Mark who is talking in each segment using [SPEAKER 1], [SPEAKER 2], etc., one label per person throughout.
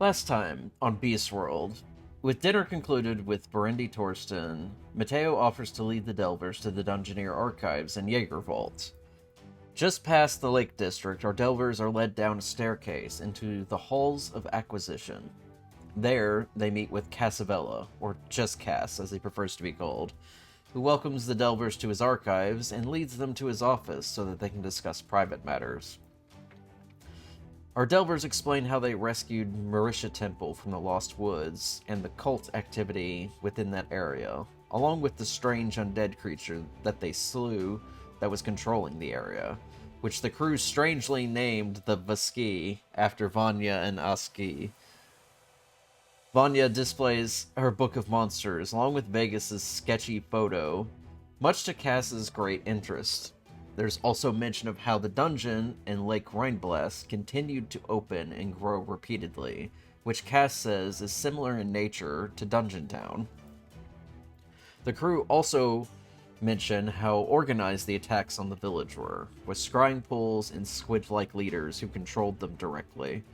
[SPEAKER 1] Last time on Beast World, with dinner concluded with Berendi Torsten, Mateo offers to lead the Delvers to the Dungeoneer archives in Jaeger Vault. Just past the Lake District, our Delvers are led down a staircase into the Halls of Acquisition. There, they meet with Cassavella, or just Cass as he prefers to be called, who welcomes the Delvers to his archives and leads them to his office so that they can discuss private matters. Our Delvers explain how they rescued Marisha Temple from the Lost Woods and the cult activity within that area, along with the strange undead creature that they slew that was controlling the area, which the crew strangely named the Vaski after Vanya and Aski. Vanya displays her Book of Monsters along with Vegas's sketchy photo, much to Cass's great interest. There's also mention of how the dungeon in Lake Rheinblast continued to open and grow repeatedly, which Cass says is similar in nature to Dungeon Town. The crew also mention how organized the attacks on the village were, with scrying pools and squid-like leaders who controlled them directly.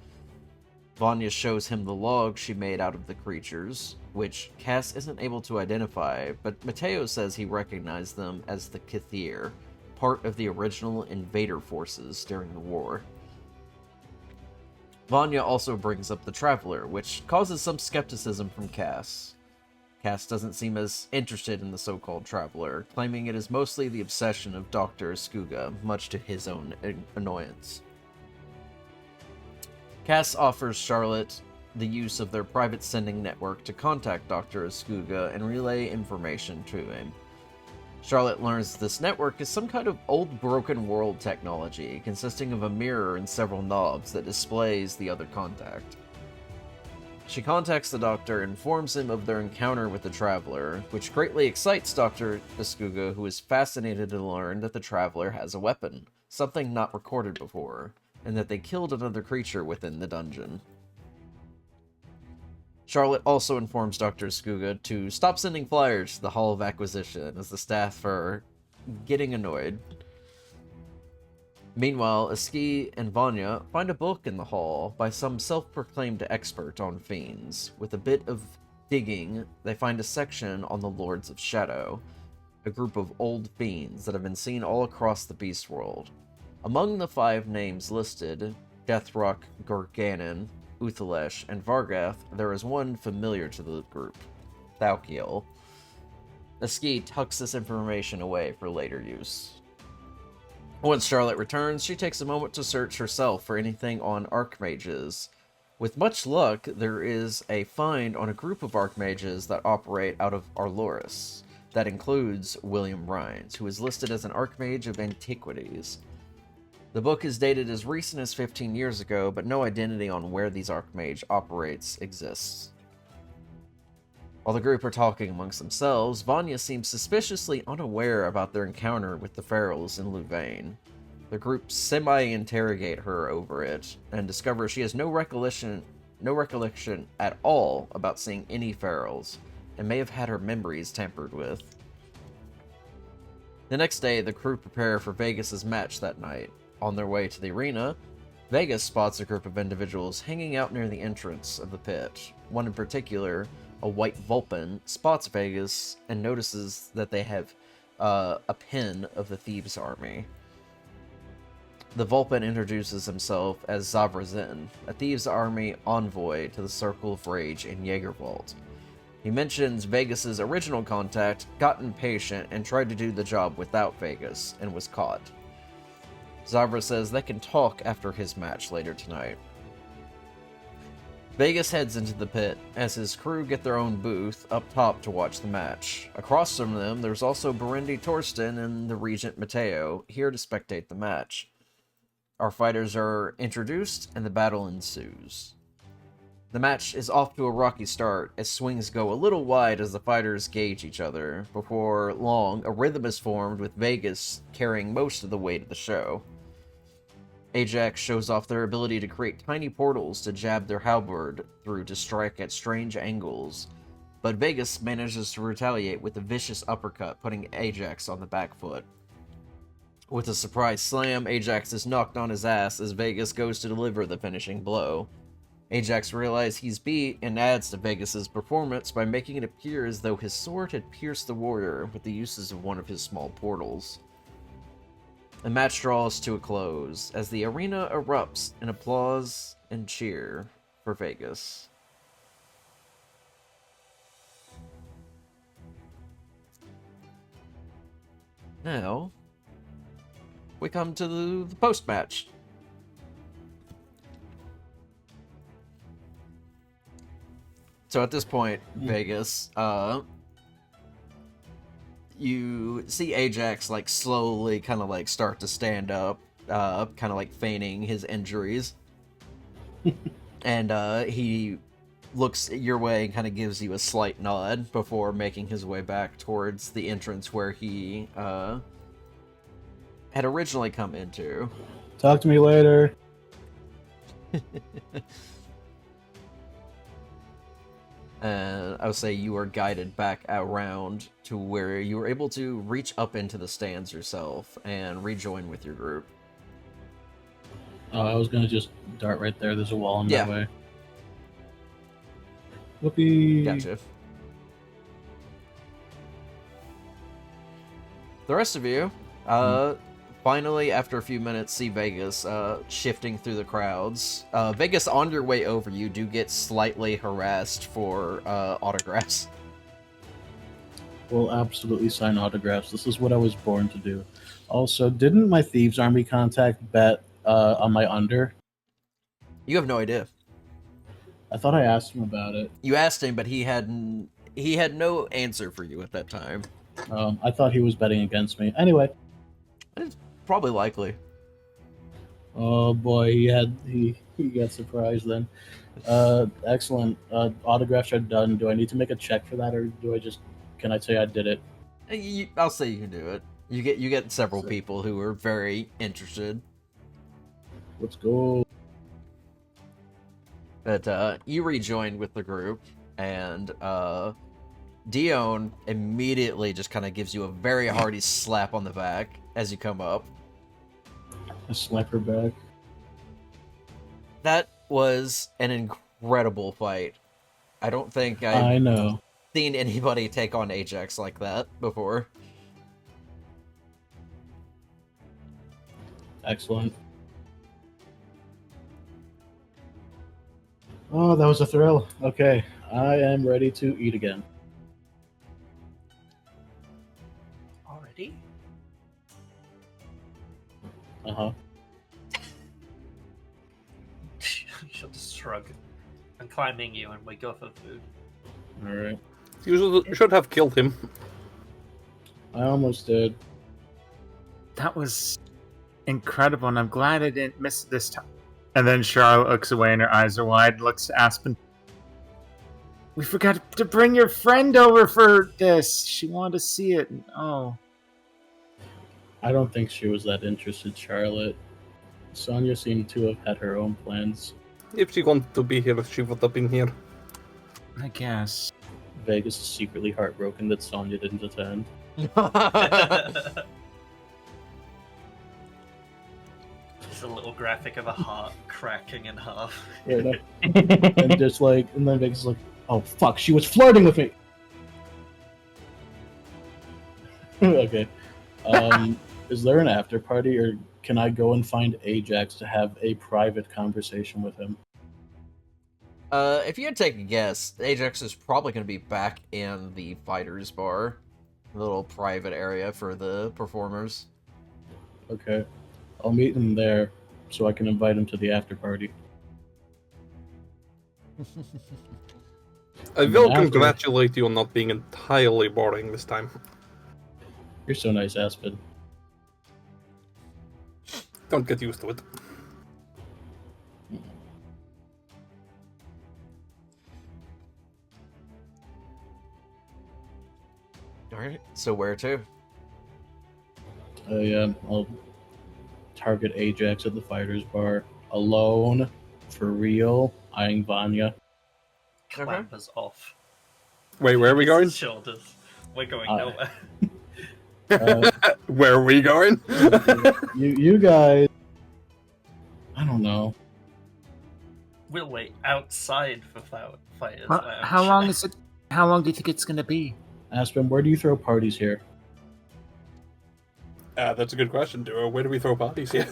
[SPEAKER 1] Vanya shows him the log she made out of the creatures, which Cass isn't able to identify, but Mateo says he recognized them as the Kithir, part of the original invader forces during the war. Vanya also brings up the Traveler, which causes some skepticism from Cass. Cass doesn't seem as interested in the so-called Traveler, claiming it is mostly the obsession of Dr. Escuga, much to his own annoyance. Cass offers Charlotte the use of their private sending network to contact Dr. Escuga and relay information to him. Charlotte learns this network is some kind of old broken world technology consisting of a mirror and several knobs that displays the other contact. She contacts the Doctor and informs him of their encounter with the Traveler, which greatly excites Dr. Escuga, who is fascinated to learn that the Traveler has a weapon, something not recorded before, and that they killed another creature within the dungeon. Charlotte also informs Dr. Escuga to stop sending flyers to the Hall of Acquisition, as the staff are getting annoyed. Meanwhile, Eski and Vanya find a book in the hall by some self-proclaimed expert on fiends. With a bit of digging, they find a section on the Lords of Shadow, a group of old fiends that have been seen all across the Beast World. Among the 5 names listed, Deathrock, Gorganon, Uthalesh, and Vargath, there is one familiar to the group, Thalkiel. Eski tucks this information away for later use. Once Charlotte returns, she takes a moment to search herself for anything on Archmages. With much luck, there is a find on a group of Archmages that operate out of Arloris. That includes William Rhines, who is listed as an Archmage of Antiquities. The book is dated as recent as 15 years ago, but no identity on where these Archmage operates exists. While the group are talking amongst themselves, Vanya seems suspiciously unaware about their encounter with the Ferals in Louvain. The group semi-interrogate her over it, and discover she has no recollection at all about seeing any Ferals, and may have had her memories tampered with. The next day, the crew prepare for Vegas' match that night. On their way to the arena, Vegas spots a group of individuals hanging out near the entrance of the pit. One in particular, a white Vulpin, spots Vegas and notices that they have a pin of the Thieves' Army. The Vulpin introduces himself as Zavrazin, a Thieves' Army envoy to the Circle of Rage in Jaeger Vault. He mentions Vegas' original contact got impatient and tried to do the job without Vegas, and was caught. Zavra says they can talk after his match later tonight. Vegas heads into the pit, as his crew get their own booth up top to watch the match. Across from them, there's also Berendi Torsten and the Regent Mateo, here to spectate the match. Our fighters are introduced, and the battle ensues. The match is off to a rocky start, as swings go a little wide as the fighters gauge each other. Before long, a rhythm is formed, with Vegas carrying most of the weight of the show. Ajax shows off their ability to create tiny portals to jab their halberd through to strike at strange angles, but Vegas manages to retaliate with a vicious uppercut, putting Ajax on the back foot. With a surprise slam, Ajax is knocked on his ass as Vegas goes to deliver the finishing blow. Ajax realizes he's beat and adds to Vegas's performance by making it appear as though his sword had pierced the warrior with the uses of one of his small portals. The match draws to a close as the arena erupts in applause and cheer for Vegas. Now, we come to the post-match. So at this point, Vegas, you see Ajax like slowly kind of like start to stand up, kind of like feigning his injuries. And he looks your way and kind of gives you a slight nod before making his way back towards the entrance where he had originally come into.
[SPEAKER 2] Talk to me later.
[SPEAKER 1] And I would say you are guided back around to where you were able to reach up into the stands yourself and rejoin with your group.
[SPEAKER 2] Oh, I was gonna just dart right there. There's a wall in
[SPEAKER 1] Yeah.
[SPEAKER 2] my way. Whoopee.
[SPEAKER 1] Gotcha. The rest of you, finally, after a few minutes, see Vegas shifting through the crowds. Vegas, on your way over, you do get slightly harassed for autographs.
[SPEAKER 2] Will absolutely sign autographs. This is what I was born to do. Also, didn't my Thieves Army contact bet on my under?
[SPEAKER 1] You have no idea.
[SPEAKER 2] I thought I asked him about it.
[SPEAKER 1] You asked him, but he had no answer for you at that time.
[SPEAKER 2] I thought he was betting against me. Anyway.
[SPEAKER 1] It's probably likely.
[SPEAKER 2] Oh boy, he got surprised then. Excellent. Autographs are done. Do I need to make a check for that, or can I say I did it?
[SPEAKER 1] I'll say you can do it. You get several people who are very interested.
[SPEAKER 2] Let's go.
[SPEAKER 1] But you rejoin with the group, and Dione immediately just kind of gives you a very hearty slap on the back as you come up.
[SPEAKER 2] I slap her back.
[SPEAKER 1] That was an incredible fight. I don't think
[SPEAKER 2] I know.
[SPEAKER 1] seen anybody take on Ajax like that before.
[SPEAKER 2] Excellent. Oh, that was a thrill. Okay, I am ready to eat again.
[SPEAKER 3] Already?
[SPEAKER 2] Uh-huh.
[SPEAKER 3] She'll just shrug. I'm climbing you and we go for food.
[SPEAKER 2] Alright.
[SPEAKER 4] You should have killed him.
[SPEAKER 2] I almost did.
[SPEAKER 5] That was incredible, and I'm glad I didn't miss it this time. And then Charlotte looks away and her eyes are wide, looks to Aspen. We forgot to bring your friend over for this. She wanted to see it. Oh.
[SPEAKER 2] I don't think she was that interested, Charlotte. Sonya seemed to have had her own plans.
[SPEAKER 4] If she wanted to be here, she would have been here.
[SPEAKER 5] I guess.
[SPEAKER 2] Vegas is secretly heartbroken that Sonya didn't attend.
[SPEAKER 3] It's a little graphic of a heart cracking in half.
[SPEAKER 2] Right up. And then Vegas is like, oh fuck, she was flirting with me! Okay. Is there an after party, or can I go and find Ajax to have a private conversation with him?
[SPEAKER 1] If you had to take a guess, Ajax is probably going to be back in the Fighters Bar, a little private area for the performers.
[SPEAKER 2] Okay. I'll meet him there so I can invite him to the after party.
[SPEAKER 4] I will
[SPEAKER 2] After-
[SPEAKER 4] congratulate you on not being entirely boring this time.
[SPEAKER 2] You're so nice, Aspen.
[SPEAKER 4] Don't get used to it.
[SPEAKER 1] Alright, so where to?
[SPEAKER 2] I'll target Ajax at the Fighters Bar. Alone. For real. Eyeing Vanya.
[SPEAKER 3] Clampers off.
[SPEAKER 4] Wait, where are we going?
[SPEAKER 3] Shoulders. We're going
[SPEAKER 2] Uh,
[SPEAKER 3] nowhere.
[SPEAKER 4] Where are we going?
[SPEAKER 2] You guys... I don't know.
[SPEAKER 3] We'll wait outside for fighters.
[SPEAKER 5] Well, how long is it? How long do you think it's gonna be?
[SPEAKER 2] Aspen, where do you throw parties here?
[SPEAKER 4] That's a good question, Duo. Where do we throw parties here?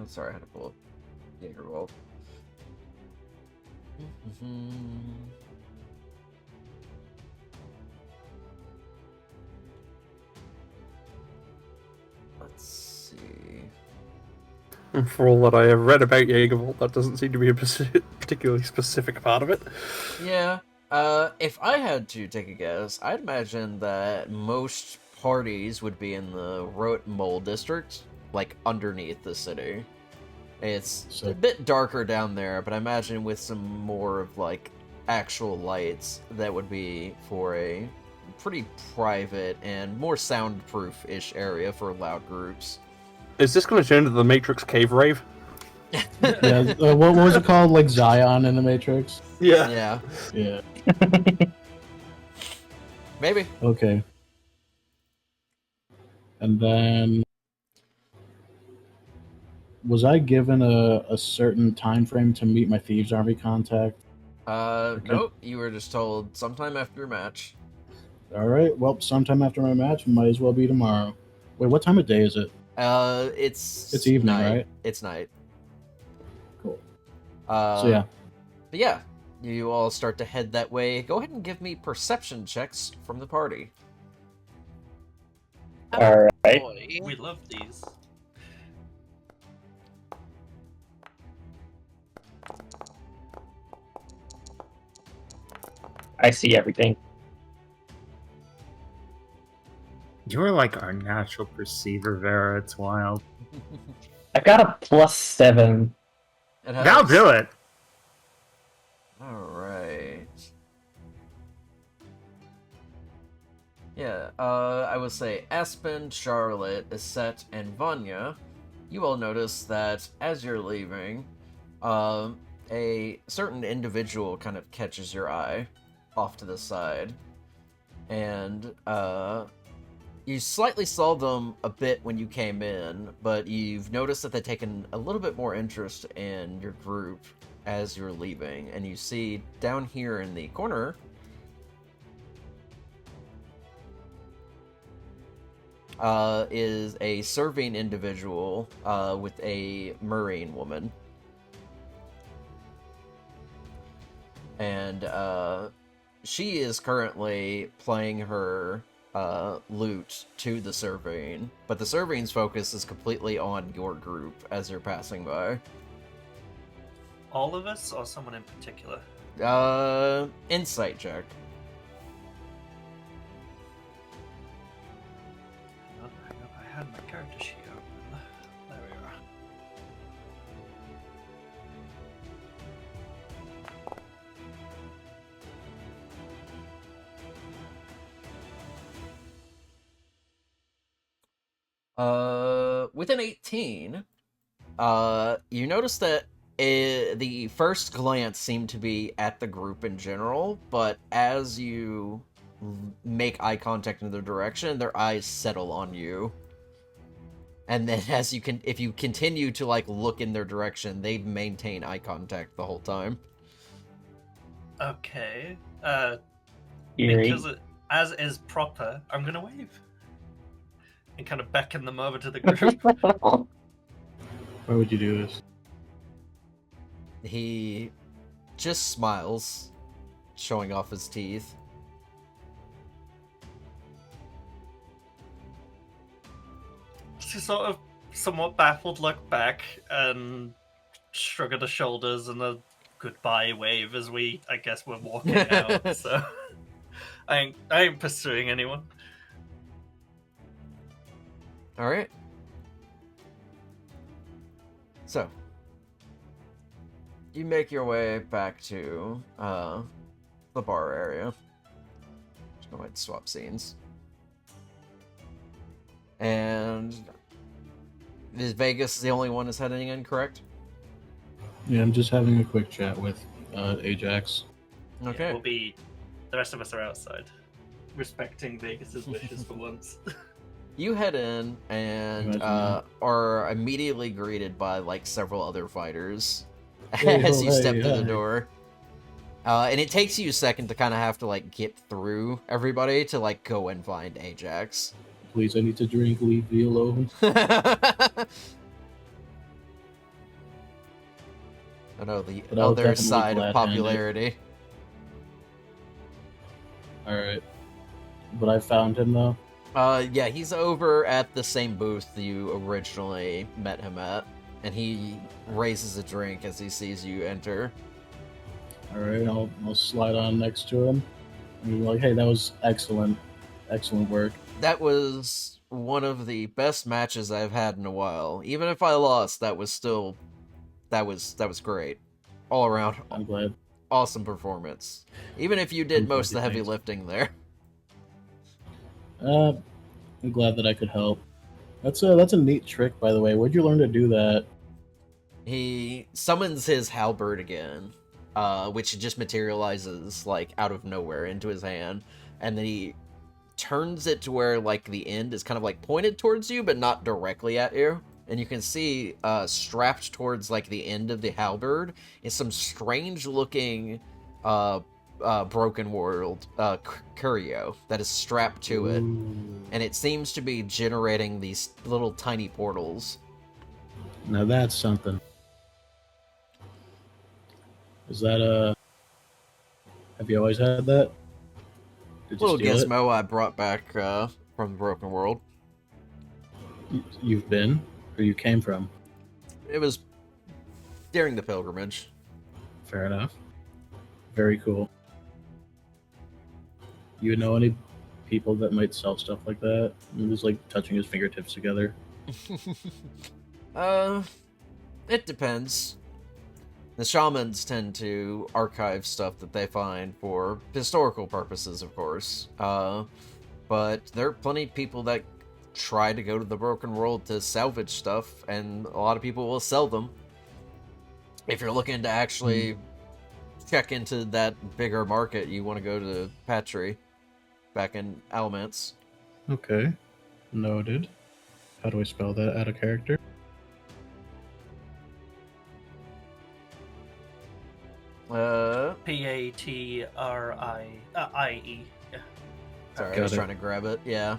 [SPEAKER 1] Sorry, I had to pull up Jaegerwald. Let's see.
[SPEAKER 4] For all that I have read about Jaegerwald, that doesn't seem to be a particularly specific part of it.
[SPEAKER 1] Yeah. If I had to take a guess, I'd imagine that most parties would be in the Rotmol district, like underneath the city. It's a bit darker down there, but I imagine with some more of like actual lights, that would be for a pretty private and more soundproof-ish area for loud groups.
[SPEAKER 4] Is this going to turn into the Matrix Cave Rave?
[SPEAKER 2] Yeah, what was it called? Like Zion in the Matrix?
[SPEAKER 1] Yeah.
[SPEAKER 2] Yeah.
[SPEAKER 1] Maybe.
[SPEAKER 2] Okay. And then, was I given a certain time frame to meet my Thieves Army contact?
[SPEAKER 1] Nope. You were just told sometime after your match.
[SPEAKER 2] All right. Well, sometime after my match, might as well be tomorrow. Wait, what time of day is it?
[SPEAKER 1] It's
[SPEAKER 2] evening,
[SPEAKER 1] night.
[SPEAKER 2] right?
[SPEAKER 1] It's night.
[SPEAKER 2] Cool.
[SPEAKER 1] So
[SPEAKER 2] Yeah.
[SPEAKER 1] But yeah, you all start to head that way. Go ahead and give me perception checks from the party.
[SPEAKER 6] All right.
[SPEAKER 7] Boy.
[SPEAKER 3] We love these.
[SPEAKER 6] I see everything.
[SPEAKER 5] You're like our natural perceiver, Vera. It's wild.
[SPEAKER 6] I've got a +7.
[SPEAKER 1] It
[SPEAKER 5] That'll
[SPEAKER 1] has-
[SPEAKER 5] do it.
[SPEAKER 1] Alright. Yeah, I would say Aspen, Charlotte, Isette, and Vanya, you all notice that as you're leaving, a certain individual kind of catches your eye off to the side. And, you slightly saw them a bit when you came in, but you've noticed that they've taken a little bit more interest in your group as you're leaving, and you see down here in the corner is a serving individual with a Marine woman. And she is currently playing her lute to the Servine, but the Servine's focus is completely on your group as you're passing by.
[SPEAKER 3] All of us, or someone in particular?
[SPEAKER 1] Insight check.
[SPEAKER 3] I had my character sheet open. There we are.
[SPEAKER 1] With an 18, you notice that the first glance seemed to be at the group in general, but as you make eye contact in their direction, their eyes settle on you. And then as you can, if you continue to like look in their direction, they maintain eye contact the whole time.
[SPEAKER 3] Okay.
[SPEAKER 6] Eerie.
[SPEAKER 3] Because as is proper, I'm gonna wave and kind of beckon them over to the group.
[SPEAKER 2] Why would you do this?
[SPEAKER 1] He just smiles, showing off his teeth.
[SPEAKER 3] She sort of somewhat baffled look back and shrug of the shoulders and a goodbye wave as we, I guess, we're walking out. So I ain't pursuing anyone.
[SPEAKER 1] All right. So, you make your way back to the bar area. Just gonna swap scenes. And is Vegas the only one that's heading in, correct?
[SPEAKER 2] Yeah, I'm just having a quick chat with Ajax.
[SPEAKER 1] Okay.
[SPEAKER 3] We'll be. The rest of us are outside, respecting Vegas's wishes for once.
[SPEAKER 1] You head in and
[SPEAKER 2] Imagine that.
[SPEAKER 1] are immediately greeted by like several other fighters
[SPEAKER 2] Hey,
[SPEAKER 1] as
[SPEAKER 2] ho,
[SPEAKER 1] you step
[SPEAKER 2] hey,
[SPEAKER 1] through the
[SPEAKER 2] hey.
[SPEAKER 1] door. And it takes you a second to kind of have to like get through everybody to like go and find Ajax.
[SPEAKER 2] Please, I need to drink. Leave me alone.
[SPEAKER 1] I know the
[SPEAKER 2] But I'll
[SPEAKER 1] other
[SPEAKER 2] definitely
[SPEAKER 1] side of
[SPEAKER 2] glad-hand it.
[SPEAKER 1] popularity.
[SPEAKER 2] All right. But I found him though.
[SPEAKER 1] Yeah, he's over at the same booth you originally met him at, and he raises a drink as he sees you enter.
[SPEAKER 2] All right, I'll slide on next to him. And be like, hey, that was excellent work.
[SPEAKER 1] That was one of the best matches I've had in a while. Even if I lost, that was great. All around,
[SPEAKER 2] I'm glad.
[SPEAKER 1] awesome performance. Even if you did
[SPEAKER 2] I'm
[SPEAKER 1] most of the
[SPEAKER 2] glad,
[SPEAKER 1] heavy
[SPEAKER 2] thanks.
[SPEAKER 1] lifting there.
[SPEAKER 2] I'm glad that I could help. That's a neat trick, by the way. Where'd you learn to do that?
[SPEAKER 1] He summons his halberd again, which just materializes like out of nowhere into his hand, and then he turns it to where like the end is kind of like pointed towards you, but not directly at you. And you can see strapped towards like the end of the halberd is some strange looking broken world curio that is strapped to it,
[SPEAKER 2] Ooh.
[SPEAKER 1] and it seems to be generating these little tiny portals.
[SPEAKER 2] Now that's something. Is that have you always had that? Did you
[SPEAKER 1] Little
[SPEAKER 2] steal it?
[SPEAKER 1] gizmo I brought back from the broken world.
[SPEAKER 2] You've been, or you came from?
[SPEAKER 1] It was during the pilgrimage.
[SPEAKER 2] Fair enough. Very cool. You know any people that might sell stuff like that? He was like touching his fingertips together.
[SPEAKER 1] It depends. The shamans tend to archive stuff that they find for historical purposes, of course. But there are plenty of people that try to go to the broken world to salvage stuff, and a lot of people will sell them. If you're looking to actually check into that bigger market, you want to go to Patry, back in Alamance.
[SPEAKER 2] Okay. Noted. How do I spell that out of character?
[SPEAKER 3] Patrie. Yeah.
[SPEAKER 1] Sorry, I
[SPEAKER 2] Got
[SPEAKER 1] was
[SPEAKER 2] it.
[SPEAKER 1] trying to grab it. Yeah.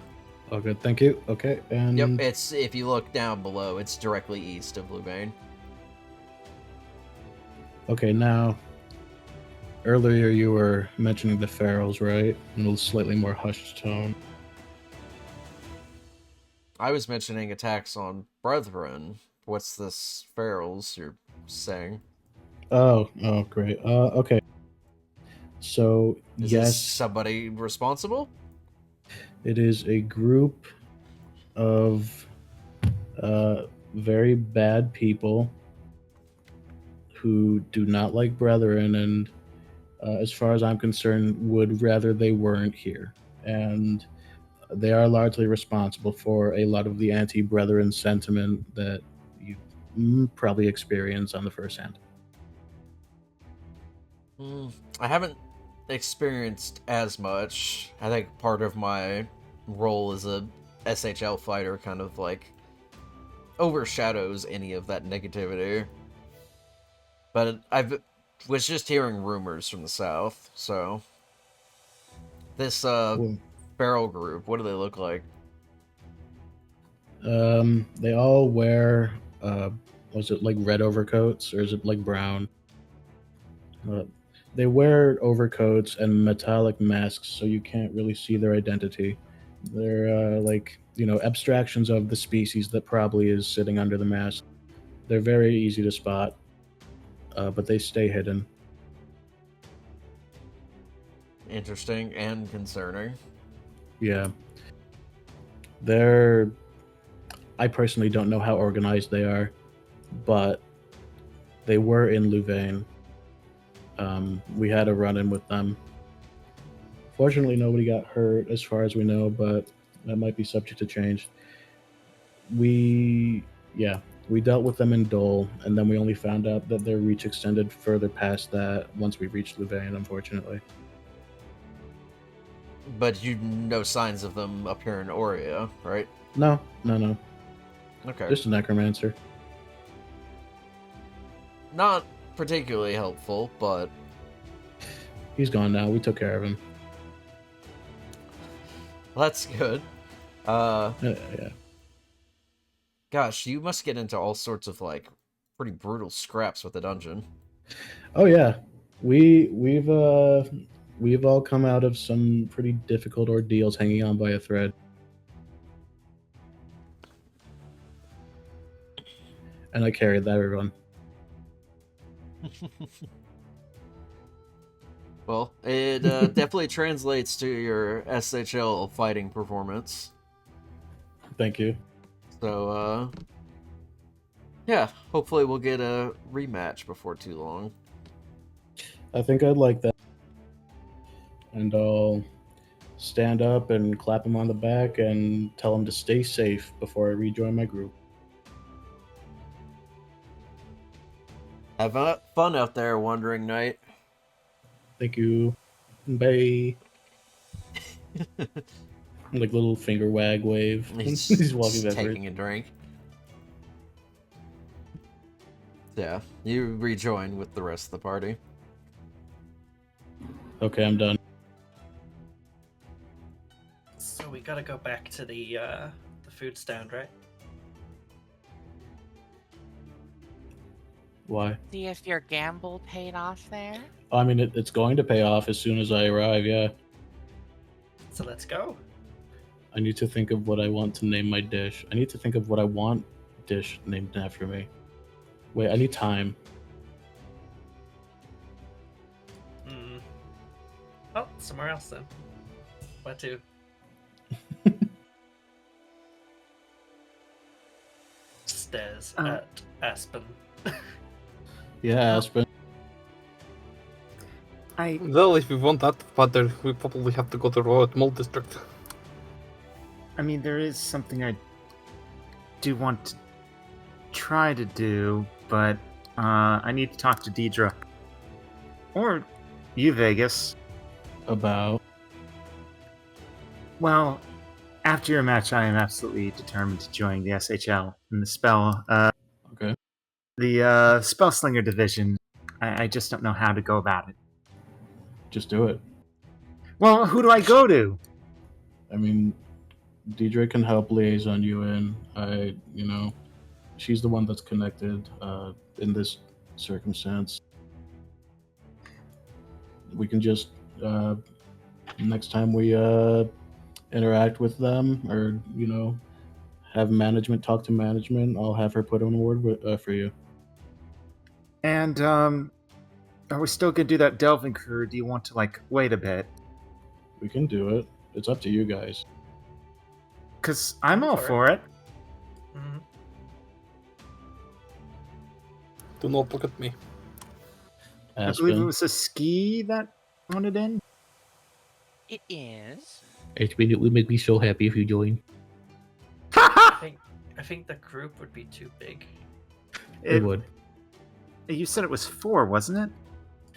[SPEAKER 2] Oh, good. Thank you. Okay. And
[SPEAKER 1] Yep, it's if you look down below, it's directly east of Louvain.
[SPEAKER 2] okay, now earlier you were mentioning the Ferals, right? In a slightly more hushed tone.
[SPEAKER 1] I was mentioning attacks on Brethren. What's this ferals you're saying?
[SPEAKER 2] Oh, great. Okay. So
[SPEAKER 1] Is this
[SPEAKER 2] yes,
[SPEAKER 1] somebody responsible?
[SPEAKER 2] it is a group of very bad people who do not like Brethren, and as far as I'm concerned, would rather they weren't here. And they are largely responsible for a lot of the anti-Brethren sentiment that you probably experience on the first hand.
[SPEAKER 1] I haven't experienced as much. I think part of my role as a SHL fighter kind of like overshadows any of that negativity. But I was just hearing rumors from the south, so this
[SPEAKER 2] Cool.
[SPEAKER 1] feral group, what do they look like?
[SPEAKER 2] They all wear was it like red overcoats or is it like brown? They wear overcoats and metallic masks, so you can't really see their identity. They're like, abstractions of the species that probably is sitting under the mask. They're very easy to spot, but they stay hidden.
[SPEAKER 1] Interesting and concerning.
[SPEAKER 2] Yeah. I personally don't know how organized they are, but they were in Louvain. We had a run-in with them. Fortunately, nobody got hurt as far as we know, but that might be subject to change. We dealt with them in Dole, and then we only found out that their reach extended further past that once we reached Louvain, unfortunately.
[SPEAKER 1] But you no signs of them up here in Aurea, right?
[SPEAKER 2] No.
[SPEAKER 1] Okay.
[SPEAKER 2] Just a necromancer.
[SPEAKER 1] Not particularly helpful, but
[SPEAKER 2] He's gone now. We took care of him.
[SPEAKER 1] that's good.
[SPEAKER 2] Yeah.
[SPEAKER 1] Gosh, you must get into all sorts of like pretty brutal scraps with the dungeon.
[SPEAKER 2] Oh yeah. We've all come out of some pretty difficult ordeals hanging on by a thread. And I carried that everyone.
[SPEAKER 1] Well, it definitely translates to your SHL fighting performance.
[SPEAKER 2] Thank you.
[SPEAKER 1] So, yeah, hopefully we'll get a rematch before too long.
[SPEAKER 2] I think I'd like that. And I'll stand up and clap him on the back and tell him to stay safe before I rejoin my group.
[SPEAKER 1] Have fun out there, Wandering Knight.
[SPEAKER 2] Thank you. Bye. Like little finger wag wave. He's walking
[SPEAKER 1] just
[SPEAKER 2] backwards.
[SPEAKER 1] taking a drink. Yeah, you rejoin with the rest of the party.
[SPEAKER 2] Okay, I'm done.
[SPEAKER 3] So we gotta go back to the food stand, right?
[SPEAKER 2] Why?
[SPEAKER 7] See if your gamble paid off there.
[SPEAKER 2] I mean, it's going to pay off as soon as I arrive, yeah.
[SPEAKER 3] So let's go.
[SPEAKER 2] I need to think of what I want to name my dish. I need to think of what I want dish named after me. Wait, I need time.
[SPEAKER 3] Oh, somewhere else then. Where to? Stairs at Aspen.
[SPEAKER 2] Yeah, Aspen.
[SPEAKER 4] Well, if we want that further, we probably have to go to Royal Mall District.
[SPEAKER 5] I mean, there is something I do want to try to do, but I need to talk to Deidre. Or you, Vegas.
[SPEAKER 2] About.
[SPEAKER 5] Well, after your match, I am absolutely determined to join the SHL and the spell.
[SPEAKER 2] Okay.
[SPEAKER 5] The Spell Slinger division. I just don't know how to go about it.
[SPEAKER 2] Just do it.
[SPEAKER 5] Well, who do I go to?
[SPEAKER 2] I mean, Deidre can help liaison you in. She's the one that's connected in this circumstance. We can just next time we interact with them, or have management talk to management, I'll have her put on a word for you.
[SPEAKER 5] And are we still gonna do that delving crew? Or do you want to wait a bit?
[SPEAKER 2] We can do it. It's up to you guys.
[SPEAKER 5] Cause I'm all for it.
[SPEAKER 3] Mm-hmm.
[SPEAKER 4] Do not look at me.
[SPEAKER 5] I believe it
[SPEAKER 2] Aspen.
[SPEAKER 5] was a ski that wanted in.
[SPEAKER 7] It is.
[SPEAKER 2] Aspen, it would make me so happy if you join.
[SPEAKER 3] I think the group would be too big.
[SPEAKER 2] It would.
[SPEAKER 5] You said it was 4, wasn't it?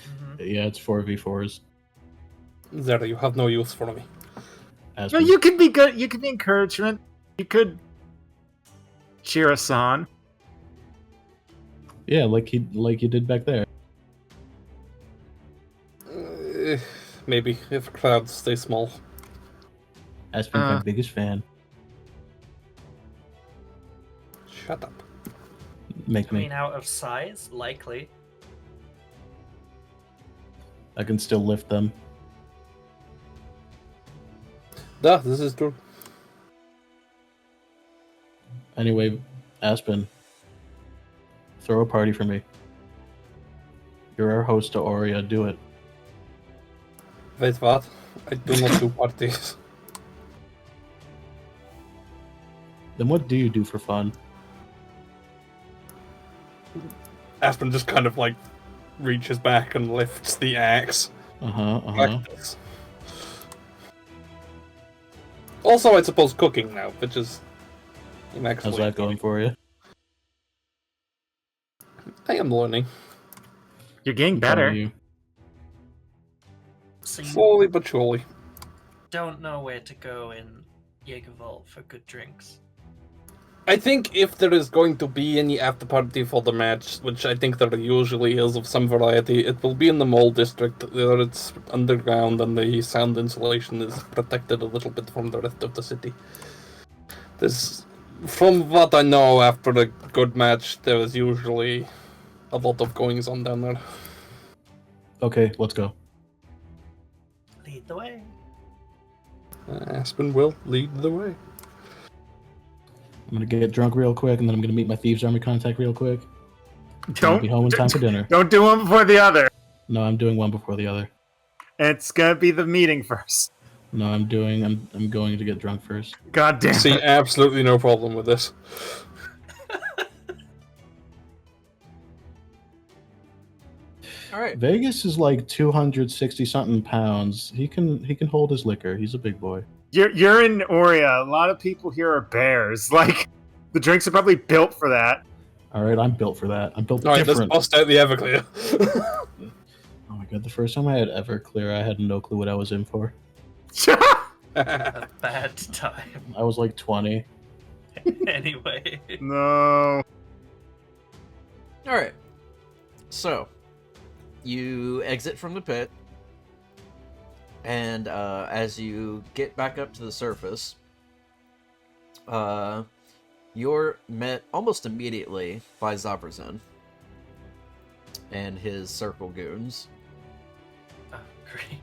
[SPEAKER 3] Mm-hmm.
[SPEAKER 2] Yeah, it's 4v4s.
[SPEAKER 4] There, you have no use for me.
[SPEAKER 5] No,
[SPEAKER 2] Aspen.
[SPEAKER 5] you could be good. You could be encouragement. You could cheer us on.
[SPEAKER 2] Yeah, like you did back there.
[SPEAKER 4] Maybe, if crowds stay small.
[SPEAKER 2] Aspen's my biggest fan.
[SPEAKER 4] Shut up.
[SPEAKER 2] Make
[SPEAKER 3] I
[SPEAKER 2] me.
[SPEAKER 3] mean, out of size, likely.
[SPEAKER 2] I can still lift them.
[SPEAKER 4] Duh, this is true.
[SPEAKER 2] Anyway, Aspen, throw a party for me. You're our host to Aurea. Do it.
[SPEAKER 4] Wait, what? I do not do parties.
[SPEAKER 2] Then what do you do for fun?
[SPEAKER 4] Aspen just kind of reaches back and lifts the axe. Like this. Also, I suppose cooking now, which is
[SPEAKER 2] How's that going for you?
[SPEAKER 4] I am learning.
[SPEAKER 5] You're getting
[SPEAKER 2] I'm proud of
[SPEAKER 5] better.
[SPEAKER 2] you.
[SPEAKER 3] So you
[SPEAKER 4] Slowly but surely.
[SPEAKER 3] don't know where to go in Jägervault for good drinks.
[SPEAKER 4] I think if there is going to be any after party for the match, which I think there usually is of some variety, it will be in the mall district, where it's underground and the sound insulation is protected a little bit from the rest of the city. There's, from what I know, after a good match, there is usually a lot of goings on down there.
[SPEAKER 2] Okay, let's go.
[SPEAKER 3] Lead the way.
[SPEAKER 4] Aspen will lead the way.
[SPEAKER 2] I'm gonna get drunk real quick, and then I'm gonna meet my Thieves Army contact real quick. I'll
[SPEAKER 5] Don't
[SPEAKER 2] be home in time for dinner.
[SPEAKER 5] Don't do one before the other.
[SPEAKER 2] No, I'm doing one before the other.
[SPEAKER 5] It's gonna be the meeting first.
[SPEAKER 2] No, I'm going to get drunk first.
[SPEAKER 5] God damn
[SPEAKER 4] See
[SPEAKER 5] it.
[SPEAKER 4] absolutely no problem with this.
[SPEAKER 1] All right.
[SPEAKER 2] Vegas is like 260 something pounds. He can hold his liquor. He's a big boy.
[SPEAKER 5] You're in Oria. A lot of people here are bears. Like, the drinks are probably built for that.
[SPEAKER 2] All right, I'm built for that. I'm built
[SPEAKER 4] All right, let's
[SPEAKER 2] different.
[SPEAKER 4] bust out the Everclear.
[SPEAKER 2] Oh my god, the first time I had Everclear, I had no clue what I was in for.
[SPEAKER 3] A bad time.
[SPEAKER 2] I was like 20.
[SPEAKER 3] Anyway.
[SPEAKER 5] No.
[SPEAKER 1] All right. So, you exit from the pit, and as you get back up to the surface, you're met almost immediately by Zabrazen and his circle goons.
[SPEAKER 3] Oh, great.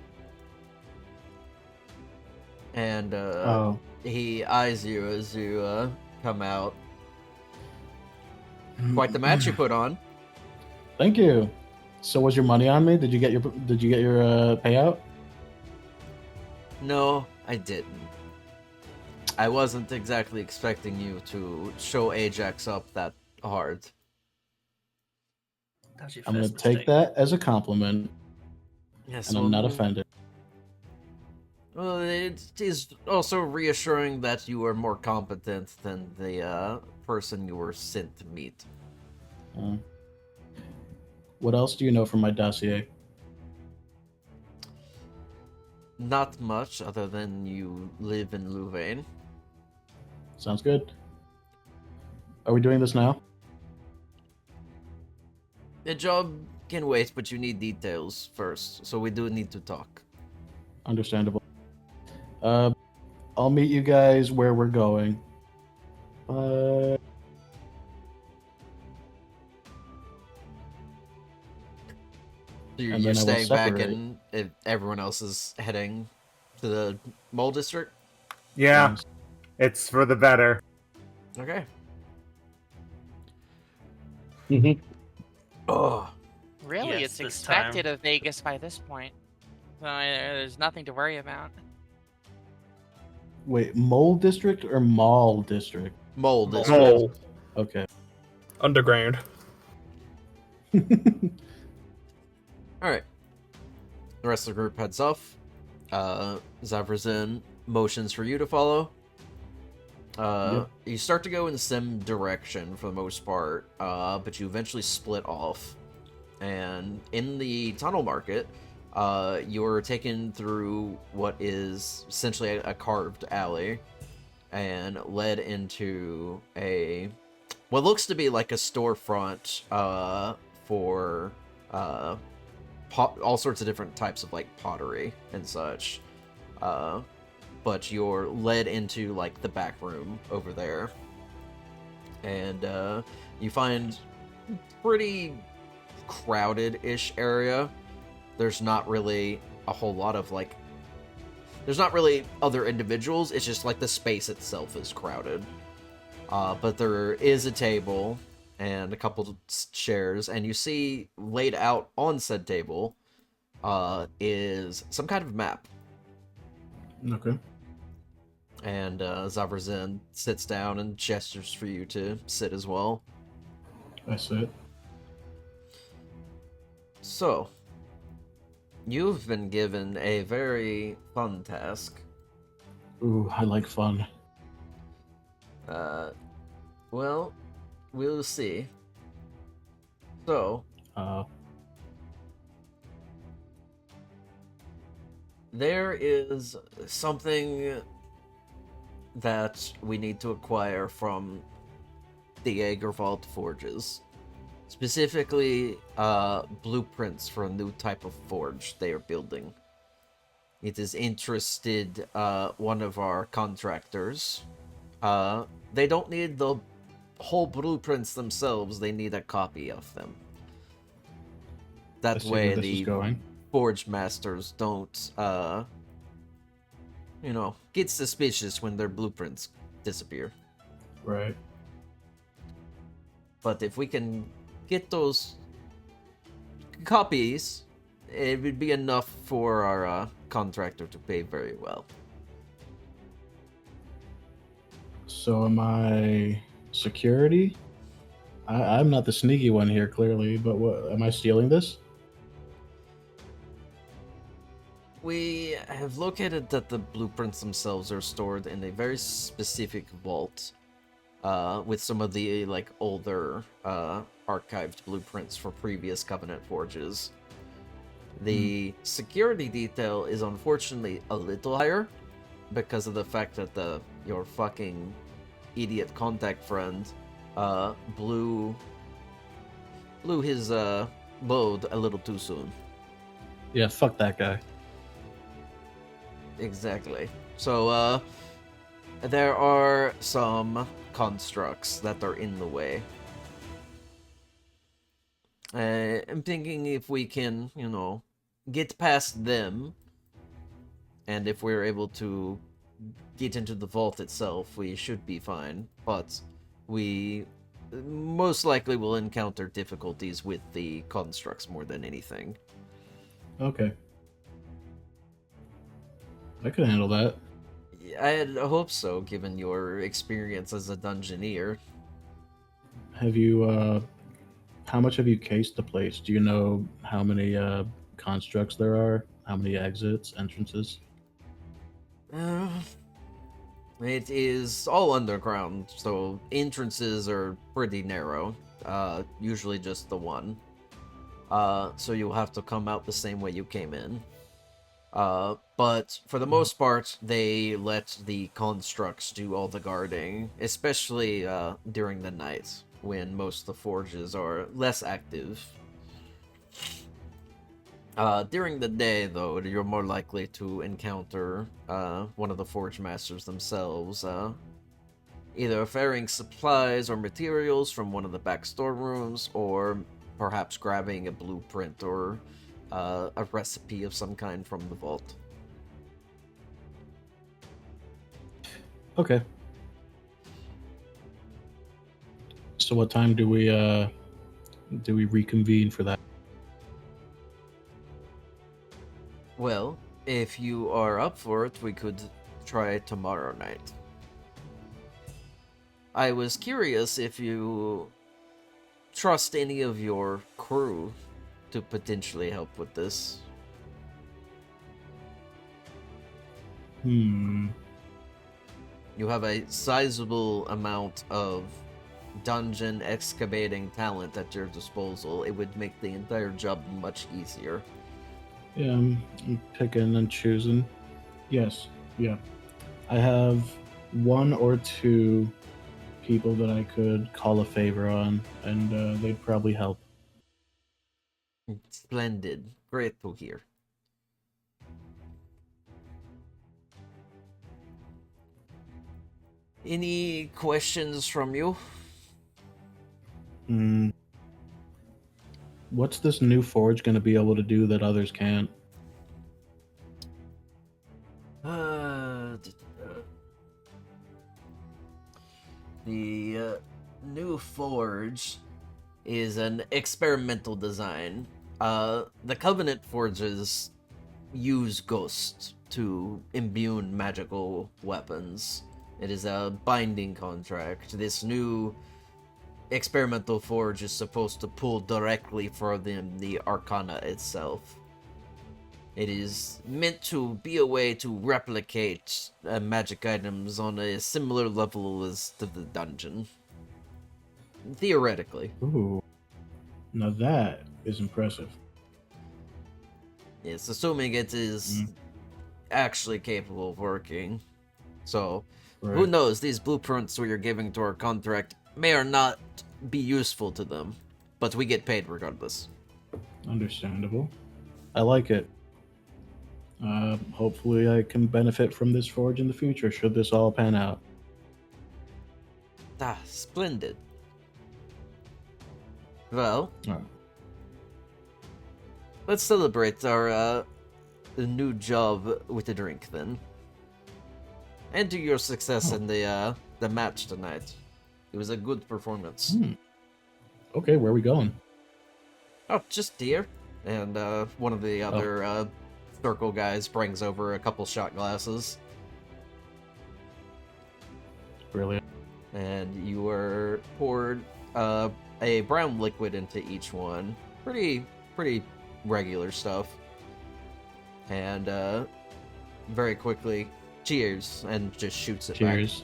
[SPEAKER 1] And
[SPEAKER 2] Oh,
[SPEAKER 1] he eyes you as you come out. Quite the match you put on.
[SPEAKER 2] thank you. So was your money on me? Did you get your payout?
[SPEAKER 1] No, I didn't. I wasn't exactly expecting you to show Ajax up that hard.
[SPEAKER 3] That was your
[SPEAKER 2] I'm gonna
[SPEAKER 3] first
[SPEAKER 2] take
[SPEAKER 3] mistake.
[SPEAKER 2] that as a compliment,
[SPEAKER 1] Yes,
[SPEAKER 2] and I'm not offended.
[SPEAKER 1] Well, it is also reassuring that you are more competent than the person you were sent to meet.
[SPEAKER 2] What else do you know from my dossier?
[SPEAKER 1] Not much other than you live in Louvain.
[SPEAKER 2] Sounds good. Are we doing this now?
[SPEAKER 1] The job can wait, but you need details first, so we do need to talk.
[SPEAKER 2] Understandable. I'll meet you guys where we're going.
[SPEAKER 1] You're,
[SPEAKER 2] And
[SPEAKER 1] you're
[SPEAKER 2] then I will
[SPEAKER 1] staying back
[SPEAKER 2] separate.
[SPEAKER 1] and if everyone else is heading to the mole district?
[SPEAKER 5] Yeah, it's for the better.
[SPEAKER 1] Okay.
[SPEAKER 6] hmm
[SPEAKER 1] Oh,
[SPEAKER 7] Really,
[SPEAKER 3] Yes,
[SPEAKER 7] it's
[SPEAKER 3] this
[SPEAKER 7] expected
[SPEAKER 3] time.
[SPEAKER 7] of Vegas by this point. So there's nothing to worry about.
[SPEAKER 2] Wait, Mole District or Mall District?
[SPEAKER 1] mole district.
[SPEAKER 4] Mole.
[SPEAKER 2] Okay.
[SPEAKER 4] Underground.
[SPEAKER 1] Alright. The rest of the group heads off. Zavrazin motions for you to follow. You start to go in the same direction for the most part, but you eventually split off. And in the tunnel market, you're taken through what is essentially a carved alley and led into what looks to be like a storefront for all sorts of different types of like pottery and such. But you're led into like the back room over there, and you find pretty crowded-ish area. There's not really a whole lot of like, there's not really other individuals. It's just like the space itself is crowded. But there is a table and a couple of chairs, and you see laid out on said table is some kind of map.
[SPEAKER 2] Okay.
[SPEAKER 1] And Zavrazin sits down and gestures for you to sit as well.
[SPEAKER 2] I see it.
[SPEAKER 1] So, you've been given a very fun task.
[SPEAKER 2] Ooh, I like fun.
[SPEAKER 1] Well, we'll see. So, there is something that we need to acquire from the Jaegervault forges. Specifically, blueprints for a new type of forge they are building. It is interested one of our contractors. They don't need the whole blueprints themselves, they need a copy of them.
[SPEAKER 2] I
[SPEAKER 1] That
[SPEAKER 2] see
[SPEAKER 1] way
[SPEAKER 2] where this is
[SPEAKER 1] the
[SPEAKER 2] going.
[SPEAKER 1] forge masters don't, get suspicious when their blueprints disappear.
[SPEAKER 2] Right.
[SPEAKER 1] But if we can get those copies, it would be enough for our contractor to pay very well.
[SPEAKER 2] So am I security? I'm not the sneaky one here, clearly, but what am I stealing this?
[SPEAKER 1] We have located that the blueprints themselves are stored in a very specific vault, with some of the older archived blueprints for previous Covenant forges. The security detail is unfortunately a little higher because of the fact that your fucking idiot contact friend blew his load a little too soon.
[SPEAKER 2] Yeah, fuck that guy.
[SPEAKER 1] Exactly. So, there are some constructs that are in the way. I'm thinking if we can, get past them, and if we're able to get into the vault itself, we should be fine. But we most likely will encounter difficulties with the constructs more than anything.
[SPEAKER 2] Okay. I could handle that.
[SPEAKER 1] I hope so, given your experience as a dungeoneer.
[SPEAKER 2] Have you, how much have you cased the place? Do you know how many, constructs there are? How many exits, entrances?
[SPEAKER 1] It is all underground, so entrances are pretty narrow. Usually just the one. So you'll have to come out the same way you came in. But for the most part, they let the constructs do all the guarding, especially during the night, when most of the forges are less active. During the day, though, you're more likely to encounter one of the forge masters themselves, either ferrying supplies or materials from one of the back storerooms, or perhaps grabbing a blueprint or a recipe of some kind from the vault.
[SPEAKER 2] Okay. So what time do we reconvene for that?
[SPEAKER 1] Well, if you are up for it, we could try it tomorrow night. I was curious if you trust any of your crew to potentially help with this.
[SPEAKER 2] Hmm.
[SPEAKER 1] You have a sizable amount of dungeon excavating talent at your disposal. It would make the entire job much easier.
[SPEAKER 2] Yeah, I'm picking and choosing. Yes, yeah. I have one or two people that I could call a favor on, and they'd probably help.
[SPEAKER 1] Splendid. Great to hear. Any questions from you?
[SPEAKER 2] Hmm. What's this new forge going to be able to do that others can't?
[SPEAKER 1] The new forge is an experimental design. The Covenant forges use ghosts to imbue magical weapons. It is a binding contract. This new experimental forge is supposed to pull directly from the Arcana itself. It is meant to be a way to replicate magic items on a similar level as to the dungeon. Theoretically.
[SPEAKER 2] Ooh. Now that is impressive.
[SPEAKER 1] Yes, assuming it is actually capable of working. So, who
[SPEAKER 2] Right.
[SPEAKER 1] knows, these blueprints we are giving to our contract may or not be useful to them, but we get paid regardless.
[SPEAKER 2] Understandable. I like it. Hopefully I can benefit from this forge in the future, should this all pan out.
[SPEAKER 1] Ah, splendid. Well,
[SPEAKER 2] Alright.
[SPEAKER 1] let's celebrate our new job with a drink then. And to your success in the match tonight. It was a good performance.
[SPEAKER 2] Okay, where are we going?
[SPEAKER 1] Oh, just here. And one of the other circle guys brings over a couple shot glasses.
[SPEAKER 2] Brilliant.
[SPEAKER 1] And you are poured a brown liquid into each one. Pretty regular stuff. And very quickly, cheers, and just shoots it back.
[SPEAKER 2] Cheers.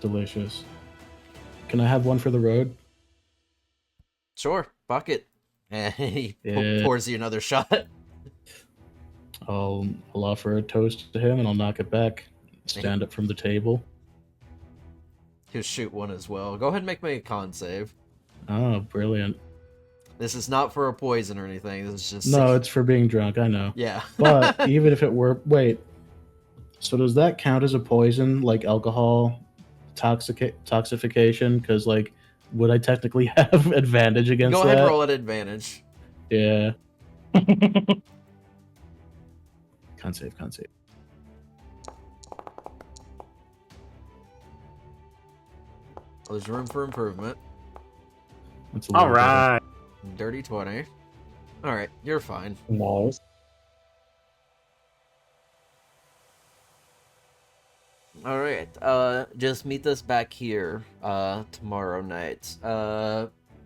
[SPEAKER 2] Delicious. Can I have one for the road?
[SPEAKER 1] Sure, bucket. And he
[SPEAKER 2] Yeah.
[SPEAKER 1] pours you another shot.
[SPEAKER 2] I'll offer a toast to him and I'll knock it back. Stand up from the table.
[SPEAKER 1] He'll shoot one as well. Go ahead and make me a con save.
[SPEAKER 2] Oh, brilliant.
[SPEAKER 1] This is not for a poison or anything. This is just...
[SPEAKER 2] No, it's for being drunk, I know.
[SPEAKER 1] Yeah.
[SPEAKER 2] But even if it were... Wait. So does that count as a poison, like alcohol toxification? Because, like, would I technically have advantage against
[SPEAKER 1] Go
[SPEAKER 2] that?
[SPEAKER 1] ahead and roll at advantage.
[SPEAKER 2] Yeah. Can't save.
[SPEAKER 1] There's room for improvement.
[SPEAKER 2] That's a little
[SPEAKER 5] All right.
[SPEAKER 1] Dirty 20. Alright, you're fine.
[SPEAKER 6] Nice.
[SPEAKER 1] Alright, just meet us back here, tomorrow night.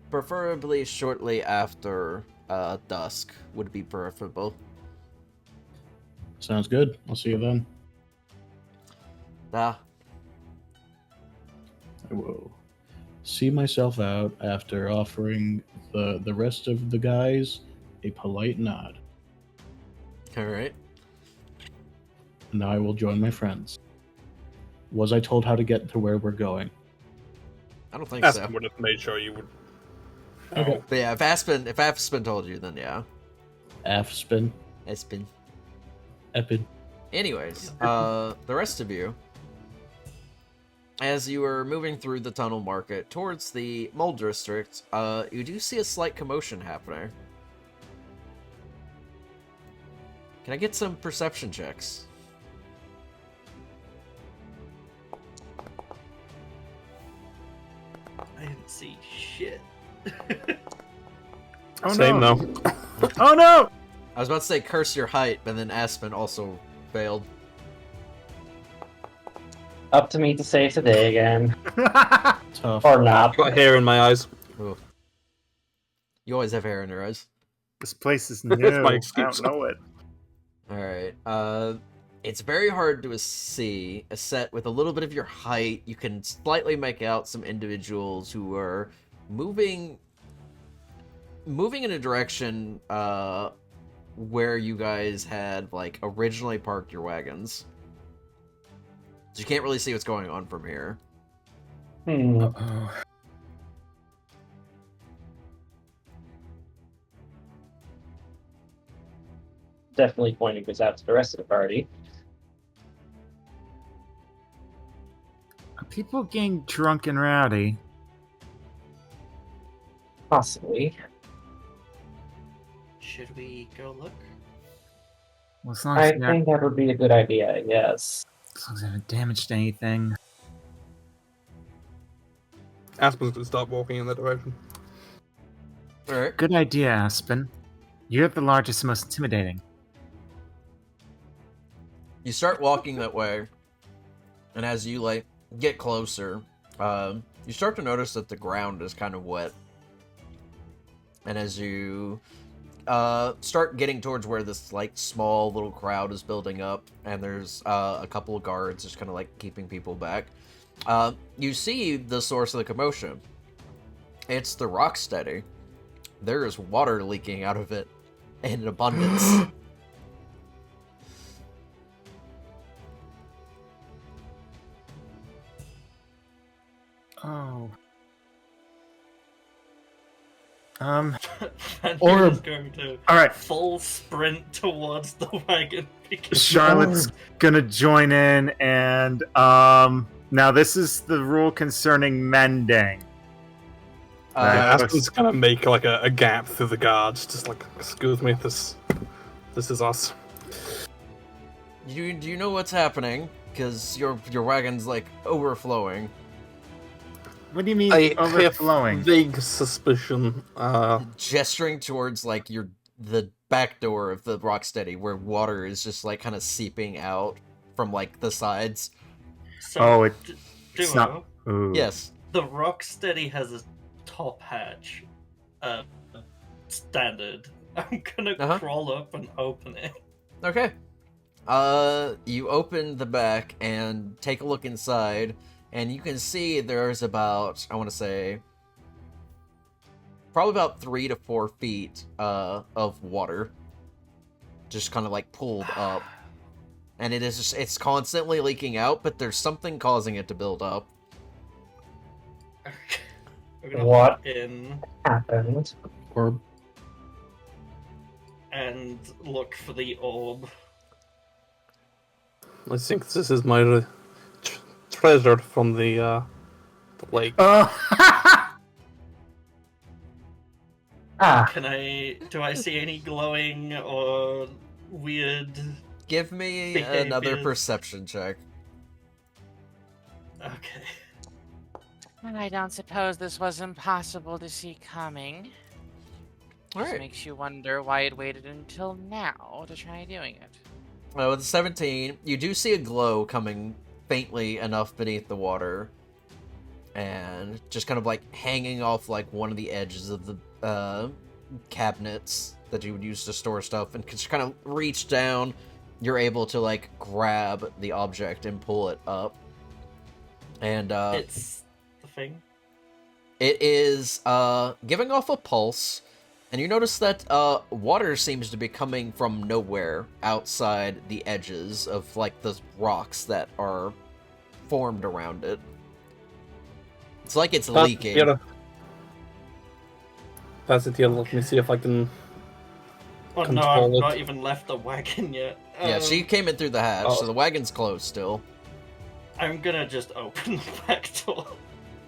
[SPEAKER 1] Preferably shortly after, dusk would be preferable.
[SPEAKER 2] better. Sounds good. I'll see you then.
[SPEAKER 1] Ah,
[SPEAKER 2] I will see myself out after offering the rest of the guys a polite nod.
[SPEAKER 1] alright.
[SPEAKER 2] Now I will join my friends. Was I told how to get to where we're going?
[SPEAKER 1] I don't think so.
[SPEAKER 4] Aspen would have made sure you would.
[SPEAKER 2] Okay.
[SPEAKER 1] But yeah, if Aspen told you, then yeah.
[SPEAKER 2] Afspin.
[SPEAKER 1] Aspen.
[SPEAKER 2] Epid.
[SPEAKER 1] Anyways, the rest of you, as you are moving through the tunnel market towards the Mole District, you do see a slight commotion happening. Can I get some perception checks?
[SPEAKER 3] I didn't see shit.
[SPEAKER 5] Oh,
[SPEAKER 4] Same
[SPEAKER 5] no.
[SPEAKER 4] though.
[SPEAKER 5] Oh no!
[SPEAKER 1] I was about to say curse your height, but then Aspen also failed.
[SPEAKER 6] Up to me to save today again.
[SPEAKER 2] Tough.
[SPEAKER 6] Or not.
[SPEAKER 4] Got hair in my eyes.
[SPEAKER 1] Ooh. You always have hair in your eyes.
[SPEAKER 5] This place is
[SPEAKER 4] That's
[SPEAKER 5] new.
[SPEAKER 4] my
[SPEAKER 5] I
[SPEAKER 4] excuse.
[SPEAKER 5] don't know it.
[SPEAKER 1] Alright, it's very hard to see a set with a little bit of your height. You can slightly make out some individuals who are moving in a direction, where you guys had, like, originally parked your wagons. So you can't really see what's going on from here.
[SPEAKER 6] Definitely pointing this out to the rest of the party.
[SPEAKER 5] Are people getting drunk and rowdy?
[SPEAKER 6] Possibly.
[SPEAKER 3] Should we go look?
[SPEAKER 5] Well, as long
[SPEAKER 6] I
[SPEAKER 5] as they
[SPEAKER 6] think that would be a good idea, yes.
[SPEAKER 5] haven't damaged anything.
[SPEAKER 4] Aspen's gonna stop walking in that direction.
[SPEAKER 1] Alright.
[SPEAKER 5] Good idea, Aspen. You're the largest and most intimidating.
[SPEAKER 1] You start walking that way, and as you, like, get closer, you start to notice that the ground is kind of wet. And as you start getting towards where this, like, small little crowd is building up, and there's a couple of guards just kind of, like, keeping people back, you see the source of the commotion. It's the Rocksteady. There is water leaking out of it in abundance.
[SPEAKER 5] Oh.
[SPEAKER 3] And
[SPEAKER 2] Or-
[SPEAKER 3] is going to
[SPEAKER 5] All right.
[SPEAKER 3] full sprint towards the wagon because
[SPEAKER 5] Charlotte's gonna join in, and now this is the rule concerning mending.
[SPEAKER 4] Aspen's gonna make like a gap through the guards, just like, excuse me, this is us.
[SPEAKER 1] Do you know what's happening? Because your wagon's like overflowing.
[SPEAKER 5] What do you mean
[SPEAKER 4] I
[SPEAKER 5] overflowing?
[SPEAKER 4] have vague suspicion.
[SPEAKER 1] Gesturing towards like the back door of the Rocksteady, where water is just like kind of seeping out from like the sides.
[SPEAKER 3] So,
[SPEAKER 5] Oh,
[SPEAKER 3] Duo,
[SPEAKER 5] it's not. Ooh.
[SPEAKER 1] Yes.
[SPEAKER 3] the Rocksteady has a top hatch, standard. I'm gonna crawl up and open it.
[SPEAKER 1] Okay. You open the back and take a look inside, and you can see there's about, I want to say, probably about 3 to 4 feet of water, just kind of like pulled up, and it's constantly leaking out, but there's something causing it to build up.
[SPEAKER 3] We're gonna
[SPEAKER 6] What?
[SPEAKER 3] hop in
[SPEAKER 6] Happened.
[SPEAKER 2] Or
[SPEAKER 3] and look for the orb.
[SPEAKER 4] I think this is my treasure from the lake.
[SPEAKER 5] Oh.
[SPEAKER 6] Ah,
[SPEAKER 3] Do I see any glowing or weird?
[SPEAKER 1] Give me another
[SPEAKER 3] Behaviors.
[SPEAKER 1] perception check.
[SPEAKER 3] Okay.
[SPEAKER 7] I don't suppose this was impossible to see coming. Just
[SPEAKER 1] Alright.
[SPEAKER 7] makes you wonder why it waited until now to try doing it.
[SPEAKER 1] With a 17, you do see a glow coming faintly enough beneath the water, and just kind of like hanging off like one of the edges of the cabinets that you would use to store stuff, and just kind of reach down. You're able to like grab the object and pull it up, and
[SPEAKER 3] It's the thing.
[SPEAKER 1] it is giving off a pulse. And you notice that water seems to be coming from nowhere outside the edges of like the rocks that are formed around it. It's like it's leaking.
[SPEAKER 4] Pass it here. Let me see if I can.
[SPEAKER 3] Oh no,
[SPEAKER 4] Control
[SPEAKER 3] I've
[SPEAKER 4] it.
[SPEAKER 3] not even left the wagon yet.
[SPEAKER 1] Yeah, she came in through the hatch,
[SPEAKER 4] oh.
[SPEAKER 1] so the wagon's closed still.
[SPEAKER 3] I'm gonna just open the back door.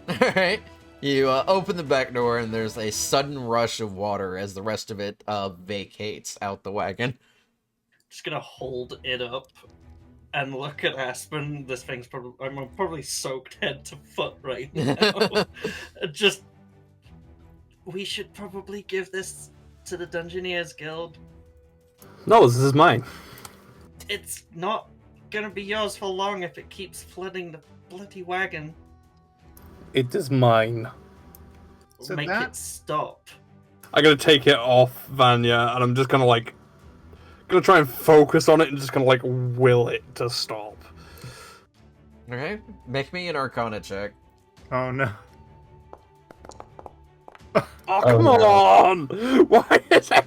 [SPEAKER 1] Alright. You open the back door, and there's a sudden rush of water as the rest of it vacates out the wagon.
[SPEAKER 3] Just gonna hold it up and look at Aspen. This thing's I'm probably soaked head to foot right now. Just, we should probably give this to the Dungeoneers Guild.
[SPEAKER 4] No, this is mine.
[SPEAKER 3] It's not gonna be yours for long if it keeps flooding the bloody wagon.
[SPEAKER 4] It is mine.
[SPEAKER 5] So
[SPEAKER 3] Make
[SPEAKER 5] that-
[SPEAKER 3] it stop.
[SPEAKER 4] I gotta take it off Vanya, and I'm just gonna try and focus on it and just gonna like will it to stop.
[SPEAKER 1] Okay, make me an Arcana check.
[SPEAKER 5] Oh no.
[SPEAKER 4] Oh come
[SPEAKER 6] no.
[SPEAKER 4] on! Why is it?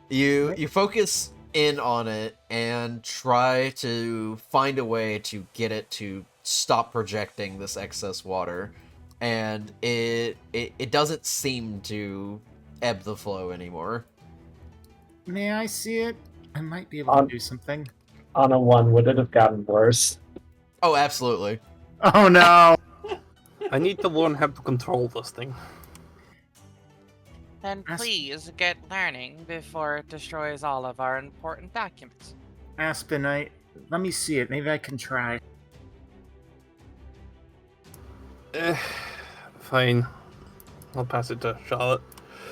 [SPEAKER 1] You focus in on it and try to find a way to get it to stop projecting this excess water, and it doesn't seem to ebb the flow anymore.
[SPEAKER 5] May I see it? I might be able to do something.
[SPEAKER 6] on a 1, would it have gotten worse?
[SPEAKER 1] Oh, absolutely.
[SPEAKER 5] Oh no.
[SPEAKER 4] I need to learn how to control this thing.
[SPEAKER 7] Then please get learning before it destroys all of our important documents.
[SPEAKER 5] Aspen, let me see it. Maybe I can try.
[SPEAKER 4] Fine. I'll pass it to Charlotte.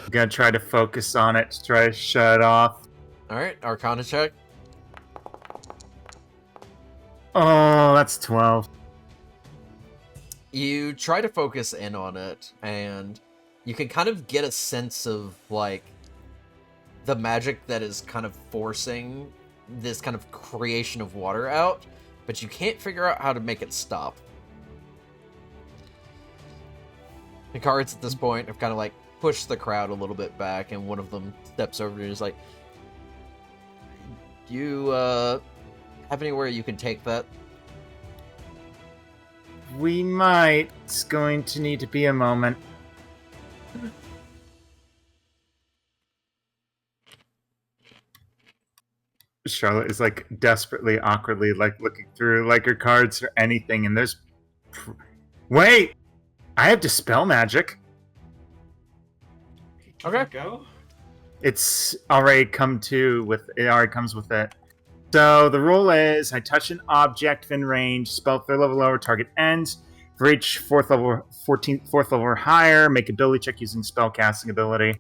[SPEAKER 5] I'm gonna try to focus on it to try to shut it off.
[SPEAKER 1] Alright, Arcana check.
[SPEAKER 5] Oh, that's 12.
[SPEAKER 1] You try to focus in on it, and you can kind of get a sense of, like, the magic that is kind of forcing this kind of creation of water out, but you can't figure out how to make it stop. The cards at this point have kind of, like, pushed the crowd a little bit back, and one of them steps over to you and is like, you, have anywhere you can take that?
[SPEAKER 5] We might. It's going to need to be a moment. Charlotte is like desperately, awkwardly, like looking through like her cards or anything, and there's. Wait, I have dispel magic.
[SPEAKER 1] Okay.
[SPEAKER 3] Go.
[SPEAKER 5] It's already come to with it. Already comes with it. So the rule is: I touch an object within range, spell 3rd level lower, target ends. For each 4th level or higher, make ability check using spell casting ability. It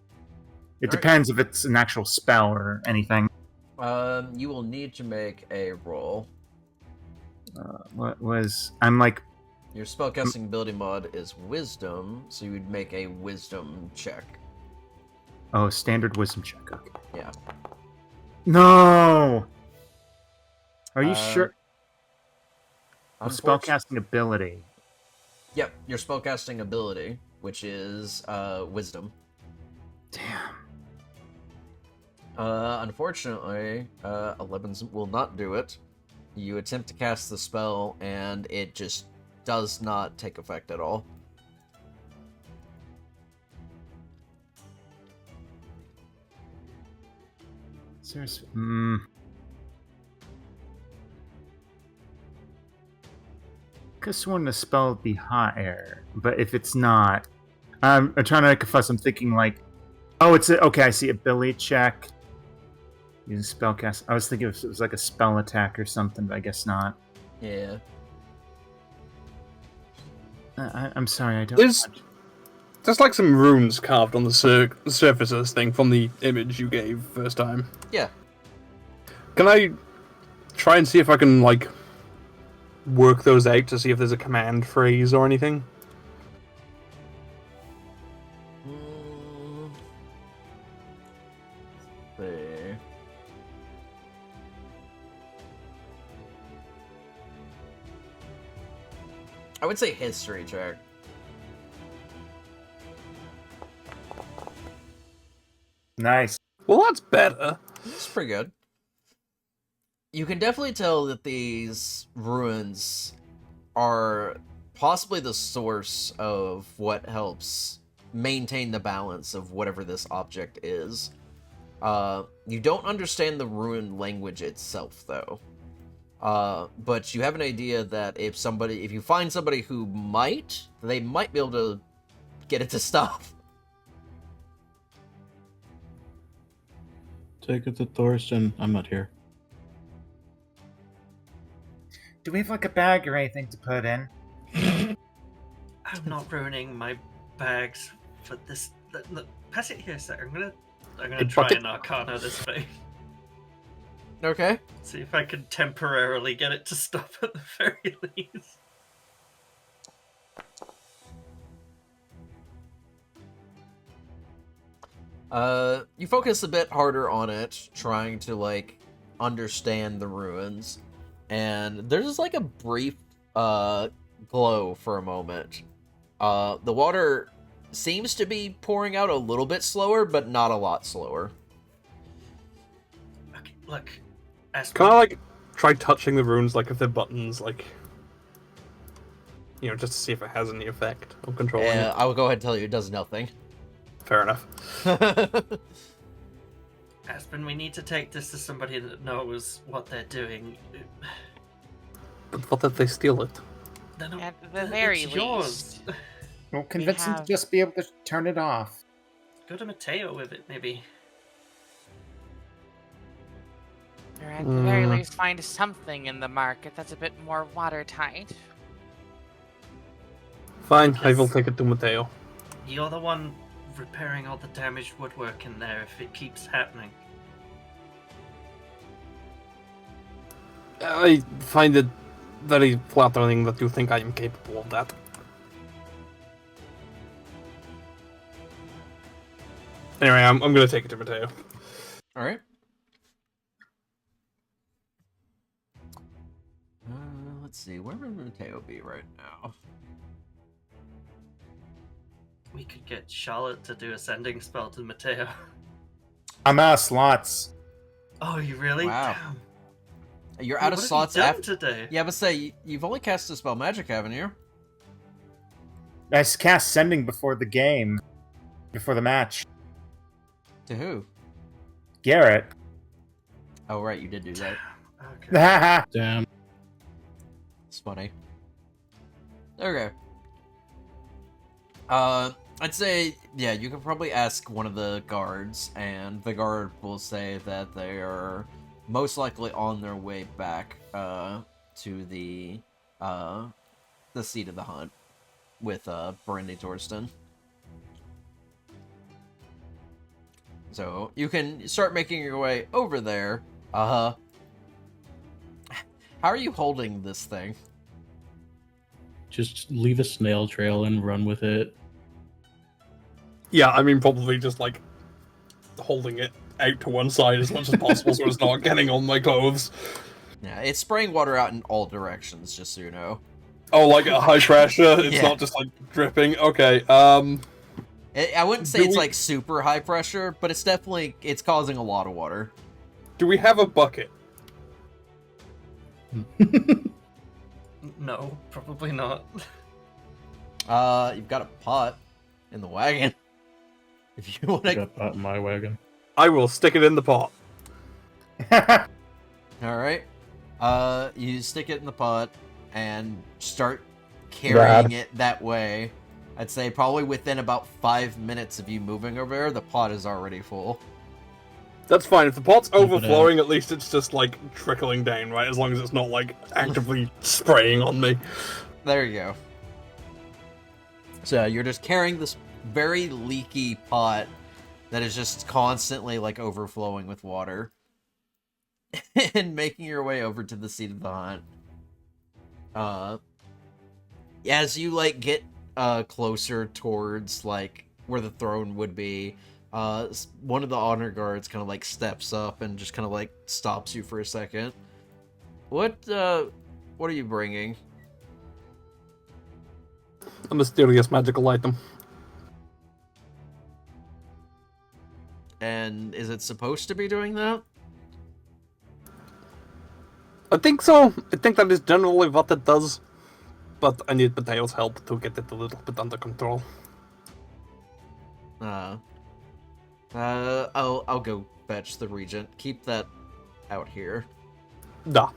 [SPEAKER 1] Alright.
[SPEAKER 5] depends if it's an actual spell or anything.
[SPEAKER 1] You will need to make a roll.
[SPEAKER 5] What was I'm like?
[SPEAKER 1] Your spellcasting ability mod is Wisdom, so you would make a Wisdom check.
[SPEAKER 5] Oh, standard wisdom check. Okay.
[SPEAKER 1] Yeah.
[SPEAKER 5] No. Are you
[SPEAKER 1] Um,
[SPEAKER 5] sure? Oh,
[SPEAKER 1] Unfortunately-
[SPEAKER 5] spellcasting ability.
[SPEAKER 1] Yep, your spellcasting ability, which is Wisdom.
[SPEAKER 5] Damn.
[SPEAKER 1] Unfortunately, 11s will not do it. You attempt to cast the spell, and it just does not take effect at all.
[SPEAKER 5] Seriously. Could have sworn the spell would be hot air, but if it's not, I'm trying to make a fuss. I'm thinking like, oh, okay. I see ability check. Using spellcast. I was thinking if it was like a spell attack or something, but I guess not.
[SPEAKER 1] Yeah.
[SPEAKER 5] I'm sorry, I don't.
[SPEAKER 4] There's like some runes carved on the surface of this thing from the image you gave first time.
[SPEAKER 1] Yeah.
[SPEAKER 4] Can I try and see if I can, like, work those out to see if there's a command phrase or anything?
[SPEAKER 1] See. I would say history check.
[SPEAKER 5] Nice.
[SPEAKER 4] Well, that's better.
[SPEAKER 1] It's pretty good. You can definitely tell that these ruins are possibly the source of what helps maintain the balance of whatever this object is. You don't understand the ruin language itself, though. But you have an idea that if you find somebody who might, they might be able to get it to stop.
[SPEAKER 2] Take it to Thorsten. I'm not here.
[SPEAKER 5] Do we have like a bag or anything to put in?
[SPEAKER 3] I'm not ruining my bags for this. Look, pass it here, sir. I'm gonna
[SPEAKER 4] Good
[SPEAKER 3] try
[SPEAKER 4] bucket.
[SPEAKER 3] and Arcana this thing.
[SPEAKER 1] Okay.
[SPEAKER 3] See if I can temporarily get it to stop at the very least.
[SPEAKER 1] You focus a bit harder on it, trying to, like, understand the ruins, and there's, like, a brief, glow for a moment. The water seems to be pouring out a little bit slower, but not a lot slower.
[SPEAKER 3] Okay, look. Aspen,
[SPEAKER 4] Can I, like, try touching the runes, like, if they're buttons, like... You know, just to see if it has any effect on controlling it?
[SPEAKER 1] I will go ahead and tell you it does nothing.
[SPEAKER 4] Fair enough.
[SPEAKER 3] Aspen, we need to take this to somebody that knows what they're doing.
[SPEAKER 4] But what if they steal it?
[SPEAKER 3] They're not-
[SPEAKER 7] At the very
[SPEAKER 3] it's yours.
[SPEAKER 7] least.
[SPEAKER 5] Well, convince him to
[SPEAKER 7] have-
[SPEAKER 5] just be able to turn it off.
[SPEAKER 3] Go to Mateo with it, maybe.
[SPEAKER 7] Or at the very least find something in the market that's a bit more watertight.
[SPEAKER 4] Fine, I will
[SPEAKER 3] Yes.
[SPEAKER 4] take it to Mateo.
[SPEAKER 3] You're the one repairing all the damaged woodwork in there if it keeps happening.
[SPEAKER 4] I find it very flattering that you think I am capable of that. Anyway, I'm gonna take it to Mateo.
[SPEAKER 1] Alright. Let's see, where would Mateo be right now?
[SPEAKER 3] We could get Charlotte to do a sending spell to Mateo.
[SPEAKER 5] I'm out of slots.
[SPEAKER 3] Oh, you really?
[SPEAKER 1] Wow.
[SPEAKER 3] Damn.
[SPEAKER 1] You're out of
[SPEAKER 3] What
[SPEAKER 1] slots
[SPEAKER 3] have you done
[SPEAKER 1] after.
[SPEAKER 3] today?
[SPEAKER 1] Yeah, but say you've only cast a spell magic, haven't you?
[SPEAKER 5] I cast Sending before the game, before the match.
[SPEAKER 1] To who?
[SPEAKER 5] Garrett.
[SPEAKER 1] Oh, right, you did do that.
[SPEAKER 3] Okay.
[SPEAKER 2] Damn.
[SPEAKER 1] It's funny. Okay. I'd say, yeah, you could probably ask one of the guards, and the guard will say that they are most likely on their way back, to the seat of the hunt with, Brandy Torsten. So, you can start making your way over there. How are you holding this thing?
[SPEAKER 2] Just leave a snail trail and run with it.
[SPEAKER 4] Yeah, I mean, probably just like holding it out to one side as much as possible so it's not getting on my clothes.
[SPEAKER 1] Yeah, it's spraying water out in all directions, just so you know.
[SPEAKER 4] Oh, like a high pressure? It's
[SPEAKER 1] Yeah.
[SPEAKER 4] not just like dripping? Okay,
[SPEAKER 1] I wouldn't say
[SPEAKER 4] Do
[SPEAKER 1] it's
[SPEAKER 4] we-
[SPEAKER 1] like super high pressure, but it's definitely, it's causing a lot of water.
[SPEAKER 4] do we have a bucket?
[SPEAKER 3] No, probably not.
[SPEAKER 1] You've got a pot in the wagon. If you want
[SPEAKER 2] I
[SPEAKER 1] to...
[SPEAKER 2] got pot in my wagon.
[SPEAKER 4] I will stick it in the pot.
[SPEAKER 1] Alright. You stick it in the pot and start carrying it that way. I'd say probably within about 5 minutes of you moving over there, the pot is already full.
[SPEAKER 4] That's fine. If the pot's
[SPEAKER 2] Keep it
[SPEAKER 4] overflowing, at least it's just like trickling down, right? As long as it's not like actively spraying on me.
[SPEAKER 1] There you go. So you're just carrying this very leaky pot that is just constantly like overflowing with water and making your way over to the seat of the hunt. As you like get closer towards like where the throne would be, one of the honor guards kind of like steps up and just kind of like stops you for a second. What are you bringing?
[SPEAKER 4] A mysterious magical item.
[SPEAKER 1] And is it supposed to be doing that?
[SPEAKER 4] I think so. I think that is generally what it does. But I need Mateo's help to get it a little bit under control.
[SPEAKER 1] I'll go fetch the regent. Keep that out here.
[SPEAKER 4] Da.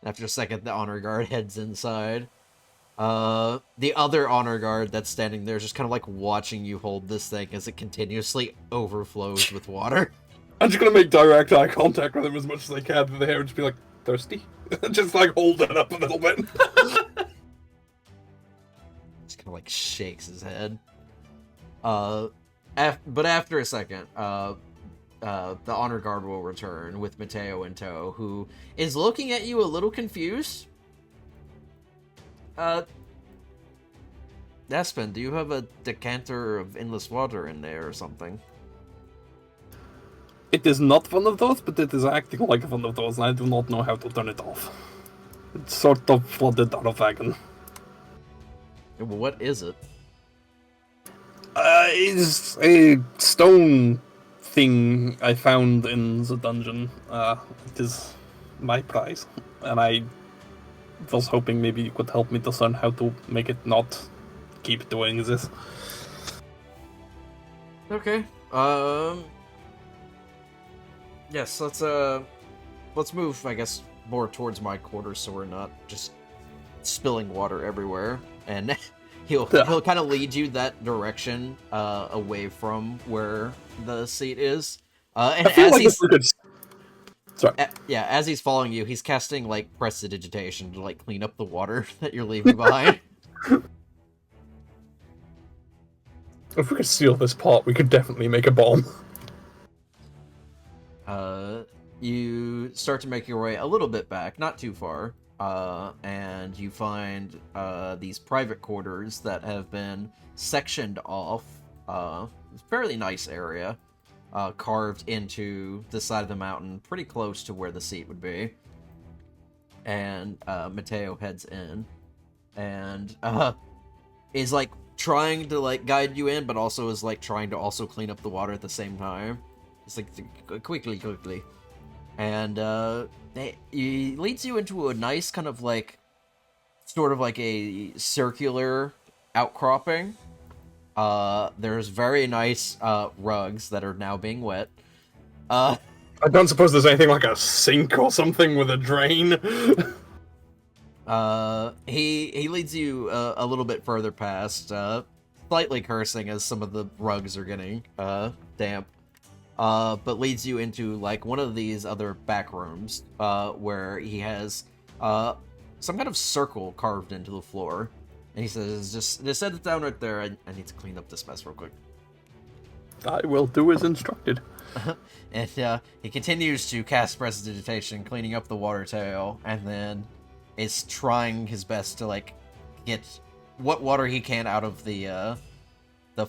[SPEAKER 1] After a second, the honor guard heads inside. The other honor guard that's standing there is just kind of like watching you hold this thing as it continuously overflows with water.
[SPEAKER 4] I'm just gonna make direct eye contact with him as much as I can through the hair and just be like, thirsty? Just like hold it up a little bit.
[SPEAKER 1] Just kind of like shakes his head. But after a second, the honor guard will return with Mateo in tow, who is looking at you a little confused. Aspen, do you have a decanter of endless water in there or something?
[SPEAKER 4] It is not one of those, but it is acting like one of those, and I do not know how to turn it off. It's sort of flooded out of wagon.
[SPEAKER 1] Well, what is it?
[SPEAKER 4] It's a stone thing I found in the dungeon. It is my prize, and I was hoping maybe you could help me discern how to make it not keep doing this.
[SPEAKER 1] Okay. Yes, let's move, I guess, more towards my quarters so we're not just spilling water everywhere. And he'll kind of lead you that direction, away from where the seat is. And
[SPEAKER 4] I feel
[SPEAKER 1] as
[SPEAKER 4] like
[SPEAKER 1] he's
[SPEAKER 4] if we could... Sorry.
[SPEAKER 1] as he's following you, he's casting like prestidigitation to like clean up the water that you're leaving behind.
[SPEAKER 4] If we could seal this pot, we could definitely make a bomb.
[SPEAKER 1] You start to make your way a little bit back, not too far, and you find these private quarters that have been sectioned off. It's a fairly nice area, carved into the side of the mountain, pretty close to where the seat would be. And Mateo heads in, and is like trying to like guide you in, but also is like trying to also clean up the water at the same time. It's like quickly. And he leads you into a nice kind of like sort of like a circular outcropping. There's very nice rugs that are now being wet.
[SPEAKER 4] I don't suppose there's anything like a sink or something with a drain.
[SPEAKER 1] He leads you a little bit further past, slightly cursing as some of the rugs are getting damp. But leads you into like one of these other back rooms, where he has some kind of circle carved into the floor, and he says, "Just set it down right there. I need to clean up this mess real quick."
[SPEAKER 4] I will do as instructed.
[SPEAKER 1] And he continues to cast Prestidigitation, cleaning up the water tail, and then is trying his best to like get what water he can out of the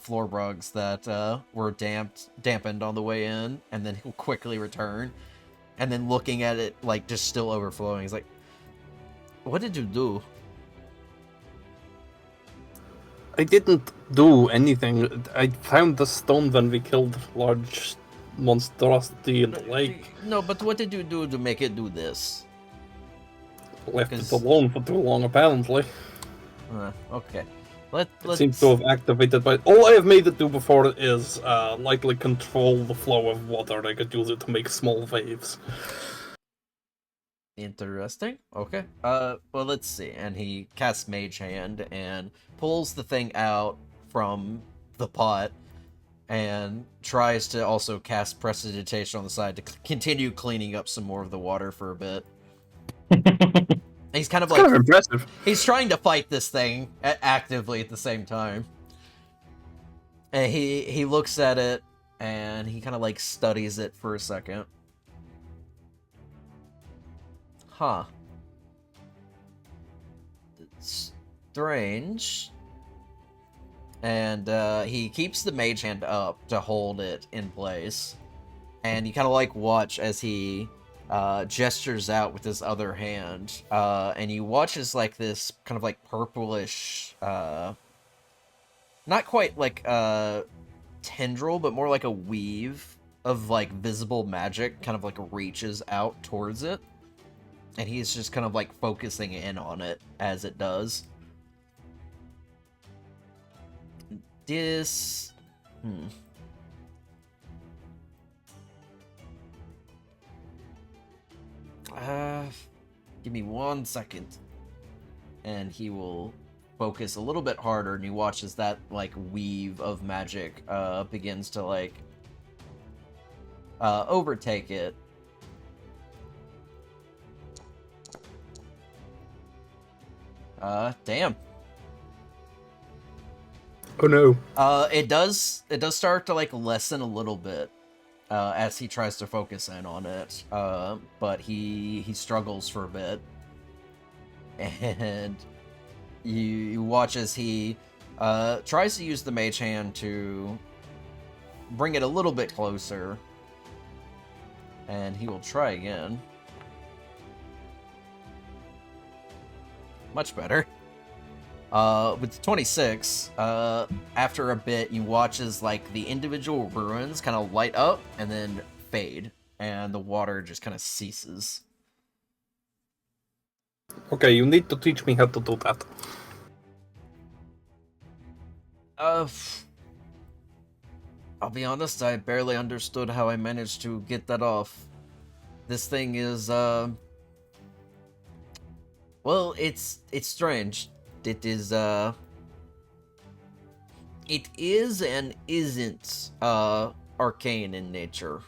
[SPEAKER 1] floor rugs that were dampened on the way in, and then he'll quickly return, and then looking at it like just still overflowing, he's like, "What did you do?"
[SPEAKER 4] I didn't do anything. I found the stone when we killed large monstrosity in the lake.
[SPEAKER 1] No, but what did you do to make it do this?
[SPEAKER 4] Left
[SPEAKER 1] Because-
[SPEAKER 4] it alone for too long, apparently.
[SPEAKER 1] Okay.
[SPEAKER 4] It
[SPEAKER 1] Let's...
[SPEAKER 4] seems to have activated by... All I have made it do before is likely control the flow of water. I could use it to make small waves.
[SPEAKER 1] Interesting. Okay. Well, let's see. And he casts Mage Hand and pulls the thing out from the pot and tries to also cast Prestidigitation on the side to continue cleaning up some more of the water for a bit. He's kind of
[SPEAKER 4] It's kind
[SPEAKER 1] like...
[SPEAKER 4] of impressive.
[SPEAKER 1] He's trying to fight this thing actively at the same time. And he looks at it and he kind of like studies it for a second. Huh. It's strange. And he keeps the Mage Hand up to hold it in place. And you kind of like watch as he gestures out with his other hand, and you watch as like this kind of like purplish, not quite like a tendril, but more like a weave of like visible magic kind of like reaches out towards it, and he's just kind of like focusing in on it as it does. This... Give me 1 second. And he will focus a little bit harder, and you watch as that, like, weave of magic, begins to, like, overtake it. Damn.
[SPEAKER 4] Oh no.
[SPEAKER 1] It does start to, like, lessen a little bit. As he tries to focus in on it, but he struggles for a bit, and you watch as he tries to use the Mage Hand to bring it a little bit closer, and he will try again. Much better. With 26, after a bit, you watch as, like, the individual ruins kind of light up and then fade, and the water just kind of ceases.
[SPEAKER 4] Okay, you need to teach me how to do that.
[SPEAKER 1] I'll be honest, I barely understood how I managed to get that off. This thing is, well, it's strange. It is and isn't, arcane in nature.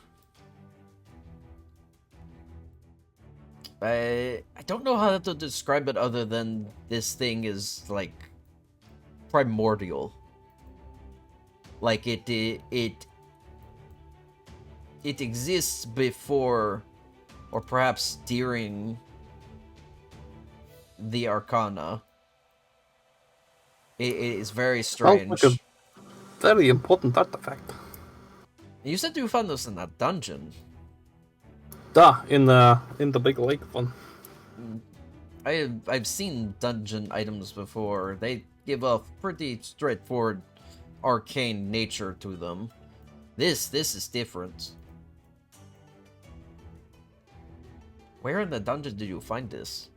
[SPEAKER 1] I don't know how to describe it other than this thing is, like, primordial. Like, it exists before, or perhaps during, the Arcana. It is very strange.
[SPEAKER 4] Sounds like a very important artifact.
[SPEAKER 1] You said you found this in that dungeon.
[SPEAKER 4] In the big lake one.
[SPEAKER 1] I've seen dungeon items before. They give off pretty straightforward arcane nature to them. This is different. Where in the dungeon did you find this?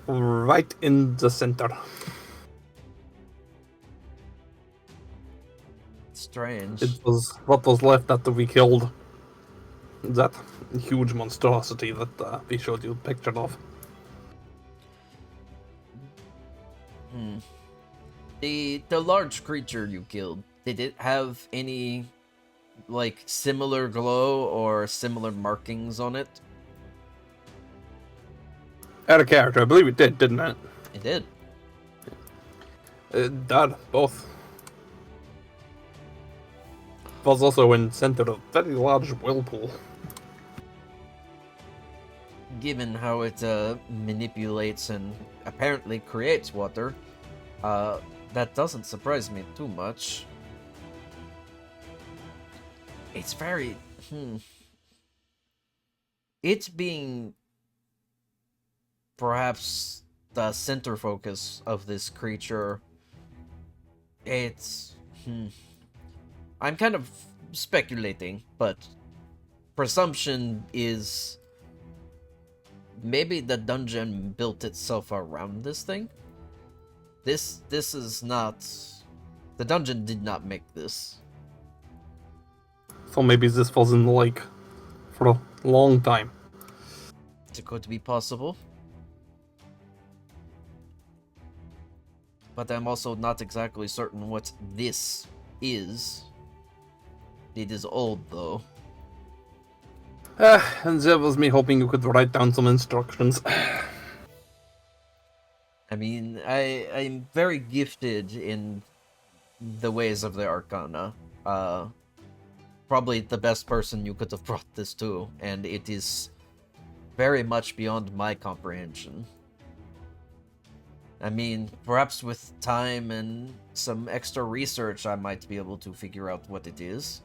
[SPEAKER 4] Right in the center.
[SPEAKER 1] Strange.
[SPEAKER 4] It was what was left after we killed that huge monstrosity that we showed you a picture of.
[SPEAKER 1] The large creature you killed, did it have any like similar glow or similar markings on it?
[SPEAKER 4] Out of character, I believe it did, didn't it?
[SPEAKER 1] It did.
[SPEAKER 4] It did, both. It was also in center of a very large whirlpool.
[SPEAKER 1] Given how it manipulates and apparently creates water, that doesn't surprise me too much. It's very... It being perhaps the center focus of this creature, it's... I'm kind of speculating, but presumption is maybe the dungeon built itself around this thing. This is not... The dungeon did not make this.
[SPEAKER 4] So maybe this was in the lake for a long time.
[SPEAKER 1] It could be possible. But I'm also not exactly certain what this is. It is old, though.
[SPEAKER 4] And that was me hoping you could write down some instructions.
[SPEAKER 1] I mean, I'm very gifted in the ways of the Arcana. Probably the best person you could have brought this to, and it is very much beyond my comprehension. I mean, perhaps with time and some extra research, I might be able to figure out what it is.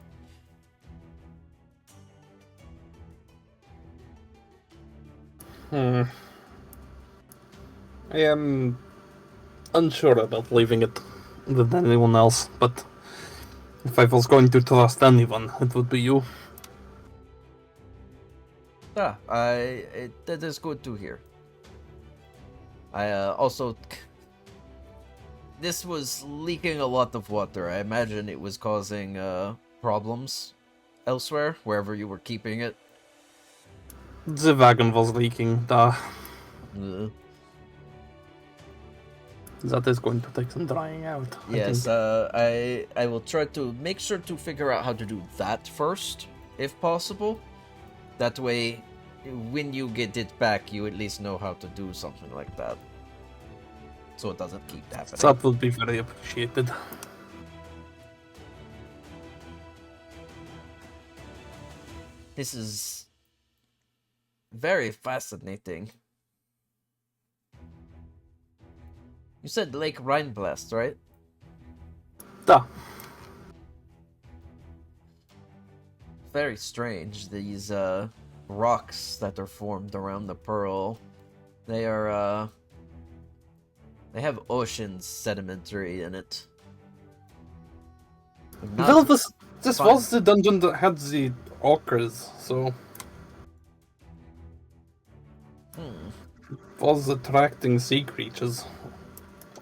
[SPEAKER 4] I am unsure about leaving it with anyone else, but if I was going to trust anyone, it would be you.
[SPEAKER 1] That is good to hear. I also... This was leaking a lot of water. I imagine it was causing problems elsewhere, wherever you were keeping it.
[SPEAKER 4] The wagon was leaking. That is going to take some drying out.
[SPEAKER 1] Yes,
[SPEAKER 4] I think.
[SPEAKER 1] I will try to make sure to figure out how to do that first, if possible. That way, when you get it back, you at least know how to do something like that. So it doesn't keep happening.
[SPEAKER 4] That would be very appreciated.
[SPEAKER 1] This is very fascinating. You said Lake Rhineblast, right?
[SPEAKER 4] Da.
[SPEAKER 1] Very strange, these rocks that are formed around the pearl. They are they have ocean sedimentary in it. Not
[SPEAKER 4] Well, this
[SPEAKER 1] fun.
[SPEAKER 4] was the dungeon that had the orcas, so was attracting sea creatures.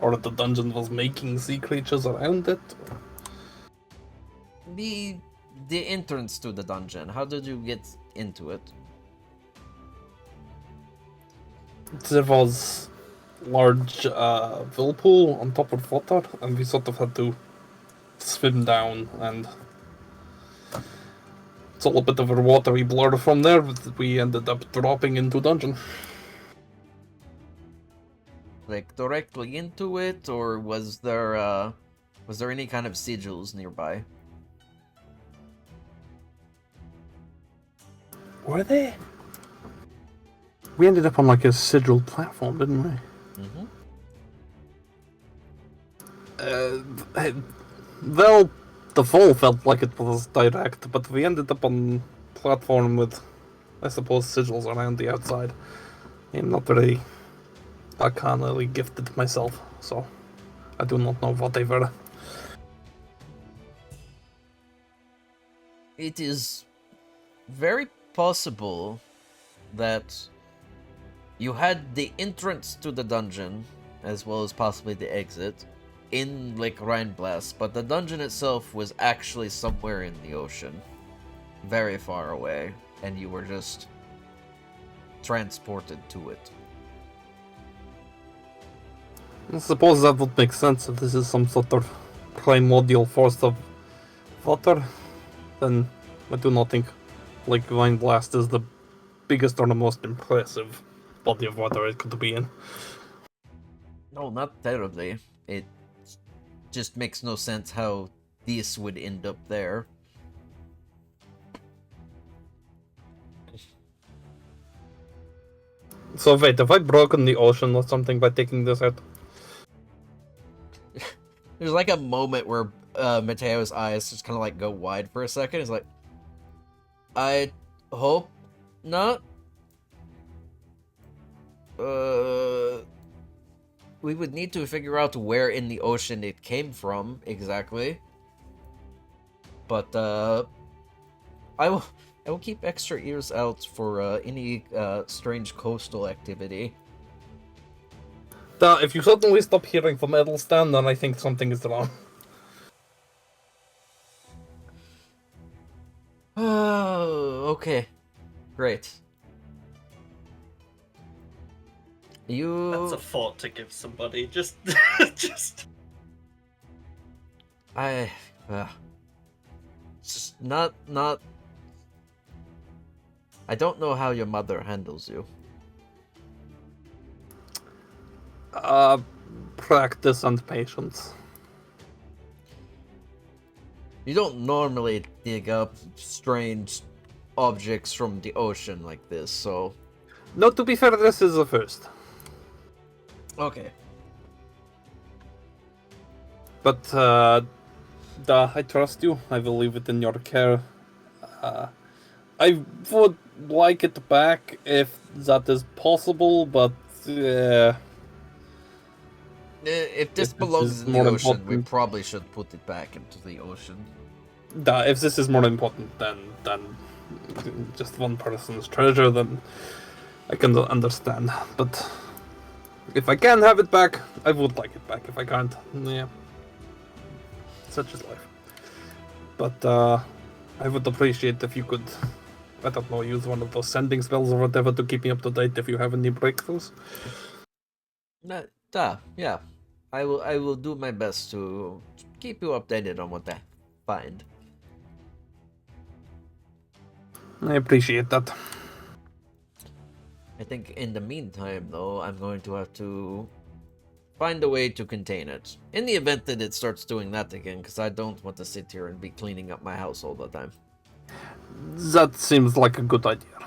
[SPEAKER 4] Or the dungeon was making sea creatures around it.
[SPEAKER 1] The entrance to the dungeon. How did you get into it?
[SPEAKER 4] There was large whirlpool on top of water, and we sort of had to swim down, and it's all a bit of a watery blur from there, but we ended up dropping into dungeon.
[SPEAKER 1] Like directly into it, or was there any kind of sigils nearby?
[SPEAKER 4] Were they? We ended up on like a sigil platform, didn't we? Well, the fall felt like it was direct, but we ended up on platform with, I suppose, sigils around the outside. I'm not very arcanally gifted myself, so I do not know what they were.
[SPEAKER 1] It is very possible that You had the entrance to the dungeon, as well as possibly the exit, in Lake Rheinblast, but the dungeon itself was actually somewhere in the ocean. Very far away, and you were just transported to it.
[SPEAKER 4] I suppose that would make sense if this is some sort of primordial force of water. Then I do not think Lake Vine Blast is the biggest or the most impressive body of water it could be in.
[SPEAKER 1] No, not terribly. It just makes no sense how this would end up there.
[SPEAKER 4] So wait, have I broken the ocean or something by taking this out?
[SPEAKER 1] There's like a moment where Mateo's eyes just kind of like go wide for a second. He's like, I hope not. We would need to figure out where in the ocean it came from exactly. But I will keep extra ears out for any strange coastal activity.
[SPEAKER 4] If you suddenly stop hearing from Edelstan, then I think something is wrong.
[SPEAKER 1] Oh, okay. Great.
[SPEAKER 3] That's a thought to give somebody. Just.
[SPEAKER 1] It's just not. I don't know how your mother handles you.
[SPEAKER 4] Practice and patience.
[SPEAKER 1] You don't normally dig up strange objects from the ocean like this, so...
[SPEAKER 4] No, to be fair, this is the first.
[SPEAKER 1] Okay.
[SPEAKER 4] But, I trust you. I will leave it in your care. I would like it back if that is possible, but,
[SPEAKER 1] If this
[SPEAKER 4] If this
[SPEAKER 1] belongs
[SPEAKER 4] is
[SPEAKER 1] in the
[SPEAKER 4] more
[SPEAKER 1] ocean, we
[SPEAKER 4] important-
[SPEAKER 1] probably should put it back into the ocean.
[SPEAKER 4] if this is more important than just one person's treasure, then I can understand. But if I can have it back, I would like it back. If I can't, yeah, such is life. But I would appreciate if you could, I don't know, use one of those sending spells or whatever to keep me up to date if you have any breakthroughs.
[SPEAKER 1] Yeah. I will do my best to keep you updated on what I find.
[SPEAKER 4] I appreciate that.
[SPEAKER 1] I think in the meantime, though, I'm going to have to find a way to contain it. In the event that it starts doing that again, because I don't want to sit here and be cleaning up my house all the time.
[SPEAKER 4] That seems like a good idea.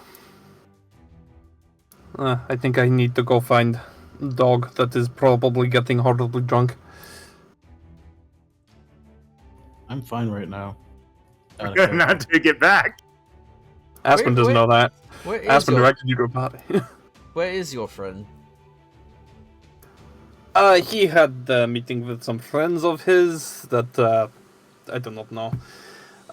[SPEAKER 4] I think I need to go find a dog that is probably getting horribly drunk.
[SPEAKER 2] I'm fine right now.
[SPEAKER 5] Not to get back.
[SPEAKER 4] Aspen doesn't know that.
[SPEAKER 1] Where is
[SPEAKER 4] Aspen
[SPEAKER 1] your,
[SPEAKER 4] directed you to a party.
[SPEAKER 1] where is your friend?
[SPEAKER 4] He had a meeting with some friends of his that I do not know.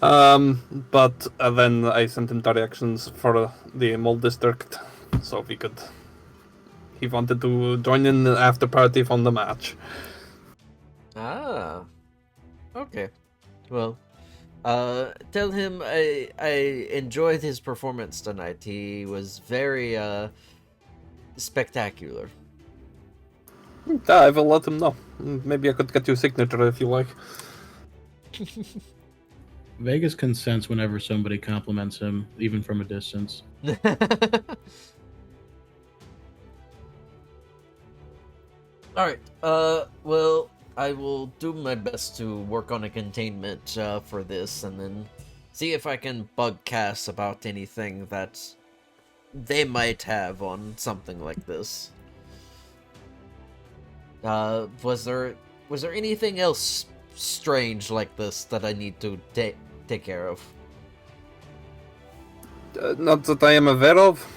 [SPEAKER 4] But then I sent him directions for the mall district, so we could. He wanted to join in the after party from the match.
[SPEAKER 1] Ah. Okay. Well, tell him I enjoyed his performance tonight. He was very spectacular.
[SPEAKER 4] I will let him know. Maybe I could get you a signature if you like.
[SPEAKER 2] Vegas consents whenever somebody compliments him, even from a distance.
[SPEAKER 1] Alright, well, I will do my best to work on a containment for this, and then see if I can bug Cass about anything that they might have on something like this. Was there anything else strange like this that I need to take care of?
[SPEAKER 4] Not that I am aware of.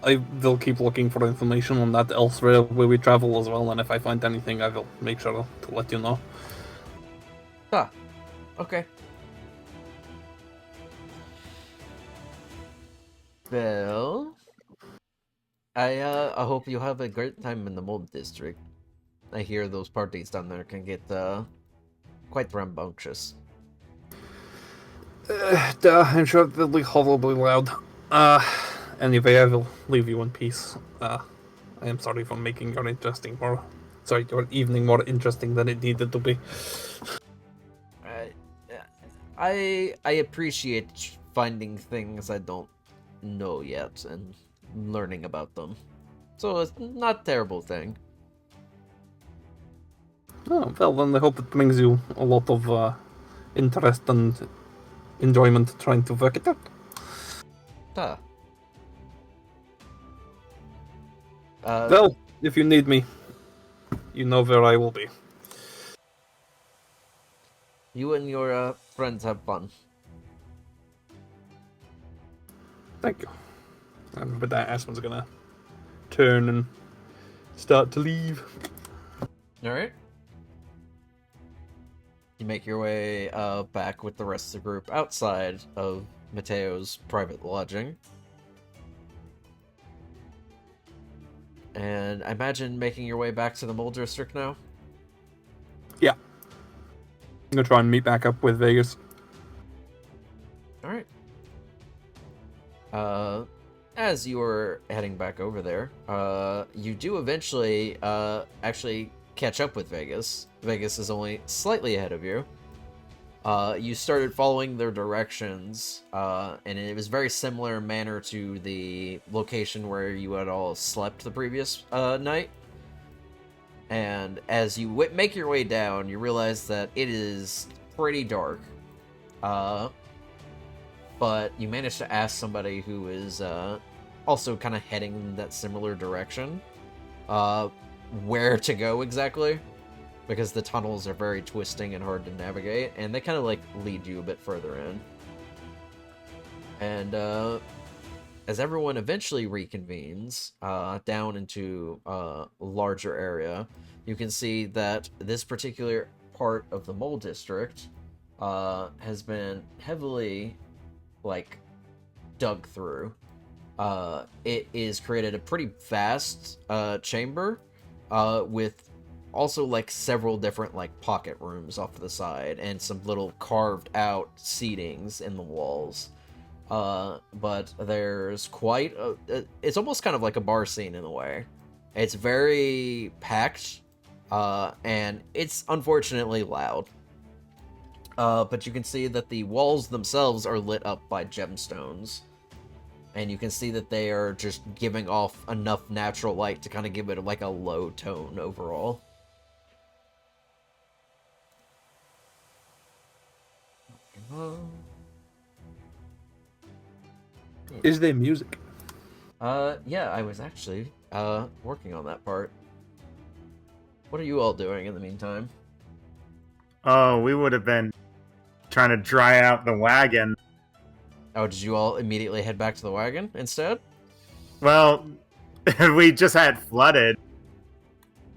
[SPEAKER 4] I will keep looking for information on that elsewhere where we travel as well, and if I find anything, I will make sure to let you know.
[SPEAKER 1] Ah, okay. Well, I hope you have a great time in the Mold District. I hear those parties down there can get quite rambunctious.
[SPEAKER 4] I'm sure they'll be horribly loud. Anyway, I will leave you in peace. I am sorry for making your your evening more interesting than it needed to be.
[SPEAKER 1] I appreciate finding things I don't know yet and learning about them. So it's not a terrible thing.
[SPEAKER 4] Oh, well, then I hope it brings you a lot of interest and enjoyment trying to work it out.
[SPEAKER 1] Ah.
[SPEAKER 4] Well, if you need me, you know where I will be.
[SPEAKER 1] You and your friends have fun.
[SPEAKER 4] Thank you. And with that, Aspen's gonna turn and start to leave.
[SPEAKER 1] Alright. You make your way back with the rest of the group outside of Mateo's private lodging. And I imagine making your way back to the Mole District now?
[SPEAKER 4] Yeah. I'm gonna try and meet back up with Vegas.
[SPEAKER 1] Alright. As you were heading back over there, you do eventually actually catch up with Vegas. Vegas is only slightly ahead of you. You started following their directions, and it was very similar manner to the location where you had all slept the previous night. And as you make your way down, you realize that it is pretty dark. But you managed to ask somebody who is also kind of heading in that similar direction where to go exactly. Because the tunnels are very twisting and hard to navigate, and they kind of like lead you a bit further in. And as everyone eventually reconvenes down into a larger area, you can see that this particular part of the Mole District has been heavily like dug through. It is created a pretty vast chamber with also like several different like pocket rooms off to the side and some little carved out seatings in the walls. But there's quite it's almost kind of like a bar scene in a way. It's very packed, and it's unfortunately loud. But you can see that the walls themselves are lit up by gemstones. And you can see that they are just giving off enough natural light to kind of give it like a low tone overall.
[SPEAKER 4] Is there music?
[SPEAKER 1] Yeah, I was actually working on that part. What are you all doing in the meantime?
[SPEAKER 5] Oh, we would have been trying to dry out the wagon.
[SPEAKER 1] Oh, did you all immediately head back to the wagon instead?
[SPEAKER 5] Well, we just had flooded.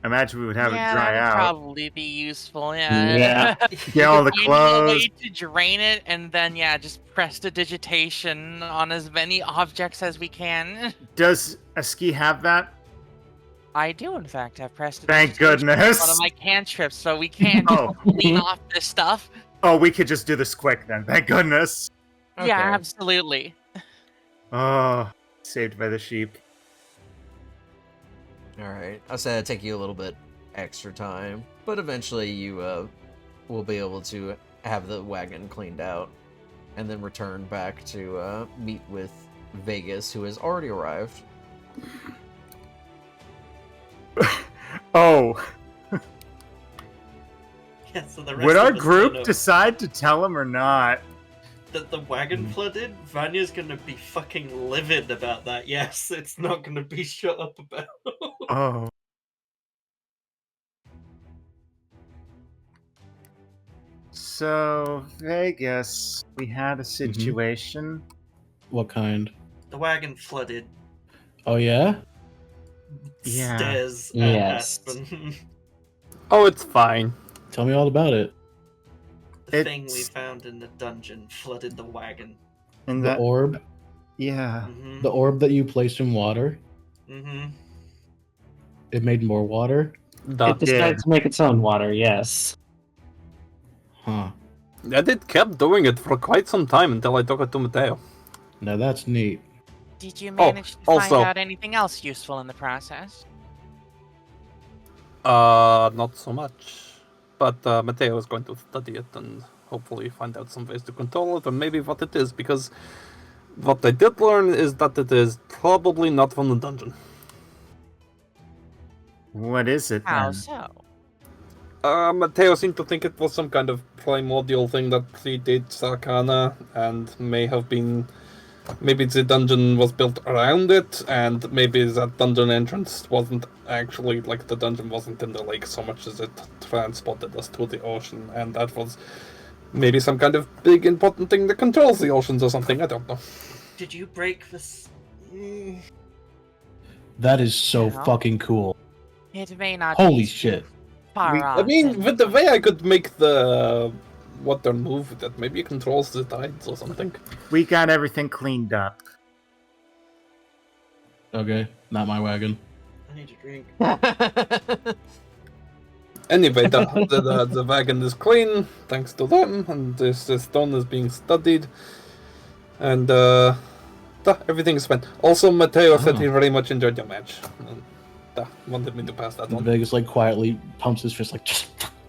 [SPEAKER 5] Imagine we would have it dry
[SPEAKER 7] that'd
[SPEAKER 5] out.
[SPEAKER 7] probably be useful. Yeah.
[SPEAKER 6] Yeah.
[SPEAKER 5] Get all the
[SPEAKER 7] Find a
[SPEAKER 5] clothes.
[SPEAKER 7] way to drain it, and then just prestidigitation on as many objects as we can.
[SPEAKER 5] Does a ski have that?
[SPEAKER 7] I do, in fact, have prestidigitation.
[SPEAKER 5] Thank goodness.
[SPEAKER 7] One of my cantrips, so we can
[SPEAKER 5] Oh.
[SPEAKER 7] clean off this stuff.
[SPEAKER 5] Oh, we could just do this quick then. Thank goodness.
[SPEAKER 1] Okay.
[SPEAKER 7] Yeah, absolutely.
[SPEAKER 5] Oh, saved by the sheep.
[SPEAKER 1] Alright. I said it'd take you a little bit extra time, but eventually you will be able to have the wagon cleaned out and then return back to meet with Vegas, who has already arrived.
[SPEAKER 5] Oh,
[SPEAKER 3] Yeah, so the rest
[SPEAKER 5] would
[SPEAKER 3] of
[SPEAKER 5] our
[SPEAKER 3] us
[SPEAKER 5] group
[SPEAKER 3] don't know.
[SPEAKER 5] decide to tell him or not?
[SPEAKER 3] That the wagon flooded? Vanya's gonna be fucking livid about that. Yes, it's not gonna be shut up about.
[SPEAKER 5] Oh. So, Vegas, we had a situation.
[SPEAKER 2] What kind?
[SPEAKER 3] The wagon flooded.
[SPEAKER 2] Oh yeah.
[SPEAKER 5] Yeah.
[SPEAKER 3] Stairs at
[SPEAKER 6] Yes.
[SPEAKER 3] Aspen.
[SPEAKER 4] Oh, it's fine.
[SPEAKER 2] Tell me all about it.
[SPEAKER 3] The thing we
[SPEAKER 5] It's-
[SPEAKER 3] found in the dungeon flooded the wagon.
[SPEAKER 5] And
[SPEAKER 2] The
[SPEAKER 5] that,
[SPEAKER 2] orb.
[SPEAKER 5] yeah.
[SPEAKER 3] Mhm.
[SPEAKER 2] The orb that you placed in water.
[SPEAKER 3] Mm-hmm.
[SPEAKER 2] It made more water?
[SPEAKER 4] That
[SPEAKER 6] It decided to make its own water, yes.
[SPEAKER 2] Huh.
[SPEAKER 4] and it kept doing it for quite some time until I took it to Mateo.
[SPEAKER 2] Now that's neat.
[SPEAKER 7] Did you manage to
[SPEAKER 4] also-
[SPEAKER 7] find out anything else useful in the process?
[SPEAKER 4] Not so much. But Mateo is going to study it and hopefully find out some ways to control it, or maybe what it is, because what I did learn is that it is probably not from the dungeon.
[SPEAKER 5] What is it
[SPEAKER 7] How
[SPEAKER 5] then?
[SPEAKER 7] so?
[SPEAKER 4] Mateo seemed to think it was some kind of primordial thing that predates Arcana, and may have been... Maybe the dungeon was built around it, and maybe that dungeon entrance wasn't actually, like, the dungeon wasn't in the lake so much as it transported us to the ocean, and that was maybe some kind of big important thing that controls the oceans or something, I don't know.
[SPEAKER 3] Did you break this?
[SPEAKER 2] That is so
[SPEAKER 7] Yeah.
[SPEAKER 2] fucking cool.
[SPEAKER 7] It may not
[SPEAKER 2] Holy
[SPEAKER 7] be
[SPEAKER 2] shit.
[SPEAKER 7] far off.
[SPEAKER 4] I mean, with the way I could make the... water move, that maybe it controls the tides or something.
[SPEAKER 5] We got everything cleaned up.
[SPEAKER 2] Okay, not my wagon.
[SPEAKER 3] I need a drink.
[SPEAKER 4] Anyway, the wagon is clean, thanks to them, and this stone is being studied, and everything is fine. Also, Mateo said he very much enjoyed your match, and wanted me to pass that on.
[SPEAKER 2] Vegas like quietly pumps his fist like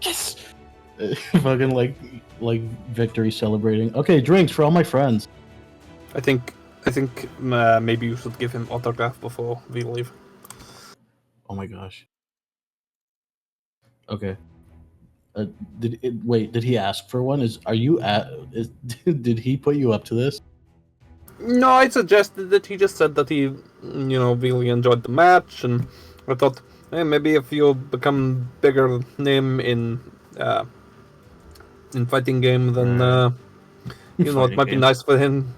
[SPEAKER 2] yes. Fucking like victory celebrating. Okay, drinks for all my friends.
[SPEAKER 4] I think maybe you should give him autograph before we leave.
[SPEAKER 2] Oh my gosh. Okay. Did he ask for one? Did he put you up to this?
[SPEAKER 4] No, I suggested that. He just said that he, really enjoyed the match, and I thought, maybe if you become bigger name in fighting game, then it
[SPEAKER 2] Fighting
[SPEAKER 4] might be
[SPEAKER 2] game.
[SPEAKER 4] nice for him.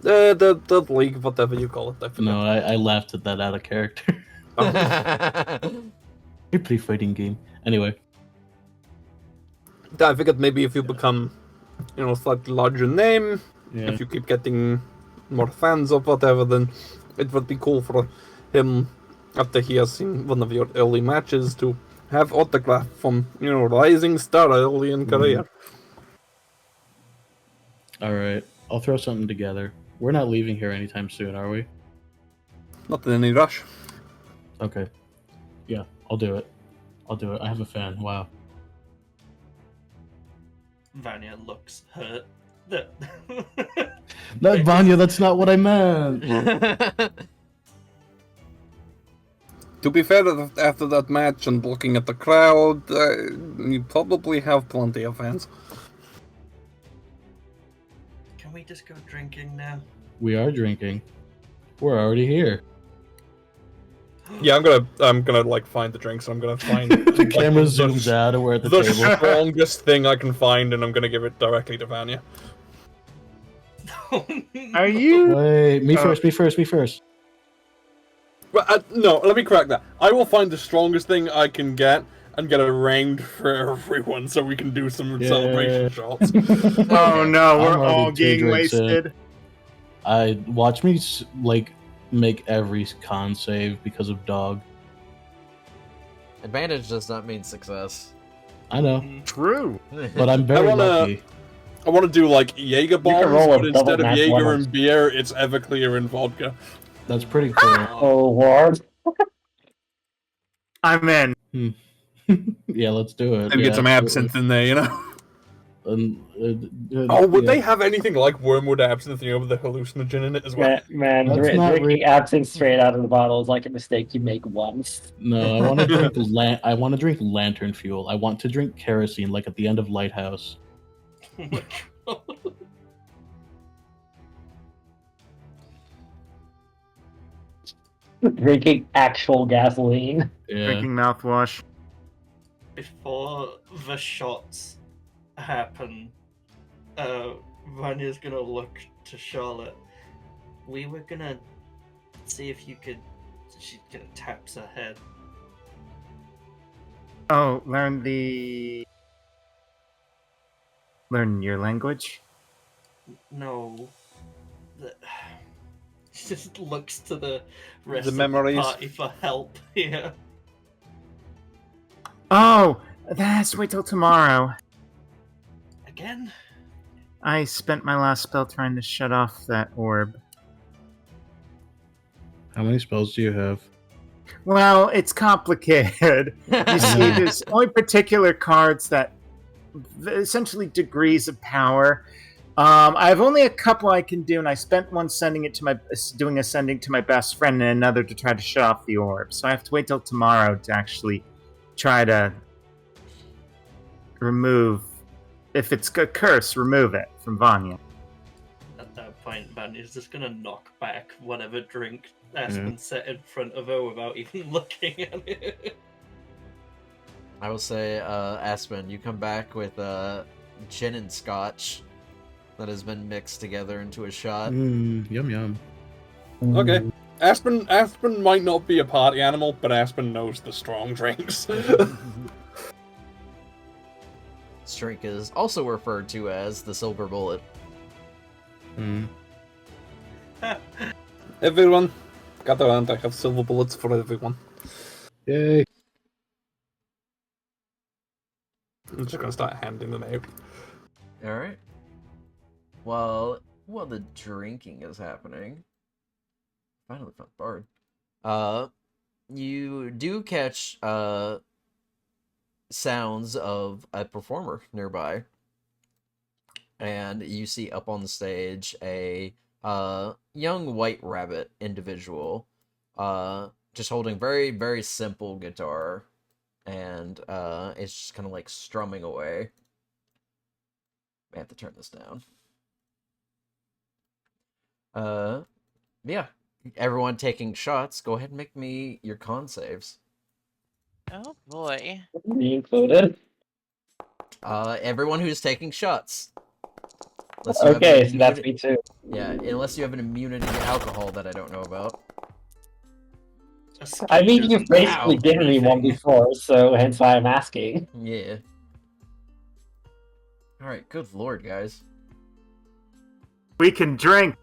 [SPEAKER 4] The league, whatever you call it, I forget.
[SPEAKER 2] No, I laughed at that out of character. You play fighting game. Anyway.
[SPEAKER 4] I figured maybe if you become, slightly larger name,
[SPEAKER 2] Yeah.
[SPEAKER 4] if you keep getting more fans or whatever, then it would be cool for him, after he has seen one of your early matches, to have autograph from, rising star early in career.
[SPEAKER 2] Alright. I'll throw something together. We're not leaving here anytime soon, are we?
[SPEAKER 4] Not in any rush.
[SPEAKER 2] Okay. Yeah, I'll do it. I have a fan. Wow.
[SPEAKER 3] Vanya looks hurt.
[SPEAKER 2] No, Vanya, that's not what I meant.
[SPEAKER 4] To be fair, after that match and looking at the crowd, you probably have plenty of fans.
[SPEAKER 3] Can we just go drinking now?
[SPEAKER 2] We are drinking. We're already here.
[SPEAKER 4] Yeah, I'm gonna like find the drinks. I'm gonna find
[SPEAKER 2] The camera zooms out and we're at the
[SPEAKER 4] the
[SPEAKER 2] table.
[SPEAKER 4] strongest thing I can find, and I'm gonna give it directly to Vanya.
[SPEAKER 5] Are you?
[SPEAKER 2] Wait, me first.
[SPEAKER 4] Well, no, let me correct that. I will find the strongest thing I can get and get it ranked for everyone, so we can do some
[SPEAKER 2] Yeah.
[SPEAKER 4] celebration shots.
[SPEAKER 5] Oh no, we're
[SPEAKER 2] I'm already
[SPEAKER 5] all
[SPEAKER 2] 2
[SPEAKER 5] getting
[SPEAKER 2] drinks in.
[SPEAKER 5] wasted.
[SPEAKER 2] I watch me make every con save because of dog.
[SPEAKER 1] Advantage does not mean success.
[SPEAKER 2] I know,
[SPEAKER 5] True.
[SPEAKER 2] but I'm very
[SPEAKER 4] wanna-
[SPEAKER 2] lucky.
[SPEAKER 4] I want to do like Jaeger bombs,
[SPEAKER 6] roll a
[SPEAKER 4] but instead
[SPEAKER 6] double
[SPEAKER 4] of
[SPEAKER 6] nat
[SPEAKER 4] Jaeger
[SPEAKER 6] one.
[SPEAKER 4] and beer, it's Everclear and vodka.
[SPEAKER 2] That's pretty cool.
[SPEAKER 6] Oh Lord.
[SPEAKER 5] I'm in.
[SPEAKER 2] Yeah, let's do it.
[SPEAKER 4] And
[SPEAKER 2] Yeah,
[SPEAKER 4] get some absinthe in there, you know? Oh, would
[SPEAKER 2] yeah.
[SPEAKER 4] they have anything like wormwood absinthe, with the hallucinogen in it as well?
[SPEAKER 6] Man,
[SPEAKER 2] That's not
[SPEAKER 6] drinking absinthe straight out of the bottle is like a mistake you make once.
[SPEAKER 2] No, I want to drink. I want to drink lantern fuel. I want to drink kerosene, like at the end of Lighthouse.
[SPEAKER 3] Oh my God.
[SPEAKER 6] Drinking actual gasoline.
[SPEAKER 2] Yeah.
[SPEAKER 5] Drinking mouthwash.
[SPEAKER 3] Before the shots happen, Vanya's gonna look to Charlotte. We were gonna see if you could. She kind of taps her head.
[SPEAKER 5] Oh, learn your language?
[SPEAKER 3] No. The... just looks to the rest
[SPEAKER 8] The
[SPEAKER 3] of
[SPEAKER 8] memories.
[SPEAKER 3] the party for help. Yeah.
[SPEAKER 5] Oh, that has to wait till tomorrow.
[SPEAKER 3] Again?
[SPEAKER 5] I spent my last spell trying to shut off that orb.
[SPEAKER 2] How many spells do you have?
[SPEAKER 5] Well, it's complicated. You see, there's only particular cards that essentially degrees of power. I have only a couple I can do, and I spent one doing ascending to my best friend, and another to try to shut off the orb. So I have to wait till tomorrow to actually try to remove. If it's a curse, remove it from Vanya.
[SPEAKER 3] At that point, Vanya's just gonna knock back whatever drink Aspen set in front of her without even looking at it.
[SPEAKER 1] I will say, Aspen, you come back with gin and scotch that has been mixed together into a shot.
[SPEAKER 2] Yum yum.
[SPEAKER 4] Okay. Aspen might not be a party animal, but Aspen knows the strong drinks.
[SPEAKER 1] This drink is also referred to as the Silver Bullet.
[SPEAKER 4] Everyone, gather around. I have silver bullets for everyone.
[SPEAKER 2] Yay.
[SPEAKER 4] I'm just gonna start handing them out.
[SPEAKER 1] Alright. While the drinking is happening, finally found Bard. You do catch sounds of a performer nearby, and you see up on the stage a young white rabbit individual, just holding very, very simple guitar, and it's just kind of like strumming away. I have to turn this down. Yeah. Everyone taking shots, go ahead and make me your con saves.
[SPEAKER 7] Oh boy.
[SPEAKER 6] Me included.
[SPEAKER 1] Everyone who's taking shots. Unless you have
[SPEAKER 6] Okay,
[SPEAKER 1] an
[SPEAKER 6] so that's
[SPEAKER 1] immunity-
[SPEAKER 6] me too.
[SPEAKER 1] Yeah, unless you have an immunity to alcohol that I don't know about.
[SPEAKER 6] I mean, you've basically
[SPEAKER 1] Wow.
[SPEAKER 6] given me one before, so hence why I'm asking.
[SPEAKER 1] Yeah. Alright, good lord, guys.
[SPEAKER 5] We can drink.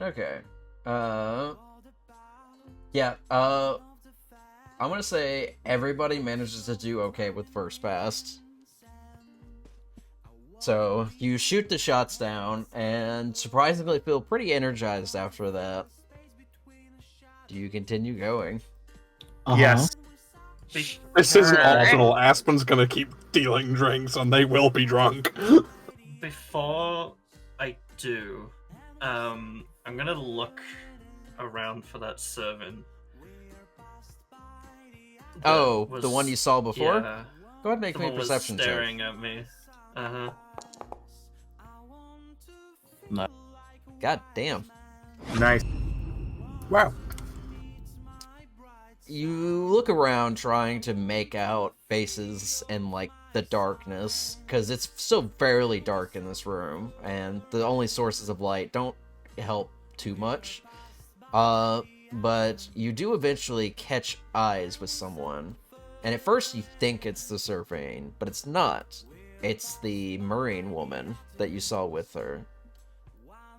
[SPEAKER 1] Okay. Yeah, I'm gonna say everybody manages to do okay with first pass. So, you shoot the shots down, and surprisingly feel pretty energized after that. Do you continue going?
[SPEAKER 5] Yes.
[SPEAKER 4] This isn't optional. Aspen's gonna keep dealing drinks, and they will be drunk.
[SPEAKER 3] Before I do, I'm gonna look around for that servant. that
[SPEAKER 1] Oh, the
[SPEAKER 3] was-
[SPEAKER 1] one you saw before?
[SPEAKER 3] Yeah,
[SPEAKER 1] Go ahead and make
[SPEAKER 3] the
[SPEAKER 1] me a
[SPEAKER 3] one was
[SPEAKER 1] perception check.
[SPEAKER 3] staring at me.
[SPEAKER 1] God damn.
[SPEAKER 5] Nice.
[SPEAKER 4] Wow.
[SPEAKER 1] You look around trying to make out faces in, like, the darkness, because it's still fairly dark in this room, and the only sources of light don't help too much. But you do eventually catch eyes with someone, and at first you think it's the Surveying, but it's not. It's the Marine woman that you saw with her.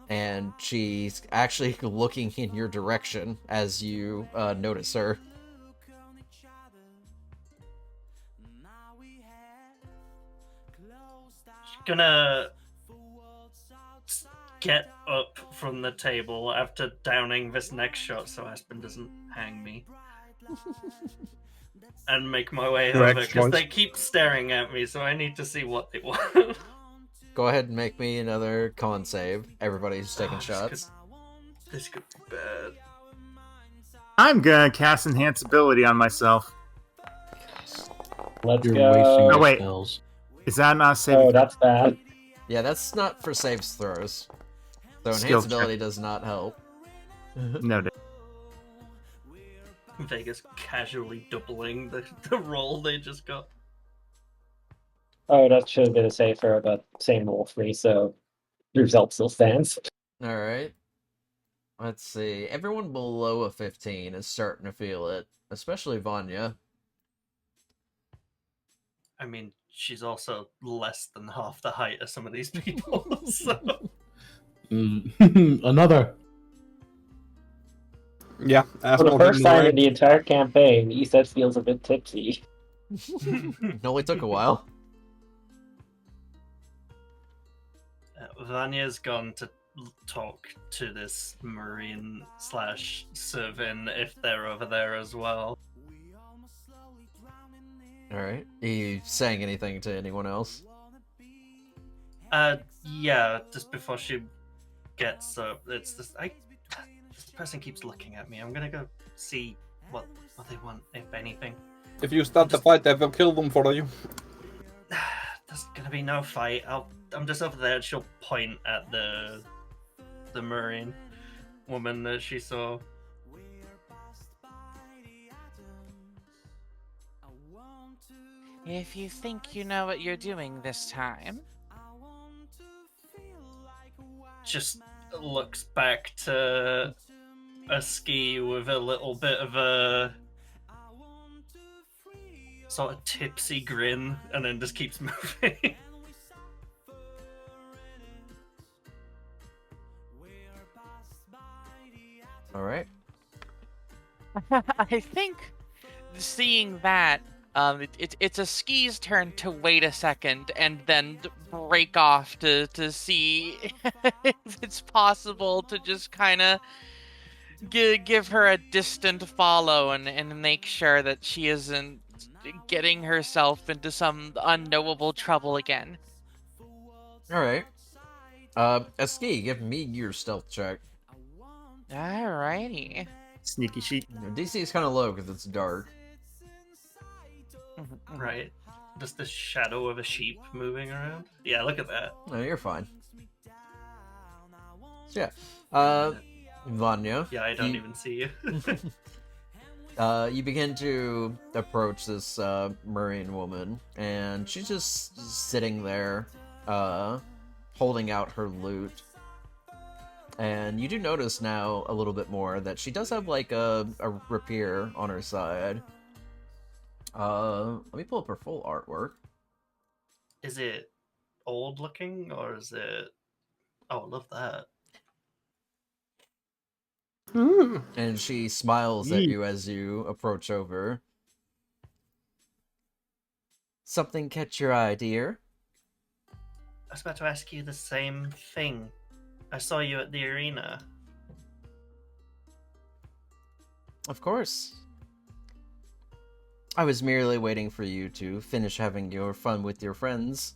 [SPEAKER 1] And she's actually looking in your direction as you notice her.
[SPEAKER 3] Gonna get up from the table after downing this next shot so Aspen doesn't hang me. And make my way
[SPEAKER 8] Correct
[SPEAKER 3] over, because
[SPEAKER 8] choice.
[SPEAKER 3] they keep staring at me, so I need to see what they want.
[SPEAKER 1] Go ahead and make me another con save. Everybody who's taking
[SPEAKER 3] Oh,
[SPEAKER 1] shots.
[SPEAKER 3] This could be bad.
[SPEAKER 5] I'm gonna cast Enhance Ability on myself.
[SPEAKER 6] Let's
[SPEAKER 2] You're
[SPEAKER 6] go.
[SPEAKER 2] wasting your
[SPEAKER 5] Oh, wait.
[SPEAKER 2] spells.
[SPEAKER 5] Is that not saving?
[SPEAKER 6] Oh, that's bad.
[SPEAKER 1] Yeah, that's not for saves throws. So
[SPEAKER 5] Skill
[SPEAKER 1] enhance ability does not help.
[SPEAKER 5] Noted.
[SPEAKER 3] Vegas casually doubling the roll they just got.
[SPEAKER 6] Oh, that should have been a safer, but same roll for me, so the result still stands.
[SPEAKER 1] Alright. Let's see. Everyone below a 15 is starting to feel it. Especially Vanya.
[SPEAKER 3] I mean, she's also less than half the height of some of these people, so...
[SPEAKER 2] Another.
[SPEAKER 4] Yeah, ask
[SPEAKER 6] For the
[SPEAKER 4] more
[SPEAKER 6] first
[SPEAKER 4] than
[SPEAKER 6] time
[SPEAKER 4] right.
[SPEAKER 6] in the entire campaign, Iset feels a bit tipsy.
[SPEAKER 1] It only took a while.
[SPEAKER 3] Vanya's gone to talk to this marine slash servant if they're over there as well.
[SPEAKER 1] Alright. Are you saying anything to anyone else?
[SPEAKER 3] Yeah, just before she gets up, it's this. This person keeps looking at me. I'm gonna go see what they want, if anything.
[SPEAKER 4] If you start the fight, I will kill them for you.
[SPEAKER 3] There's gonna be no fight. I'm just over there. She'll point at the marine woman that she saw.
[SPEAKER 7] If you think you know what you're doing this time.
[SPEAKER 3] Just looks back to a ski with a little bit of a sort of tipsy grin, and then just keeps moving.
[SPEAKER 1] Alright.
[SPEAKER 7] I think seeing that, it's a ski's turn to wait a second and then break off to see if it's possible to just kind of give her a distant follow and make sure that she isn't getting herself into some unknowable trouble again.
[SPEAKER 1] Alright. Ski, give me your stealth check.
[SPEAKER 7] Alrighty.
[SPEAKER 5] Sneaky sheep.
[SPEAKER 1] DC is kind of low because it's dark.
[SPEAKER 3] Right. Just the shadow of a sheep moving around. Yeah, look at that.
[SPEAKER 1] No, you're fine. So yeah. Vanya.
[SPEAKER 3] Yeah, I don't
[SPEAKER 1] you-
[SPEAKER 3] even see you.
[SPEAKER 1] You begin to approach this marine woman, and she's just sitting there, holding out her loot. And you do notice now a little bit more that she does have like a rapier on her side. Let me pull up her full artwork.
[SPEAKER 3] Is it old looking or is it? Oh, I love that.
[SPEAKER 1] And she smiles at you as you approach over. Something catch your eye, dear?
[SPEAKER 3] I was about to ask you the same thing. I saw you at the arena.
[SPEAKER 1] Of course. I was merely waiting for you to finish having your fun with your friends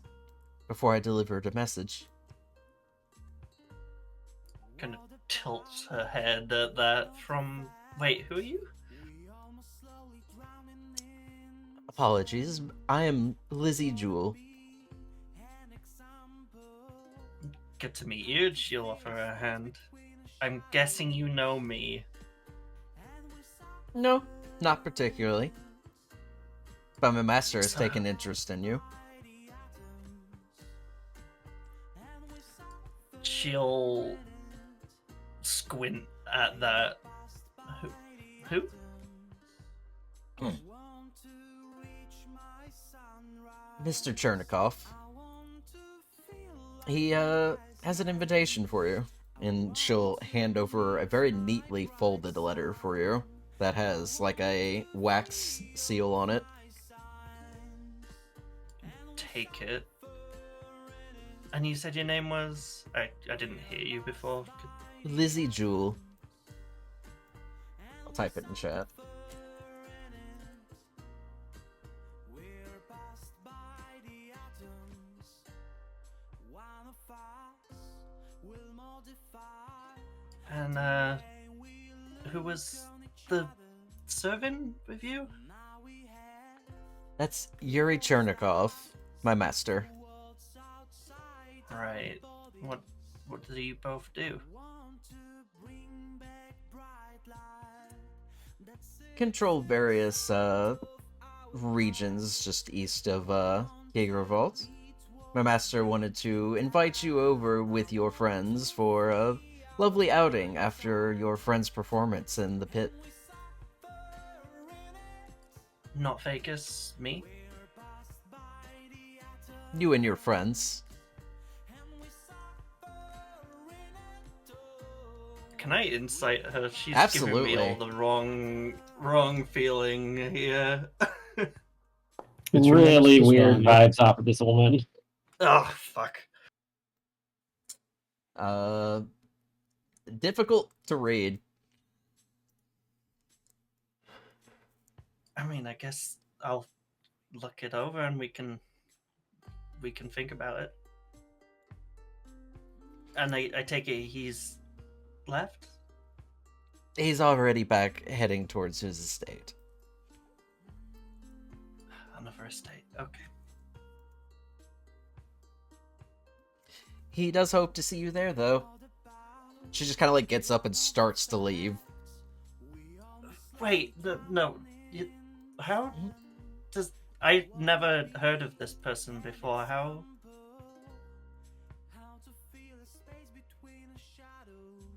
[SPEAKER 1] before I delivered a message.
[SPEAKER 3] Kind of tilts her head at that from. Wait, who are you?
[SPEAKER 1] Apologies, I am Lizzie Jewel.
[SPEAKER 3] Good to meet you. She'll offer her hand. I'm guessing you know me.
[SPEAKER 1] No, not particularly. But my master has taken interest in you.
[SPEAKER 3] She'll squint at that. Who?
[SPEAKER 1] Mr. Chernikov. He has an invitation for you. And she'll hand over a very neatly folded letter for you that has like a wax seal on it.
[SPEAKER 3] Take it. And you said your name was? I didn't hear you before.
[SPEAKER 1] Lizzie Jewel. I'll type it in chat.
[SPEAKER 3] And who was the servant with you?
[SPEAKER 1] That's Yuri Chernikov, my master.
[SPEAKER 3] Right. What do you both do?
[SPEAKER 1] Control various regions just east of Jaegerwald. My master wanted to invite you over with your friends for a lovely outing after your friend's performance in the pit.
[SPEAKER 3] Not Vegas, me?
[SPEAKER 1] You and your friends.
[SPEAKER 3] Can I insight her? She's
[SPEAKER 1] Absolutely.
[SPEAKER 3] giving me all the wrong feeling here.
[SPEAKER 2] It's your
[SPEAKER 6] Really
[SPEAKER 2] nemesis,
[SPEAKER 6] weird
[SPEAKER 2] Vanya.
[SPEAKER 6] vibes off of this woman.
[SPEAKER 3] Oh fuck.
[SPEAKER 1] Difficult to read.
[SPEAKER 3] I mean, I guess I'll look it over and we can think about it. And I take it he's left?
[SPEAKER 1] He's already back heading towards his estate.
[SPEAKER 3] Another estate. Okay.
[SPEAKER 1] He does hope to see you there, though. She just kind of like gets up and starts to leave.
[SPEAKER 3] Wait, no. How does... I never heard of this person before. How...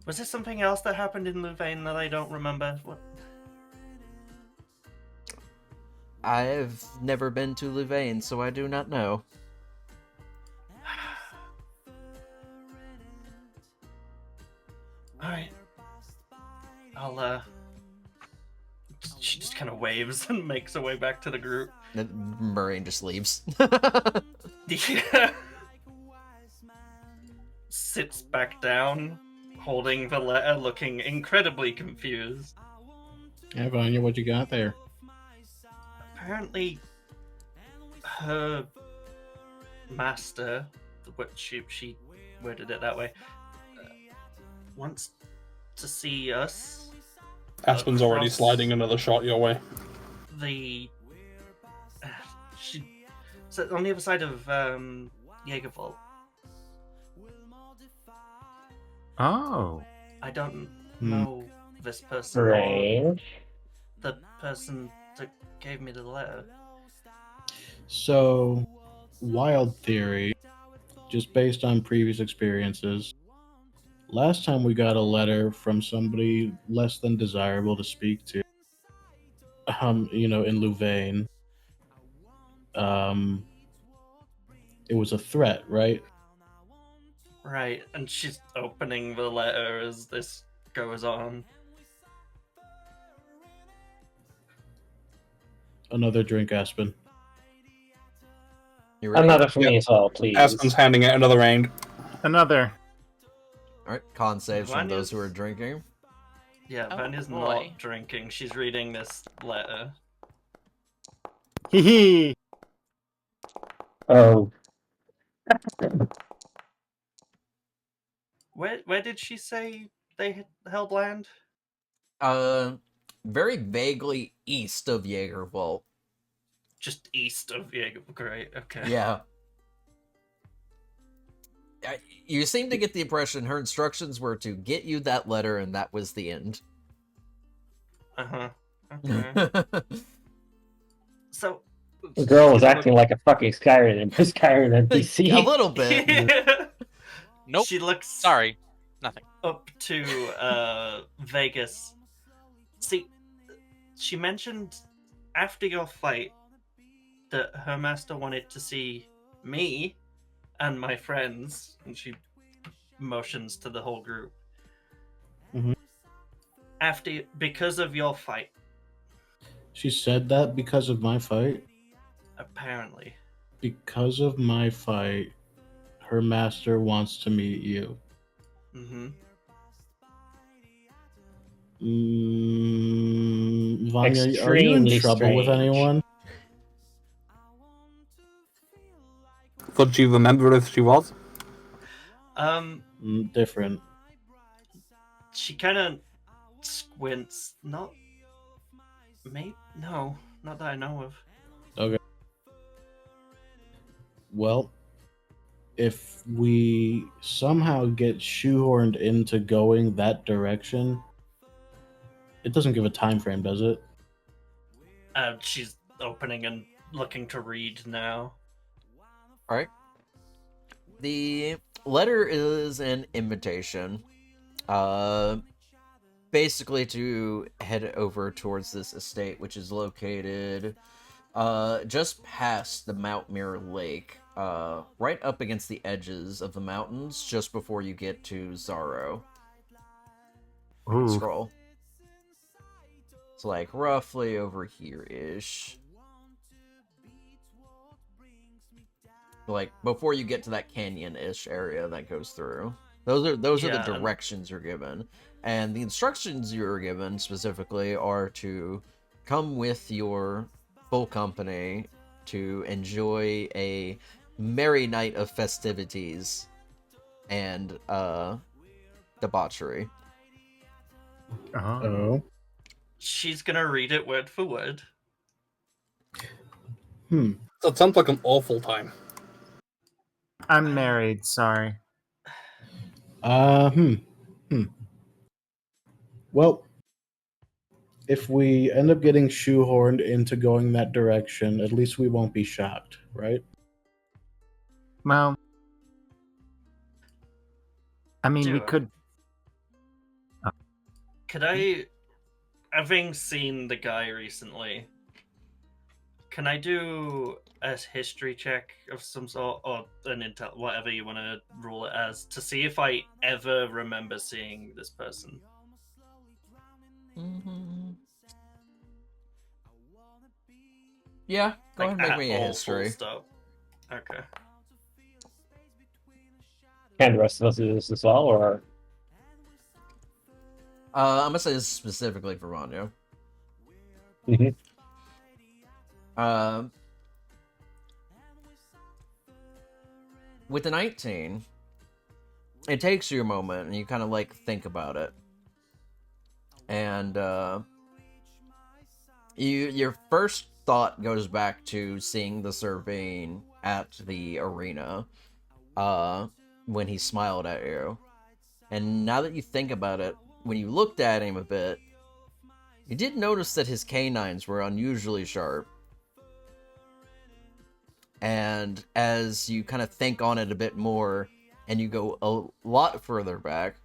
[SPEAKER 3] Was there something else that happened in Louvain that I don't remember? What?
[SPEAKER 1] I've never been to Louvain, so I do not know.
[SPEAKER 3] Alright. I'll, She just kind of waves and makes her way back to the group.
[SPEAKER 1] And Murray just leaves.
[SPEAKER 3] Yeah. Sits back down, holding the letter, looking incredibly confused.
[SPEAKER 2] Yeah, Vanya, what you got there?
[SPEAKER 3] Apparently, her master, which she worded it that way, wants to see us.
[SPEAKER 4] Aspen's already
[SPEAKER 3] across
[SPEAKER 4] sliding another shot your way.
[SPEAKER 3] The so on the other side of Jaegervolt.
[SPEAKER 5] Oh.
[SPEAKER 3] I don't know this person or
[SPEAKER 6] Strange.
[SPEAKER 3] the person that gave me the letter.
[SPEAKER 2] So, wild theory, just based on previous experiences. Last time we got a letter from somebody less than desirable to speak to, in Louvain. It was a threat, right?
[SPEAKER 3] Right, and she's opening the letter as this goes on.
[SPEAKER 2] Another drink, Aspen.
[SPEAKER 1] You ready?
[SPEAKER 6] Another for me
[SPEAKER 4] Yep.
[SPEAKER 6] as well, please.
[SPEAKER 4] Aspen's handing it another round.
[SPEAKER 5] Another.
[SPEAKER 1] Alright, con saves from
[SPEAKER 3] Vanya's-
[SPEAKER 1] those who are drinking.
[SPEAKER 3] Yeah,
[SPEAKER 7] Oh,
[SPEAKER 3] Vanya's
[SPEAKER 7] boy.
[SPEAKER 3] not drinking. She's reading this letter.
[SPEAKER 5] Hee hee.
[SPEAKER 6] Oh,
[SPEAKER 3] Where did she say they held land?
[SPEAKER 1] Very vaguely east of Jaegervolt.
[SPEAKER 3] Just east of Jaeger. Great, okay.
[SPEAKER 1] Yeah. You seem to get the impression her instructions were to get you that letter, and that was the end.
[SPEAKER 3] Uh-huh. Okay. So...
[SPEAKER 6] the girl was acting like a fucking Skyrim NPC.
[SPEAKER 1] A little bit.
[SPEAKER 7] Nope.
[SPEAKER 3] She looks
[SPEAKER 7] Sorry. Nothing.
[SPEAKER 3] up to Vegas. See, she mentioned after your fight that her master wanted to see me and my friends, and she motions to the whole group.
[SPEAKER 2] Mhm.
[SPEAKER 3] Because of your fight,
[SPEAKER 2] She said that because of my fight?
[SPEAKER 3] apparently.
[SPEAKER 2] Because of my fight, her master wants to meet you.
[SPEAKER 3] Mm-hmm.
[SPEAKER 2] Vanya, are you in
[SPEAKER 6] Extremely
[SPEAKER 2] trouble with
[SPEAKER 6] strange.
[SPEAKER 2] anyone?
[SPEAKER 4] Thought you remember if she was?
[SPEAKER 2] Different.
[SPEAKER 3] She kind of squints. Not that I know of.
[SPEAKER 2] Okay. Well, if we somehow get shoehorned into going that direction, it doesn't give a time frame, does it?
[SPEAKER 3] She's opening and looking to read now.
[SPEAKER 1] Alright. The letter is an invitation. Basically to head over towards this estate, which is located just past the Mount Mirror Lake, right up against the edges of the mountains, just before you get to Zaro.
[SPEAKER 5] Ooh.
[SPEAKER 1] Scroll. It's like roughly over here-ish. Like before you get to that canyon-ish area that goes through. Those are the
[SPEAKER 3] Yeah.
[SPEAKER 1] directions you're given. And the instructions you're given specifically are to come with your full company to enjoy a merry night of festivities and debauchery.
[SPEAKER 5] Oh.
[SPEAKER 2] Oh.
[SPEAKER 3] She's gonna read it word for word.
[SPEAKER 4] That sounds like an awful time.
[SPEAKER 5] I'm married, sorry.
[SPEAKER 2] Well, if we end up getting shoehorned into going that direction, at least we won't be shocked, right?
[SPEAKER 5] Well, I mean, we
[SPEAKER 3] Sure.
[SPEAKER 5] could.
[SPEAKER 3] Could I, having seen the guy recently, can I do a history check of some sort, or an intel, whatever you want to rule it as, to see if I ever remember seeing this person?
[SPEAKER 1] Yeah, go ahead and make
[SPEAKER 3] at
[SPEAKER 1] me a
[SPEAKER 3] all, full
[SPEAKER 1] history.
[SPEAKER 3] stop. Okay.
[SPEAKER 6] Can the rest of us do this as well, or
[SPEAKER 1] I'm gonna say this specifically for Vanya.
[SPEAKER 6] Mhm.
[SPEAKER 1] With the 19, it takes you a moment and you kind of like think about it. And your first thought goes back to seeing the Servain at the arena when he smiled at you. And now that you think about it, when you looked at him a bit, you did notice that his canines were unusually sharp. And as you kind of think on it a bit more, and you go a lot further back,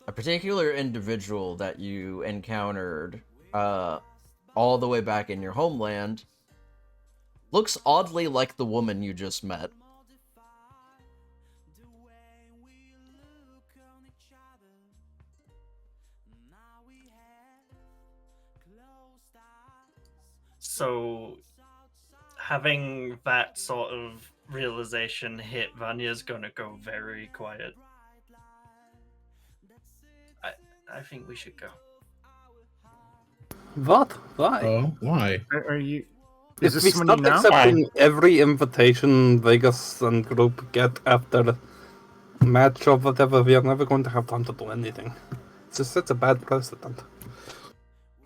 [SPEAKER 1] a particular individual that you encountered all the way back in your homeland looks oddly like the woman you just met.
[SPEAKER 3] So, having that sort of realization hit, Vanya's gonna go very quiet. I think we should go.
[SPEAKER 4] What? Why?
[SPEAKER 2] Oh, why?
[SPEAKER 5] Are you?
[SPEAKER 4] If
[SPEAKER 5] Is this
[SPEAKER 4] we
[SPEAKER 5] someone you
[SPEAKER 4] start
[SPEAKER 5] know?
[SPEAKER 4] accepting every invitation Vegas and group get after match or whatever, we are never going to have time to do anything. It just sets a bad precedent.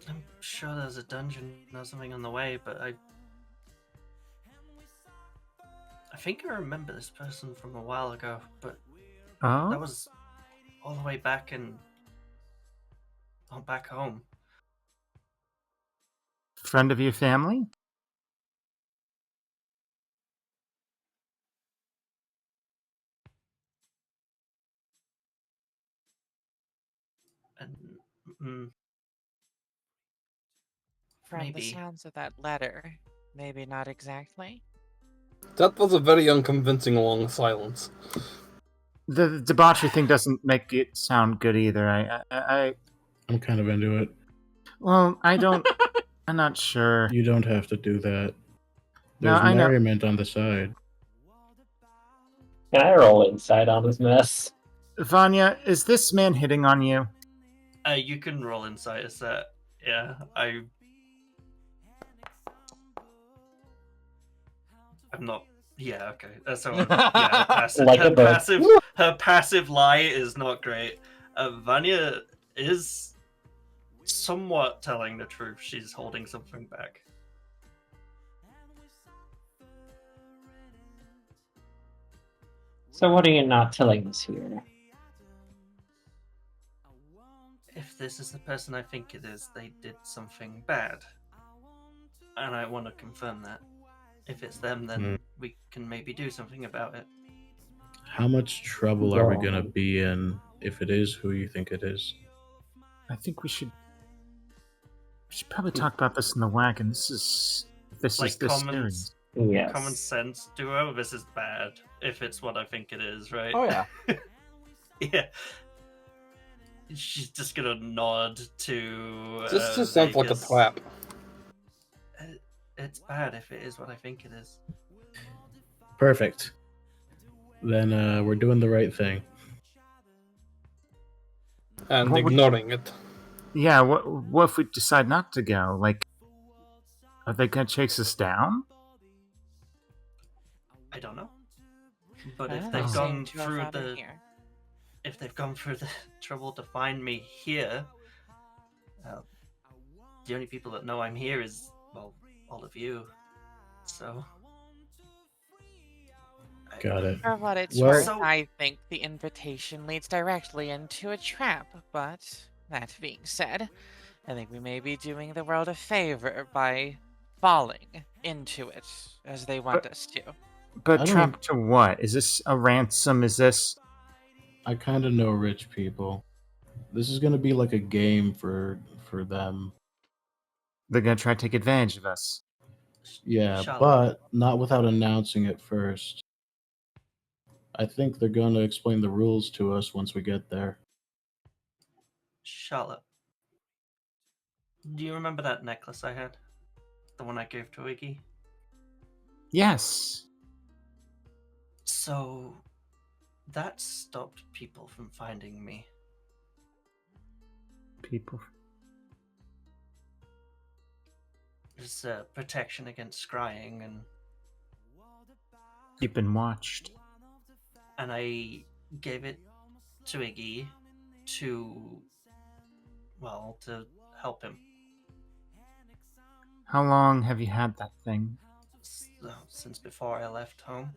[SPEAKER 3] I'm sure there's a dungeon or something on the way, but I think I remember this person from a while ago, but that
[SPEAKER 5] Oh,
[SPEAKER 3] was all the way back back home.
[SPEAKER 5] friend of your family?
[SPEAKER 3] And mm,
[SPEAKER 7] From the
[SPEAKER 3] maybe.
[SPEAKER 7] sounds of that letter, maybe not exactly.
[SPEAKER 4] That was a very unconvincing long silence.
[SPEAKER 5] The debauchery thing doesn't make it sound good either.
[SPEAKER 2] I'm kind of into it.
[SPEAKER 5] Well, I don't. I'm not sure.
[SPEAKER 2] You don't have to do that.
[SPEAKER 5] No,
[SPEAKER 2] There's
[SPEAKER 5] I know.
[SPEAKER 2] merriment on the side.
[SPEAKER 6] can I roll insight on this mess?
[SPEAKER 5] Vanya, is this man hitting on you?
[SPEAKER 3] You can roll insight a set. Yeah, I'm not. Yeah, okay. So yeah, passive,
[SPEAKER 6] Like a bird.
[SPEAKER 3] her passive lie is not great. Vanya is somewhat telling the truth. She's holding something back.
[SPEAKER 6] So what are you not telling us here?
[SPEAKER 3] If this is the person I think it is, they did something bad. And I want to confirm that. If it's them, then we can maybe do something about it.
[SPEAKER 2] How much trouble are we
[SPEAKER 6] Wrong.
[SPEAKER 2] gonna be in if it is who you think it is?
[SPEAKER 5] I think we should probably talk about this in the wagon. This is this
[SPEAKER 3] Common
[SPEAKER 5] serious.
[SPEAKER 6] Yes.
[SPEAKER 3] common sense duo, this is bad. If it's what I think it is, right?
[SPEAKER 1] Oh yeah.
[SPEAKER 3] Yeah. She's just gonna nod to.
[SPEAKER 4] This just sounds like a
[SPEAKER 3] Vegas.
[SPEAKER 4] trap.
[SPEAKER 3] It's bad if it is what I think it is.
[SPEAKER 2] Perfect. Then we're doing the right thing.
[SPEAKER 4] And
[SPEAKER 5] What would-
[SPEAKER 4] ignoring it.
[SPEAKER 5] Yeah, what if we decide not to go? Like, are they gonna chase us down?
[SPEAKER 3] I don't know. But
[SPEAKER 7] Well,
[SPEAKER 3] if
[SPEAKER 7] they
[SPEAKER 3] they've
[SPEAKER 7] seem
[SPEAKER 3] gone
[SPEAKER 7] to have
[SPEAKER 3] through
[SPEAKER 7] found it
[SPEAKER 3] the
[SPEAKER 7] here.
[SPEAKER 3] if they've gone through the trouble to find me here, the only people that know I'm here is, well, all of you. So.
[SPEAKER 2] Got it.
[SPEAKER 7] For what it's
[SPEAKER 2] Well-
[SPEAKER 7] worth,
[SPEAKER 3] So-
[SPEAKER 7] I think the invitation leads directly into a trap. But that being said, I think we may be doing the world a favor by falling into it as they want us to.
[SPEAKER 5] But
[SPEAKER 2] I don't-
[SPEAKER 5] trapped to what? Is this a ransom? Is this?
[SPEAKER 2] I kind of know rich people. This is gonna be like a game for them.
[SPEAKER 5] They're gonna try to take advantage of us.
[SPEAKER 2] Yeah,
[SPEAKER 3] Charlotte.
[SPEAKER 2] but not without announcing it first. I think they're gonna explain the rules to us once we get there.
[SPEAKER 3] Charlotte, do you remember that necklace I had? The one I gave to Iggy?
[SPEAKER 5] Yes.
[SPEAKER 3] So, that stopped people from finding me.
[SPEAKER 5] People.
[SPEAKER 3] It's protection against scrying,
[SPEAKER 5] You've been watched.
[SPEAKER 3] and I gave it to Iggy to, well, to help him.
[SPEAKER 5] How long have you had that thing?
[SPEAKER 3] Since before I left home.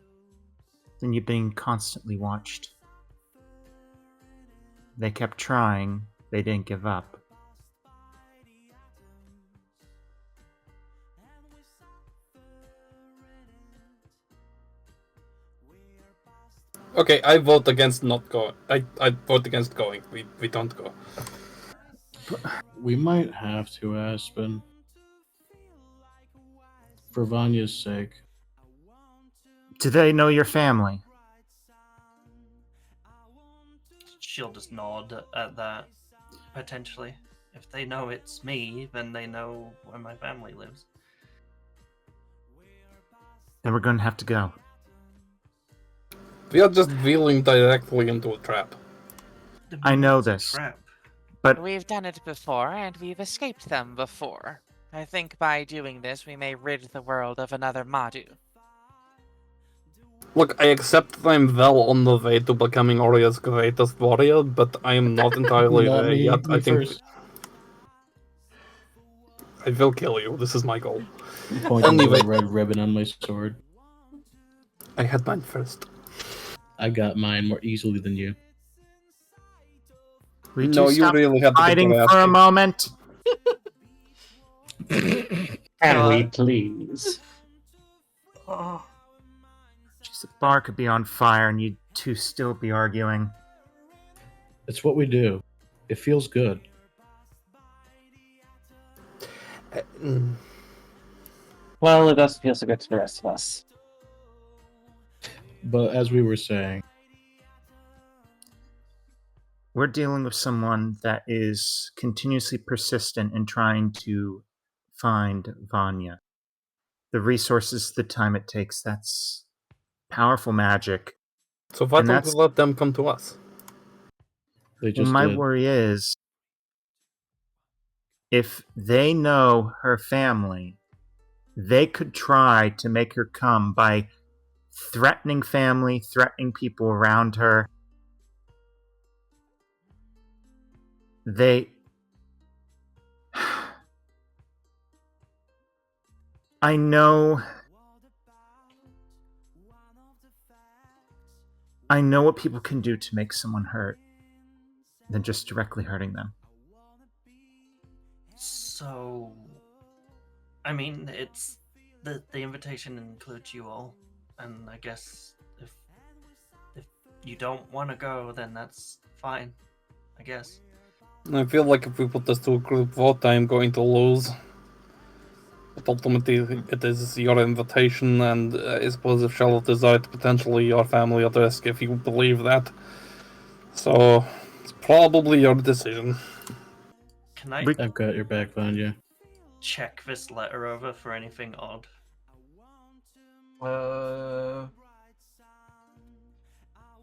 [SPEAKER 5] Then you've been constantly watched. They kept trying. They didn't give up.
[SPEAKER 4] Okay, I vote against not going. I vote against going. We don't go.
[SPEAKER 2] We might have to, Aspen. For Vanya's sake.
[SPEAKER 5] Do they know your family?
[SPEAKER 3] She'll just nod at that, potentially. If they know it's me, then they know where my family lives.
[SPEAKER 5] Then we're gonna have to go.
[SPEAKER 4] We are just wheeling directly into a trap.
[SPEAKER 5] I know
[SPEAKER 3] It's a
[SPEAKER 5] this.
[SPEAKER 3] trap.
[SPEAKER 5] But
[SPEAKER 7] We've done it before, and we've escaped them before. I think by doing this, we may rid the world of another Madhu.
[SPEAKER 4] Look, I accept that I'm well on the way to becoming Oria's greatest warrior, but I am not entirely
[SPEAKER 2] Not
[SPEAKER 4] there
[SPEAKER 2] me,
[SPEAKER 4] yet.
[SPEAKER 2] me
[SPEAKER 4] I think
[SPEAKER 2] first.
[SPEAKER 4] I will kill you. This is my goal.
[SPEAKER 2] Pointing to
[SPEAKER 4] Anyway.
[SPEAKER 2] the red ribbon on my sword.
[SPEAKER 4] I had mine first.
[SPEAKER 2] I got mine more easily than you.
[SPEAKER 5] we
[SPEAKER 4] No, you
[SPEAKER 5] stop
[SPEAKER 4] really had to
[SPEAKER 5] fighting
[SPEAKER 4] get
[SPEAKER 5] for a
[SPEAKER 4] asked.
[SPEAKER 5] moment.
[SPEAKER 6] Can we please?
[SPEAKER 3] Oh,
[SPEAKER 5] Jeez, the bar could be on fire and you two still be arguing.
[SPEAKER 2] It's what we do. It feels good.
[SPEAKER 6] Well, it doesn't feel so good to the rest of us.
[SPEAKER 2] But as we were saying,
[SPEAKER 5] We're dealing with someone that is continuously persistent in trying to find Vanya. The resources, the time it takes, that's powerful magic.
[SPEAKER 4] So why
[SPEAKER 5] And
[SPEAKER 4] don't we
[SPEAKER 5] that's-
[SPEAKER 4] let them come to us?
[SPEAKER 2] they just
[SPEAKER 5] My
[SPEAKER 2] did.
[SPEAKER 5] worry is if they know her family, they could try to make her come by threatening family, threatening people around her. They. I know. I know what people can do to make someone hurt than just directly hurting them.
[SPEAKER 3] so. I mean, it's. The invitation includes you all. And I guess if you don't want to go, then that's fine. I guess.
[SPEAKER 4] I feel like if we put this to a group vote, I'm going to lose. But ultimately, it is your invitation, and I suppose if Charlotte is out, potentially your family at risk, if you believe that. So, it's Probably your decision.
[SPEAKER 3] Can I
[SPEAKER 2] I've got your back, Vanya.
[SPEAKER 3] check this letter over for anything odd?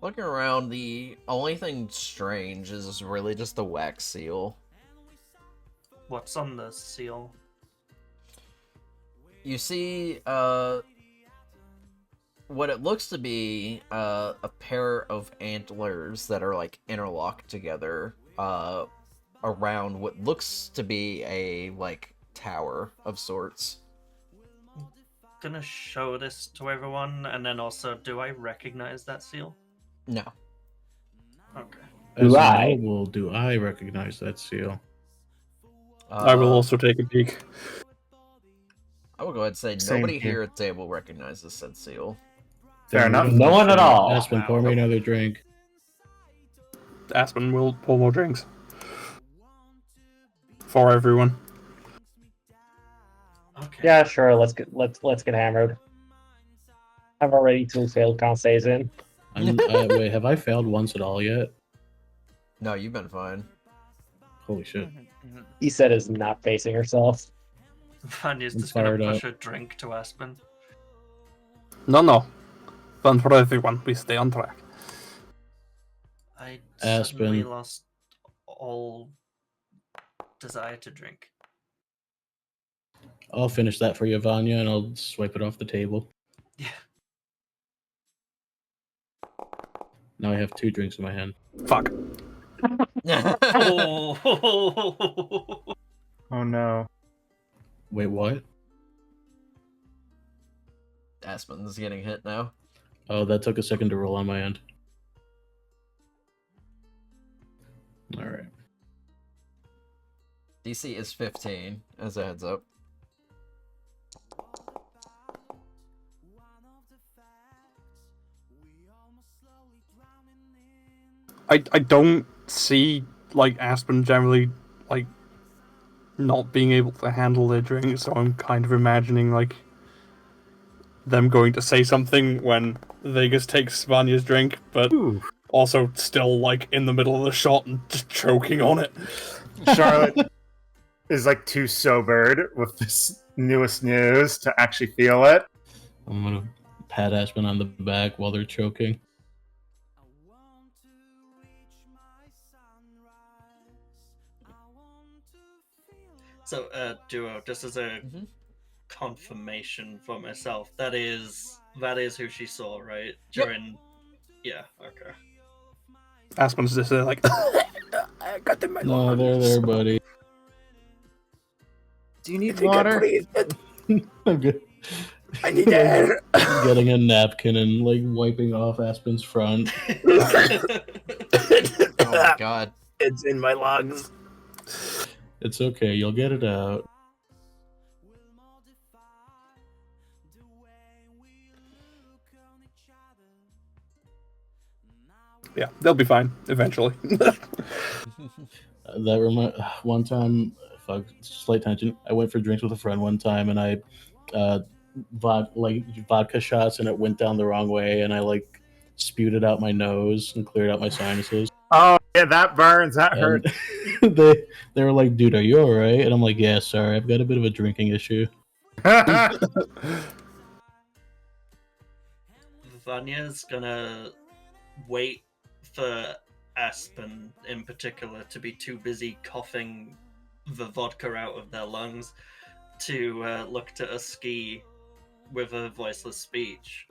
[SPEAKER 1] Looking around, the only thing strange is really just the wax seal.
[SPEAKER 3] What's on the seal?
[SPEAKER 1] You see, what it looks to be a pair of antlers that are like interlocked together around what looks to be a like tower of sorts.
[SPEAKER 3] Gonna show this to everyone, and then also, do I recognize that seal?
[SPEAKER 1] No.
[SPEAKER 3] Okay.
[SPEAKER 2] As
[SPEAKER 6] Do
[SPEAKER 2] a
[SPEAKER 6] I?
[SPEAKER 2] noble, do I recognize that seal?
[SPEAKER 4] I will also take a peek.
[SPEAKER 1] I will go ahead and say
[SPEAKER 5] Same
[SPEAKER 1] nobody
[SPEAKER 5] here.
[SPEAKER 1] here at the table recognizes said seal.
[SPEAKER 5] Fair
[SPEAKER 2] Then we
[SPEAKER 5] enough.
[SPEAKER 2] don't
[SPEAKER 6] No
[SPEAKER 2] have
[SPEAKER 6] one at
[SPEAKER 2] to-
[SPEAKER 6] all.
[SPEAKER 2] Aspen, pour me another drink.
[SPEAKER 4] Aspen will pour more drinks. For everyone.
[SPEAKER 3] Okay.
[SPEAKER 6] Yeah, sure. Let's get hammered. I've already 2 failed con saves in.
[SPEAKER 2] Wait, have I failed once at all yet?
[SPEAKER 1] No, you've been fine.
[SPEAKER 2] Holy shit.
[SPEAKER 6] He said is not facing herself.
[SPEAKER 3] Vanya's
[SPEAKER 2] I'm
[SPEAKER 3] just gonna
[SPEAKER 2] fired
[SPEAKER 3] push
[SPEAKER 2] up.
[SPEAKER 3] a drink to Aspen.
[SPEAKER 4] No. Fun for everyone. We stay on track.
[SPEAKER 3] I
[SPEAKER 2] Aspen.
[SPEAKER 3] suddenly lost all desire to drink.
[SPEAKER 2] I'll finish that for you, Vanya, and I'll swipe it off the table.
[SPEAKER 3] Yeah.
[SPEAKER 2] Now I have 2 drinks in my hand.
[SPEAKER 4] Fuck.
[SPEAKER 3] Oh.
[SPEAKER 5] Oh no.
[SPEAKER 2] Wait, what?
[SPEAKER 1] Aspen's getting hit now.
[SPEAKER 2] Oh, that took a second to roll on my end. Alright.
[SPEAKER 1] DC is 15, as a heads up.
[SPEAKER 4] I don't see like Aspen generally like not being able to handle their drink, so I'm kind of imagining like them going to say something when Vegas takes Vanya's drink, but
[SPEAKER 5] Ooh.
[SPEAKER 4] also still like in the middle of the shot and just choking on it.
[SPEAKER 5] Charlotte is like too sobered with this newest news to actually feel it.
[SPEAKER 2] I'm gonna pat Aspen on the back while they're choking.
[SPEAKER 3] So, Duo, just as a
[SPEAKER 1] Mhm.
[SPEAKER 3] confirmation for myself, that is who she saw, right?
[SPEAKER 1] Yep.
[SPEAKER 3] During, yeah, okay.
[SPEAKER 4] Aspen's just like I got them in my
[SPEAKER 2] No, they're
[SPEAKER 4] lungs.
[SPEAKER 2] there, buddy.
[SPEAKER 5] Do you need
[SPEAKER 4] I think I
[SPEAKER 5] water?
[SPEAKER 4] breathed it.
[SPEAKER 2] I'm good.
[SPEAKER 4] I need air.
[SPEAKER 2] Getting a napkin and like wiping off Aspen's front.
[SPEAKER 1] Oh my god.
[SPEAKER 4] It's in my lungs.
[SPEAKER 2] It's okay, you'll get it out.
[SPEAKER 4] Yeah, they'll be fine eventually.
[SPEAKER 2] That one time, fuck, slight tangent. I went for drinks with a friend one time, and I, vodka shots, and it went down the wrong way, and I like spewed it out my nose and cleared out my sinuses.
[SPEAKER 5] Oh yeah, that burns. That hurt.
[SPEAKER 2] And they were like, "Dude, are you all right?" And I'm like, "Yeah, sorry, I've got a bit of a drinking issue."
[SPEAKER 3] Vanya's gonna wait for Aspen in particular to be too busy coughing the vodka out of their lungs to look to a ski with a voiceless speech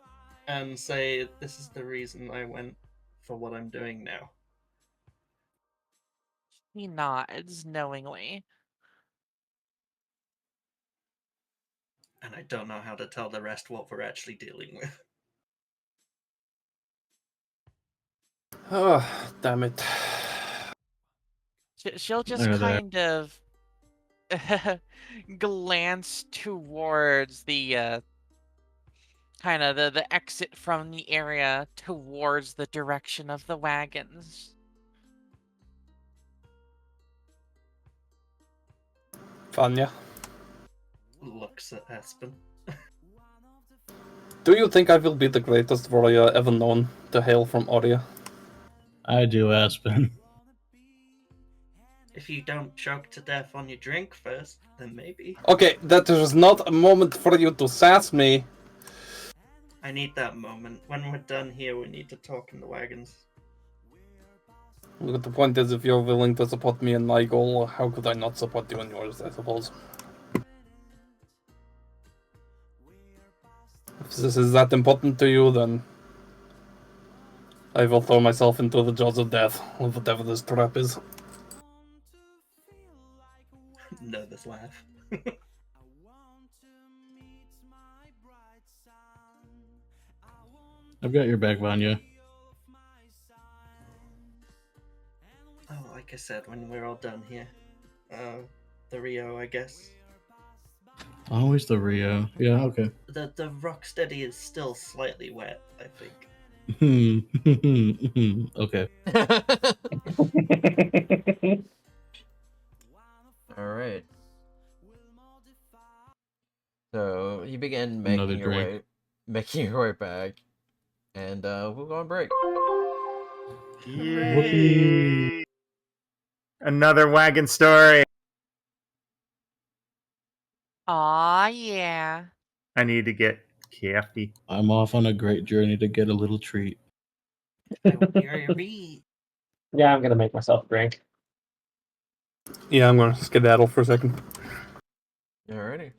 [SPEAKER 3] and say, "This is the reason I went for what I'm doing now."
[SPEAKER 7] He nods knowingly.
[SPEAKER 3] And I don't know how to tell the rest what we're actually dealing with.
[SPEAKER 4] Oh, damn it.
[SPEAKER 7] She'll just
[SPEAKER 2] There.
[SPEAKER 7] kind of glance towards the kind of the exit from the area towards the direction of the wagons.
[SPEAKER 4] Vanya,
[SPEAKER 3] Looks at Aspen.
[SPEAKER 4] do you think I will be the greatest warrior ever known to hail from Oria?
[SPEAKER 2] I do, Aspen.
[SPEAKER 3] If you don't choke to death on your drink first, then maybe.
[SPEAKER 4] Okay, that is not a moment for you to sass me.
[SPEAKER 3] I need that moment. When we're done here, we need to talk in the wagons.
[SPEAKER 4] Look, the point is, if you're willing to support me in my goal, how could I not support you in yours, I suppose? If this is that important to you, then I will throw myself into the jaws of death, whatever this trap is.
[SPEAKER 3] Nervous laugh.
[SPEAKER 2] I've got your back, Vanya.
[SPEAKER 3] Oh, like I said, when we're all done here. The Rio, I guess.
[SPEAKER 2] Always the Rio. Yeah, okay.
[SPEAKER 3] The Rocksteady is still slightly wet, I think.
[SPEAKER 2] Okay.
[SPEAKER 1] All right. So you begin
[SPEAKER 2] Another
[SPEAKER 1] making your way back, and we'll go on break.
[SPEAKER 2] Whoopee.
[SPEAKER 5] Another wagon story.
[SPEAKER 7] Aw, yeah.
[SPEAKER 5] I need to get crafty.
[SPEAKER 2] I'm off on a great journey to get a little treat.
[SPEAKER 6] Yeah, I'm gonna make myself a drink.
[SPEAKER 4] Yeah, I'm gonna skedaddle for a second.
[SPEAKER 1] Alrighty.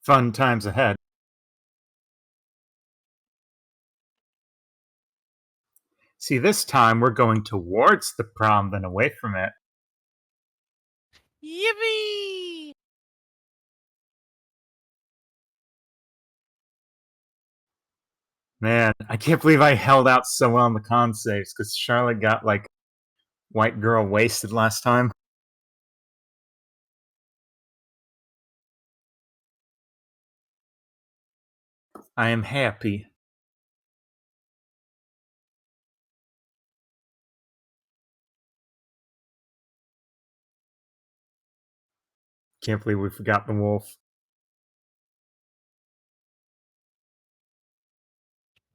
[SPEAKER 5] Fun times ahead. See, this time we're going towards the prom than away from it.
[SPEAKER 7] Yippee!
[SPEAKER 5] Man, I can't believe I held out so well on the con saves because Charlotte got like white girl wasted last time. I am happy. Can't believe we forgot the wolf.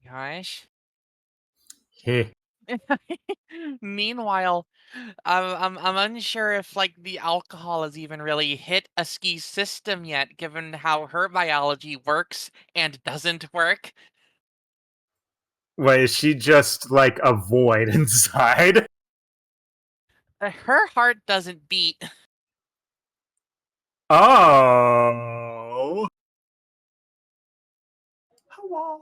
[SPEAKER 7] Gosh.
[SPEAKER 5] Heh.
[SPEAKER 7] Meanwhile, I'm unsure if like the alcohol has even really hit a ski's system yet, given how her biology works and doesn't work.
[SPEAKER 5] Wait, is she just like a void inside?
[SPEAKER 7] Her heart doesn't beat.
[SPEAKER 5] Oh.
[SPEAKER 3] Hello.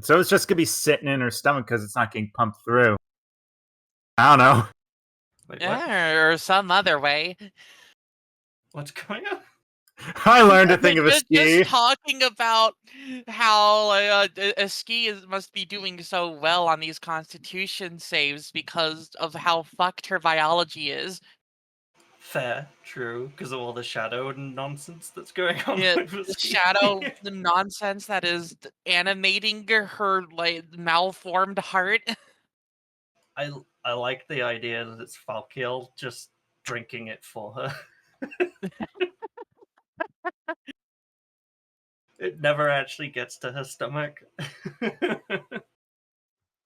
[SPEAKER 5] So it's just gonna be sitting in her stomach because it's not getting pumped through. I don't know.
[SPEAKER 3] Wait, what?
[SPEAKER 7] Yeah, or some other way.
[SPEAKER 3] What's going on?
[SPEAKER 5] I learned a thing of a
[SPEAKER 7] Just
[SPEAKER 5] ski.
[SPEAKER 7] talking about how a ski must be doing so well on these constitution saves because of how fucked her biology is.
[SPEAKER 3] Fair, true, because of all the shadow and nonsense that's going on.
[SPEAKER 7] Yeah,
[SPEAKER 3] with
[SPEAKER 7] the
[SPEAKER 3] Ski.
[SPEAKER 7] shadow, the nonsense that is animating her like malformed heart.
[SPEAKER 3] I like the idea that it's Falkiel just drinking it for her. It never actually gets to her stomach.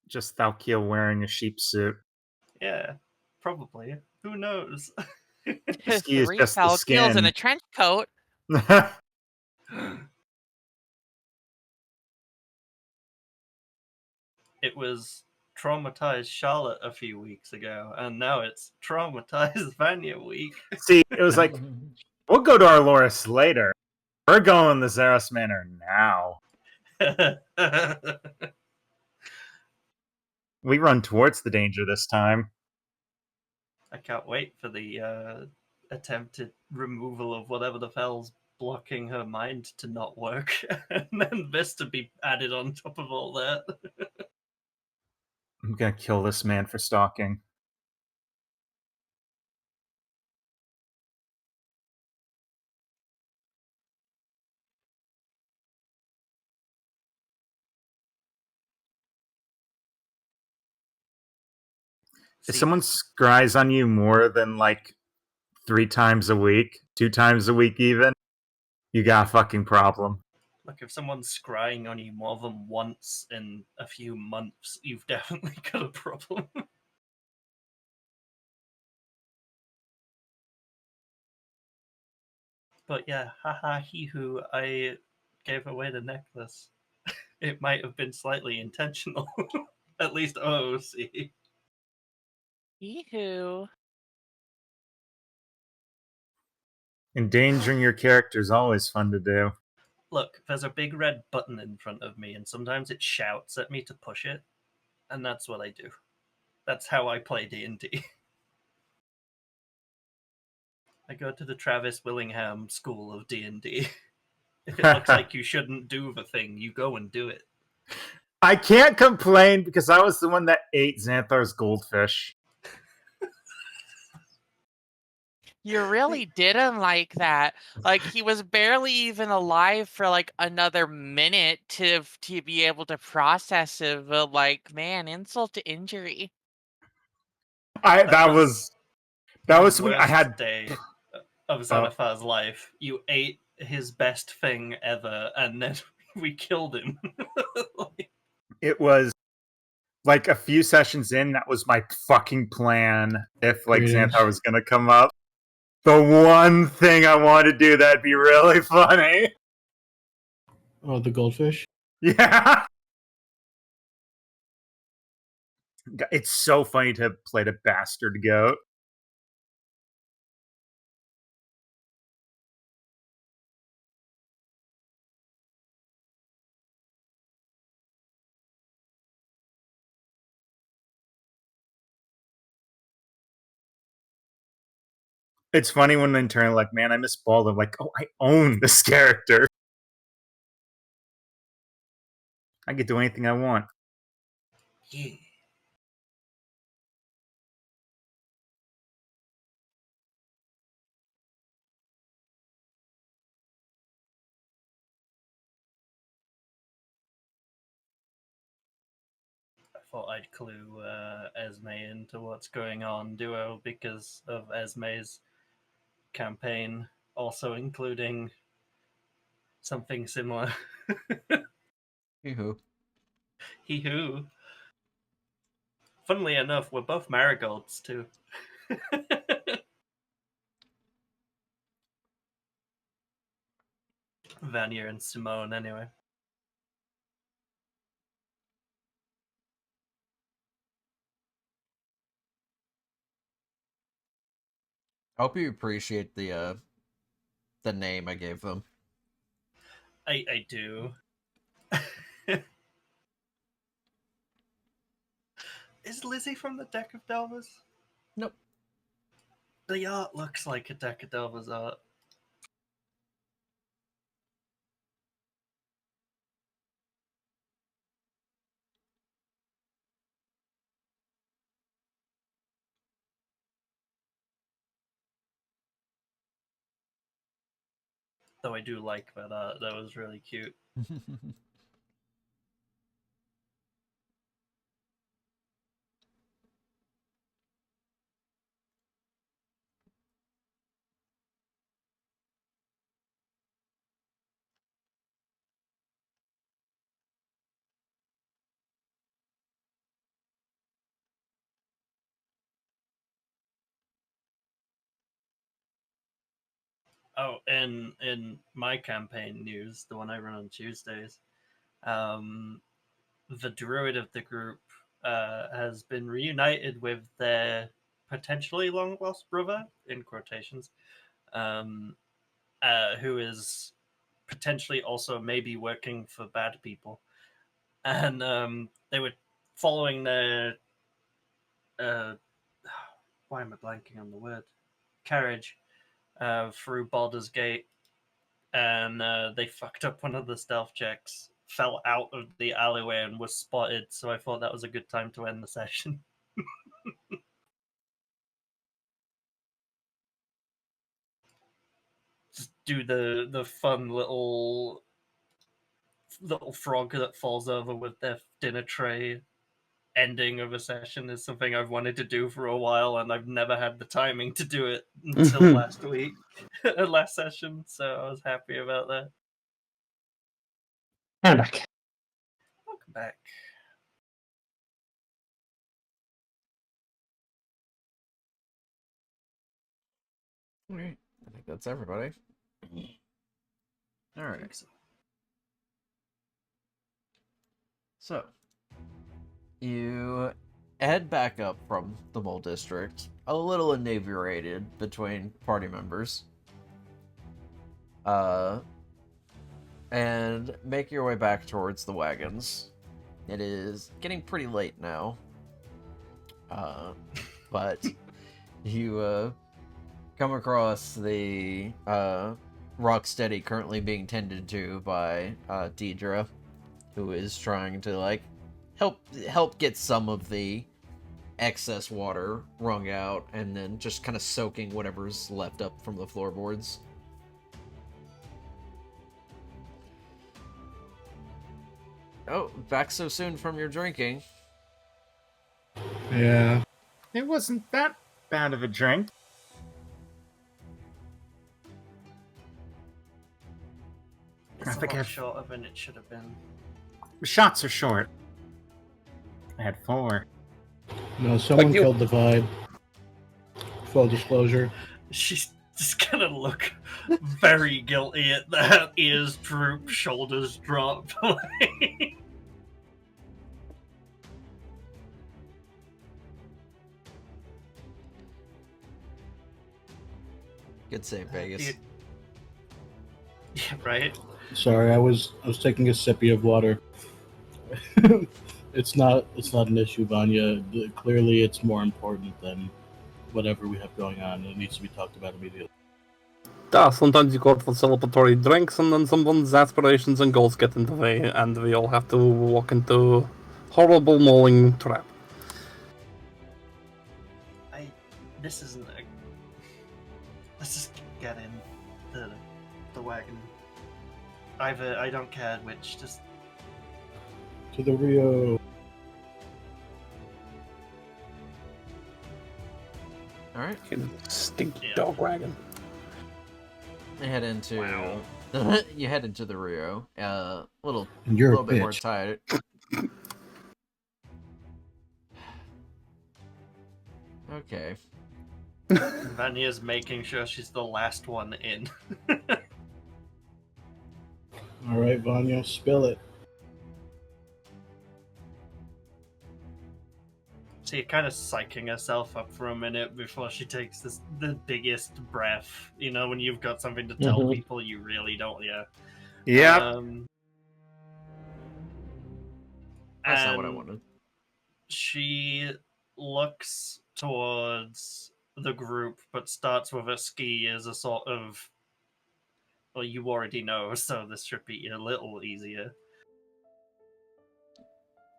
[SPEAKER 5] Just Thalkiel wearing a sheep suit.
[SPEAKER 3] Yeah, probably. Who knows?
[SPEAKER 5] Ski is
[SPEAKER 7] Three
[SPEAKER 5] just the
[SPEAKER 7] Falkeels in
[SPEAKER 5] skin.
[SPEAKER 7] a trench coat.
[SPEAKER 3] It was traumatized Charlotte a few weeks ago, and now it's traumatized Vanya week.
[SPEAKER 5] See, it was like, we'll go to our Loris later. We're going the Zeros Manor now. We run towards the danger this time.
[SPEAKER 3] I can't wait for the attempted removal of whatever the hell's blocking her mind to not work, and then this to be added on top of all that.
[SPEAKER 5] I'm gonna kill this man for stalking. If
[SPEAKER 3] See,
[SPEAKER 5] someone scries on you more than like 3 times a week, 2 times a week even, you got a fucking problem.
[SPEAKER 3] look, if someone's scrying on you more than once in a few months, you've definitely got a problem. But yeah, haha, he who I gave away the necklace. It might have been slightly intentional. At least OOC.
[SPEAKER 7] Yee-hoo.
[SPEAKER 5] Endangering your character is always fun to do.
[SPEAKER 3] Look, there's a big red button in front of me, and sometimes it shouts at me to push it, and that's what I do. That's how I play D&D. I go to the Travis Willingham School of D&D. If it looks like you shouldn't do the thing, you go and do it.
[SPEAKER 5] I can't complain because I was the one that ate Xanthar's goldfish.
[SPEAKER 7] You really did him like that. Like he was barely even alive for like another minute to be able to process it. But like, man, insult to injury.
[SPEAKER 5] That was something I
[SPEAKER 3] Worst
[SPEAKER 5] had.
[SPEAKER 3] day of Xanathar's life. You ate his best thing ever, and then we killed him.
[SPEAKER 5] It was like a few sessions in. That was my fucking plan. If like
[SPEAKER 2] Greetings.
[SPEAKER 5] Xanthar was gonna come up, the one thing I wanted to do that'd be really funny.
[SPEAKER 2] Oh, the goldfish?
[SPEAKER 5] Yeah. It's so funny to play the bastard goat. It's funny when in turn, like, man, I miss Baldur. Like, oh, I own this character. I can do anything I want.
[SPEAKER 3] Yeah. I thought I'd clue Esme into what's going on, Duo, because of Esme's campaign, also including something similar.
[SPEAKER 1] Yoo-hoo.
[SPEAKER 3] He who. Funnily enough, we're both marigolds too. Vanya and Simone, anyway.
[SPEAKER 1] I hope you appreciate the name I gave them.
[SPEAKER 3] I do. Is Lizzie from the Deck of Delvers?
[SPEAKER 1] Nope.
[SPEAKER 3] The art looks like a Deck of Delvers art. Though I do like that art. That was really cute. Oh, and in my campaign news, the one I run on Tuesdays, the druid of the group has been reunited with their potentially long lost brother, in quotations, who is potentially also maybe working for bad people. And they were following their why am I blanking on the word? Carriage through Baldur's Gate, and they fucked up one of the stealth checks, fell out of the alleyway, and was spotted. So I thought that was a good time to end the session. Just do the fun little frog that falls over with their dinner tray ending of a session is something I've wanted to do for a while, and I've never had the timing to do it until last week, last session. So I was happy about that.
[SPEAKER 6] I'm back.
[SPEAKER 3] Welcome back.
[SPEAKER 1] All right. I think that's everybody. All right. So, you head back up from the Mole District, a little inebriated between party members, and make your way back towards the wagons. It is getting pretty late now, but you come across the Rocksteady currently being tended to by Deidre, who is trying to help get some of the excess water wrung out, and then just kind of soaking whatever's left up from the floorboards. Oh, back so soon from your drinking.
[SPEAKER 2] Yeah.
[SPEAKER 5] It wasn't that bad of a drink.
[SPEAKER 3] It's a lot shorter than it should have been.
[SPEAKER 5] Shots are short. I had 4.
[SPEAKER 2] No, someone
[SPEAKER 4] Like you-
[SPEAKER 2] killed the vibe. Full disclosure.
[SPEAKER 3] She's just gonna look very guilty at that. Ears droop, shoulders drop.
[SPEAKER 1] Good save, Vegas.
[SPEAKER 3] Yeah, right.
[SPEAKER 2] Sorry, I was taking a sippy of water. It's not an issue, Vanya. Clearly, it's more important than whatever we have going on. It needs to be talked about immediately.
[SPEAKER 4] Sometimes you go for celebratory drinks, and then someone's aspirations and goals get in the way, and we all have to walk into horrible mauling trap.
[SPEAKER 3] This isn't a. Let's just get in the wagon. Either I don't care which. Just
[SPEAKER 2] To the Rio.
[SPEAKER 1] All right.
[SPEAKER 4] Stink
[SPEAKER 3] Yeah.
[SPEAKER 4] dog wagon.
[SPEAKER 1] You head into
[SPEAKER 3] Wow.
[SPEAKER 1] you head into the Rio. Little
[SPEAKER 2] And you're
[SPEAKER 1] little
[SPEAKER 2] a
[SPEAKER 1] bit more
[SPEAKER 2] bitch.
[SPEAKER 1] tired. Okay.
[SPEAKER 3] Vanya's making sure she's the last one in.
[SPEAKER 2] All right, Vanya, spill it.
[SPEAKER 3] She's kind of psyching herself up for a minute before she takes the biggest breath. You know, when you've got something to tell
[SPEAKER 6] Mhm.
[SPEAKER 3] people you really don't. Yeah.
[SPEAKER 5] Yep.
[SPEAKER 1] That's not what I
[SPEAKER 3] and
[SPEAKER 1] wanted.
[SPEAKER 3] She looks towards the group, but starts with a ski as a sort of. Well, you already know, so this should be a little easier.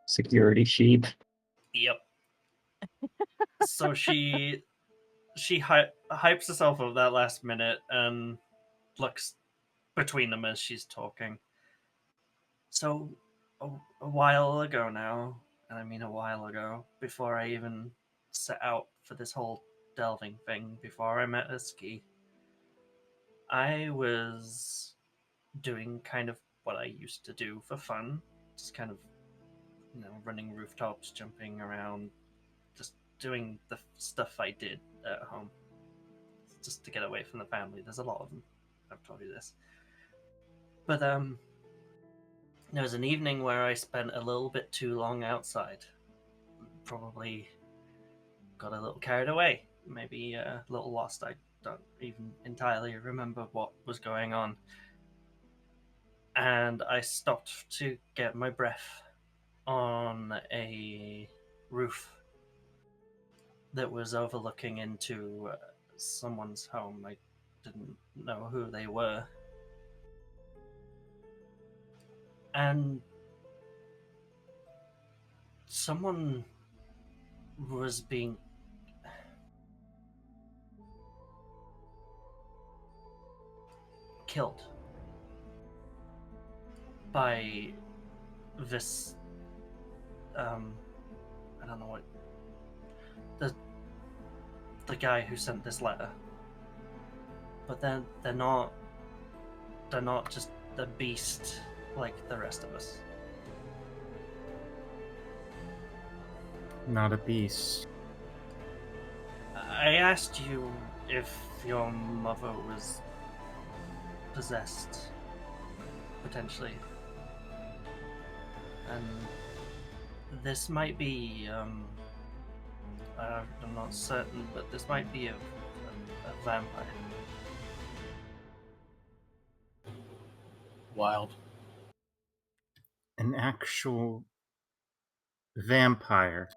[SPEAKER 6] Security sheep.
[SPEAKER 3] Yep. So she hypes herself up that last minute and looks between them as she's talking. So a while ago now, and I mean a while ago, before I even set out for this whole delving thing, before I met Iski, I was doing kind of what I used to do for fun, just kind of, running rooftops, jumping around, just doing the stuff I did at home, just to get away from the family. There's a lot of them. I've told you this. But there was an evening where I spent a little bit too long outside. Probably got a little carried away. Maybe a little lost. I don't even entirely remember what was going on. And I stopped to get my breath on a roof that was overlooking into someone's home. I didn't know who they were. And someone was being killed by this I don't know what the guy who sent this letter. But then they're not just a beast like the rest of us.
[SPEAKER 5] Not a beast.
[SPEAKER 3] I asked you if your mother was possessed, potentially. And this might be, I'm not certain, but this might be a vampire.
[SPEAKER 2] Wild.
[SPEAKER 5] An actual vampire.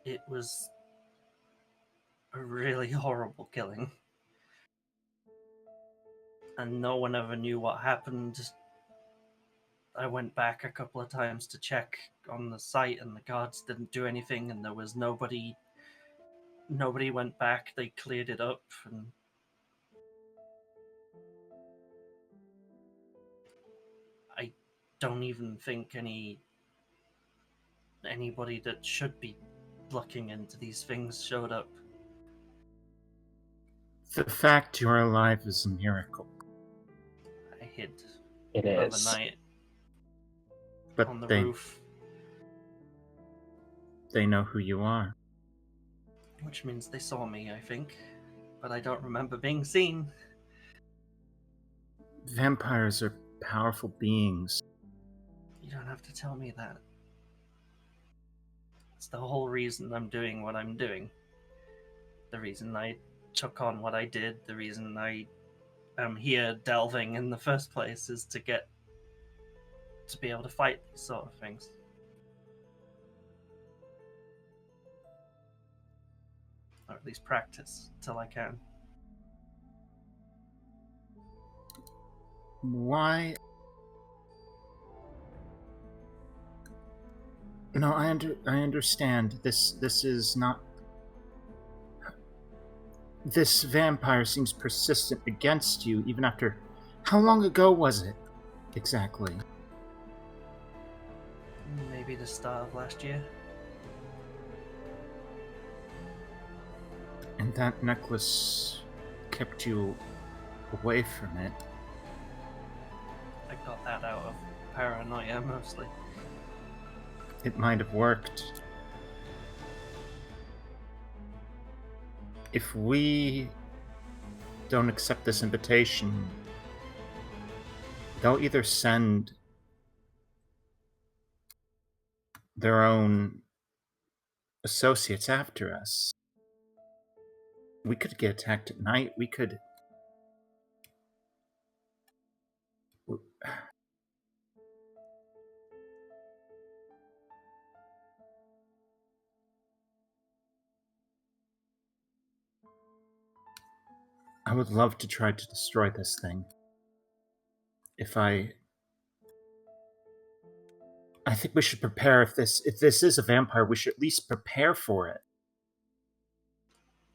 [SPEAKER 3] It was a really horrible killing. And no one ever knew what happened. I went back a couple of times to check on the site, and the guards didn't do anything, and there was nobody went back. They cleared it up, and I don't even think anybody that should be looking into these things showed up.
[SPEAKER 5] The fact you're alive is a miracle.
[SPEAKER 3] I hid
[SPEAKER 6] It is.
[SPEAKER 3] overnight
[SPEAKER 5] But
[SPEAKER 3] on the
[SPEAKER 5] they
[SPEAKER 3] roof,
[SPEAKER 5] know who you are.
[SPEAKER 3] which means they saw me, I think. But I don't remember being seen.
[SPEAKER 5] Vampires are powerful beings.
[SPEAKER 3] You don't have to tell me that. It's the whole reason I'm doing what I'm doing. The reason I took on what I did, the reason I am here delving in the first place is to be able to fight these sort of things. or at least practice till I can.
[SPEAKER 5] Why? No, I understand. This is not. This vampire seems persistent against you, even after. How long ago was it? Exactly.
[SPEAKER 3] Maybe the start of last year.
[SPEAKER 5] And that necklace kept you away from it.
[SPEAKER 3] I got that out of paranoia mostly.
[SPEAKER 5] It might have worked. If we don't accept this invitation, they'll either send their own associates after us. We could get attacked at night. We could. I would love to try to destroy this thing. I think we should prepare. If this is a vampire, we should at least prepare for it.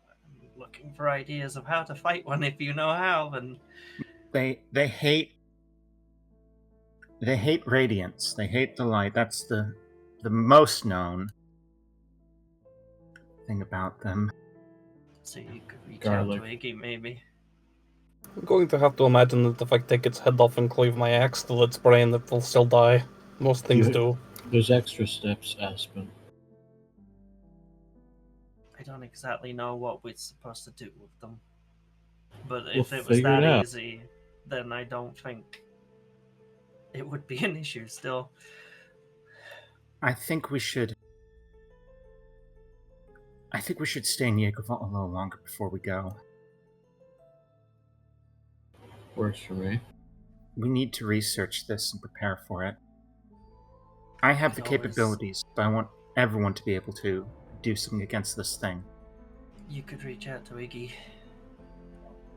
[SPEAKER 3] I'm looking for ideas of how to fight one if you know how, and
[SPEAKER 5] They hate radiance. They hate the light. That's the most known thing about them.
[SPEAKER 3] so you could reach
[SPEAKER 2] Garlic.
[SPEAKER 3] out to Iggy maybe.
[SPEAKER 4] I'm going to have to imagine that if I take its head off and cleave my axe to its brain, it will still die. Most things do.
[SPEAKER 2] There's extra steps, Aspen.
[SPEAKER 3] I don't exactly know what we're supposed to do with them. But
[SPEAKER 2] We'll
[SPEAKER 3] if it was
[SPEAKER 2] figure it
[SPEAKER 3] that
[SPEAKER 2] out.
[SPEAKER 3] easy, then I don't think it would be an issue still.
[SPEAKER 5] I think we should stay in Jagervault a little longer before we go.
[SPEAKER 2] Works for me.
[SPEAKER 5] We need to research this and prepare for it. I have the
[SPEAKER 3] As always.
[SPEAKER 5] capabilities, but I want everyone to be able to do something against this thing.
[SPEAKER 3] You could reach out to Iggy.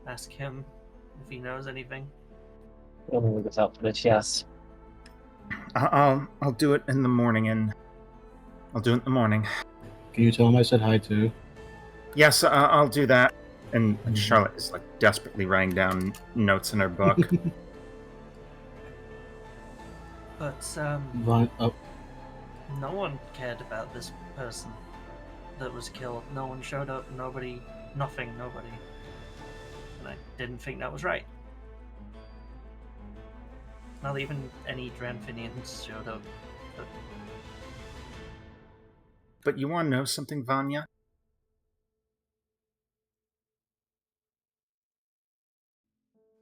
[SPEAKER 3] Ask him if he knows anything.
[SPEAKER 6] Only with this, yes.
[SPEAKER 5] I'll do it in the morning, and I'll do it in the morning.
[SPEAKER 2] Can you tell him I said hi too?
[SPEAKER 5] Yes, I'll do that. And Charlotte is like desperately writing down notes in her book.
[SPEAKER 3] But no one cared about this person that was killed. No one showed up. Nobody. And I didn't think that was right. Not even any Dranfinians showed up.
[SPEAKER 5] But you want to know something, Vanya?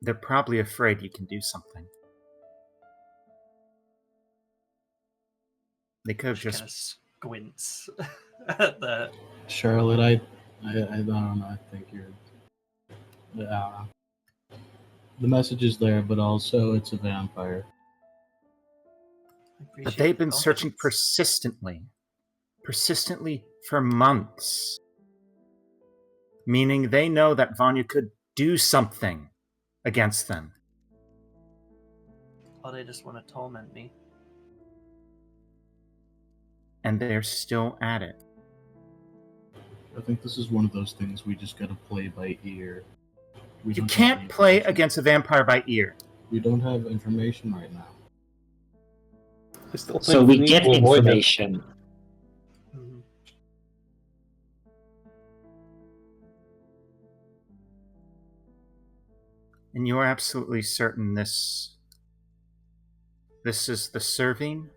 [SPEAKER 5] They're probably afraid you can do something. They could have
[SPEAKER 3] Just
[SPEAKER 5] just...
[SPEAKER 3] kind of squints at the.
[SPEAKER 2] Charlotte, I don't know. I think you're. The message is there, but also it's a vampire.
[SPEAKER 5] But they've been searching persistently for months. Meaning they know that Vanya could do something against them.
[SPEAKER 3] Or they just want to torment me.
[SPEAKER 5] And they're still at it.
[SPEAKER 2] I think this is one of those things we just gotta play by ear. We
[SPEAKER 5] You
[SPEAKER 2] don't have
[SPEAKER 5] can't
[SPEAKER 2] any
[SPEAKER 5] play
[SPEAKER 2] information.
[SPEAKER 5] against a vampire by ear.
[SPEAKER 2] We don't have information right now.
[SPEAKER 4] I still think
[SPEAKER 6] So we
[SPEAKER 4] need
[SPEAKER 6] get
[SPEAKER 4] to avoid it.
[SPEAKER 6] information.
[SPEAKER 3] Mhm.
[SPEAKER 5] And you're absolutely certain this is the Servine?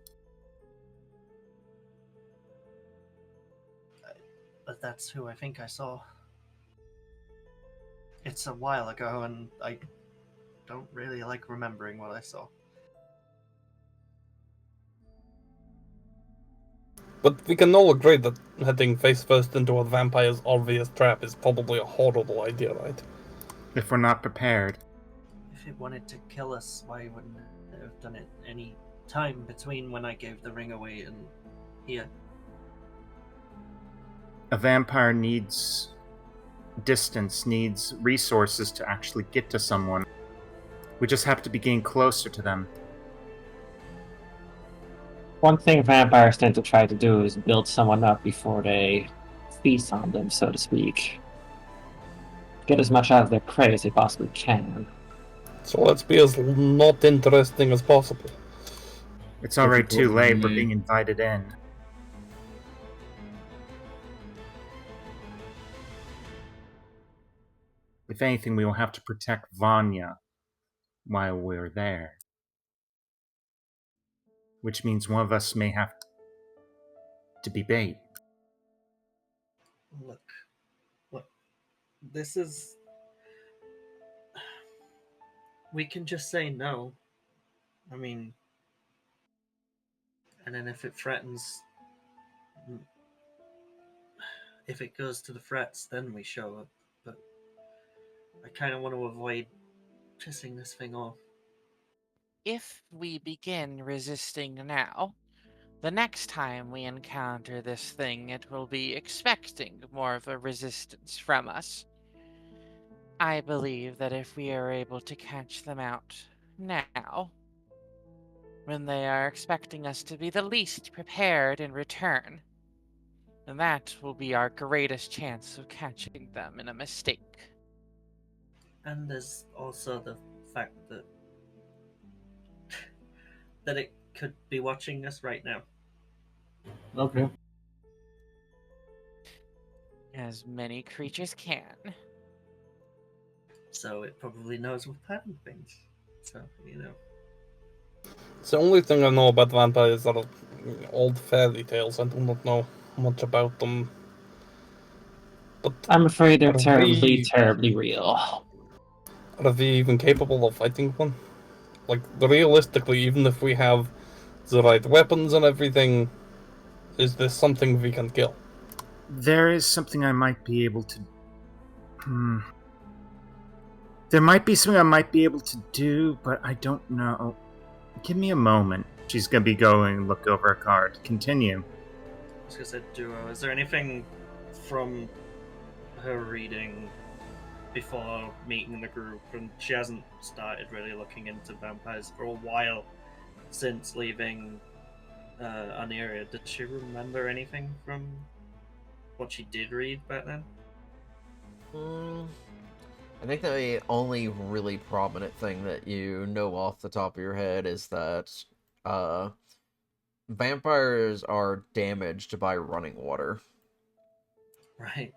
[SPEAKER 3] But that's who I think I saw. It's a while ago, and I don't really like remembering what I saw.
[SPEAKER 4] But we can all agree that heading face first into a vampire's obvious trap is probably a horrible idea, right?
[SPEAKER 5] If we're not prepared.
[SPEAKER 3] If it wanted to kill us, why wouldn't it have done it any time between when I gave the ring away and here?
[SPEAKER 5] A vampire needs distance needs resources to actually get to someone. We just have to be getting closer to them.
[SPEAKER 6] One thing vampires tend to try to do is build someone up before they feast on them, so to speak. Get as much out of their prey as they possibly can.
[SPEAKER 4] So let's be as not interesting as possible.
[SPEAKER 5] It's already too late. We're
[SPEAKER 2] Difficulty.
[SPEAKER 5] being invited in. If anything, we will have to protect Vanya while we're there. Which means one of us may have to be bait.
[SPEAKER 3] Look, this is. We can just say no. I mean, and then if it threatens, if it goes to the threats, then we show up. But I kind of want to avoid pissing this thing off.
[SPEAKER 7] If we begin resisting now, the next time we encounter this thing, it will be expecting more of a resistance from us. I believe that if we are able to catch them out now, when they are expecting us to be the least prepared in return, then that will be our greatest chance of catching them in a mistake.
[SPEAKER 3] And there's also the fact that it could be watching us right now.
[SPEAKER 2] Okay.
[SPEAKER 7] As many creatures can.
[SPEAKER 3] So it probably knows we're planning things. So, you know.
[SPEAKER 4] It's the only thing I know about vampires are old fairy tales. I do not know much about them. But
[SPEAKER 6] I'm afraid they're
[SPEAKER 4] Are
[SPEAKER 6] terribly,
[SPEAKER 4] we-
[SPEAKER 6] terribly real.
[SPEAKER 4] are we even capable of fighting one? Like, realistically, even if we have the right weapons and everything, is this something we can kill?
[SPEAKER 5] There is something I might be able to... There might be something I might be able to do, but I don't know. Give me a moment. She's gonna be going and look over a card. Continue.
[SPEAKER 3] I was gonna say, Duo, is there anything from her reading before meeting the group, and she hasn't started really looking into vampires for a while since leaving Aniria? Did she remember anything from what she did read back then?
[SPEAKER 1] I think the only really prominent thing that you know off the top of your head is that vampires are damaged by running water.
[SPEAKER 3] Right.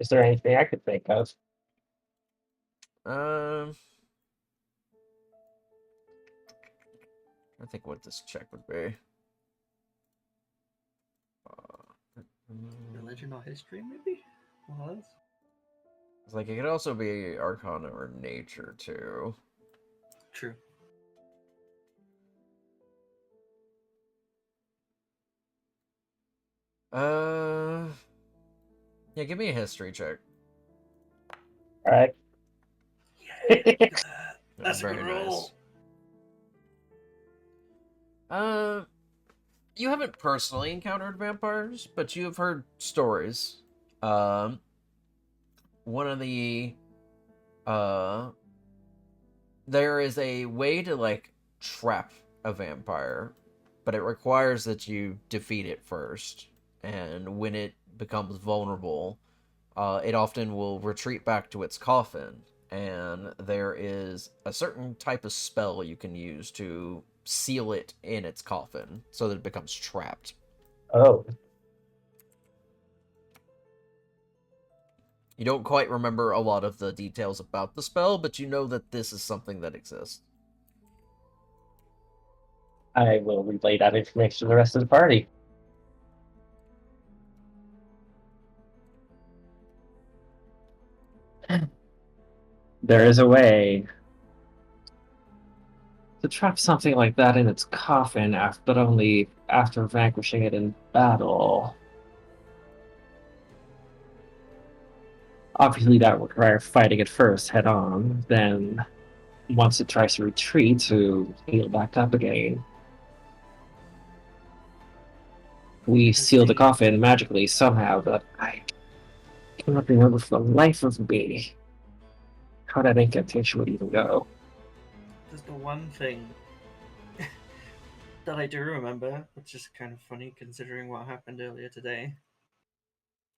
[SPEAKER 6] Is there anything I could think of?
[SPEAKER 1] I think what this check would be.
[SPEAKER 3] Religion or history, maybe? One of those?
[SPEAKER 1] It's like it could also be Arcana or Nature too.
[SPEAKER 3] True.
[SPEAKER 1] Yeah, give me a history check.
[SPEAKER 6] Alright.
[SPEAKER 3] Yeah, look at that. That's a
[SPEAKER 1] Very
[SPEAKER 3] good
[SPEAKER 1] nice.
[SPEAKER 3] roll.
[SPEAKER 1] You haven't personally encountered vampires, but you have heard stories. One of the there is a way to like trap a vampire, but it requires that you defeat it first. And when it becomes vulnerable, it often will retreat back to its coffin. And there is a certain type of spell you can use to seal it in its coffin so that it becomes trapped.
[SPEAKER 6] Oh.
[SPEAKER 1] You don't quite remember a lot of the details about the spell, but you know that this is something that exists.
[SPEAKER 6] I will relay that information to the rest of the party. There is a way to trap something like that in its coffin, but only after vanquishing it in battle. Obviously, that would require fighting it first head on, then once it tries to retreat, to heal back up again. We seal the coffin magically somehow, but I cannot remember for the life of me how that incantation would even go.
[SPEAKER 3] There's the one thing that I do remember, which is kind of funny considering what happened earlier today.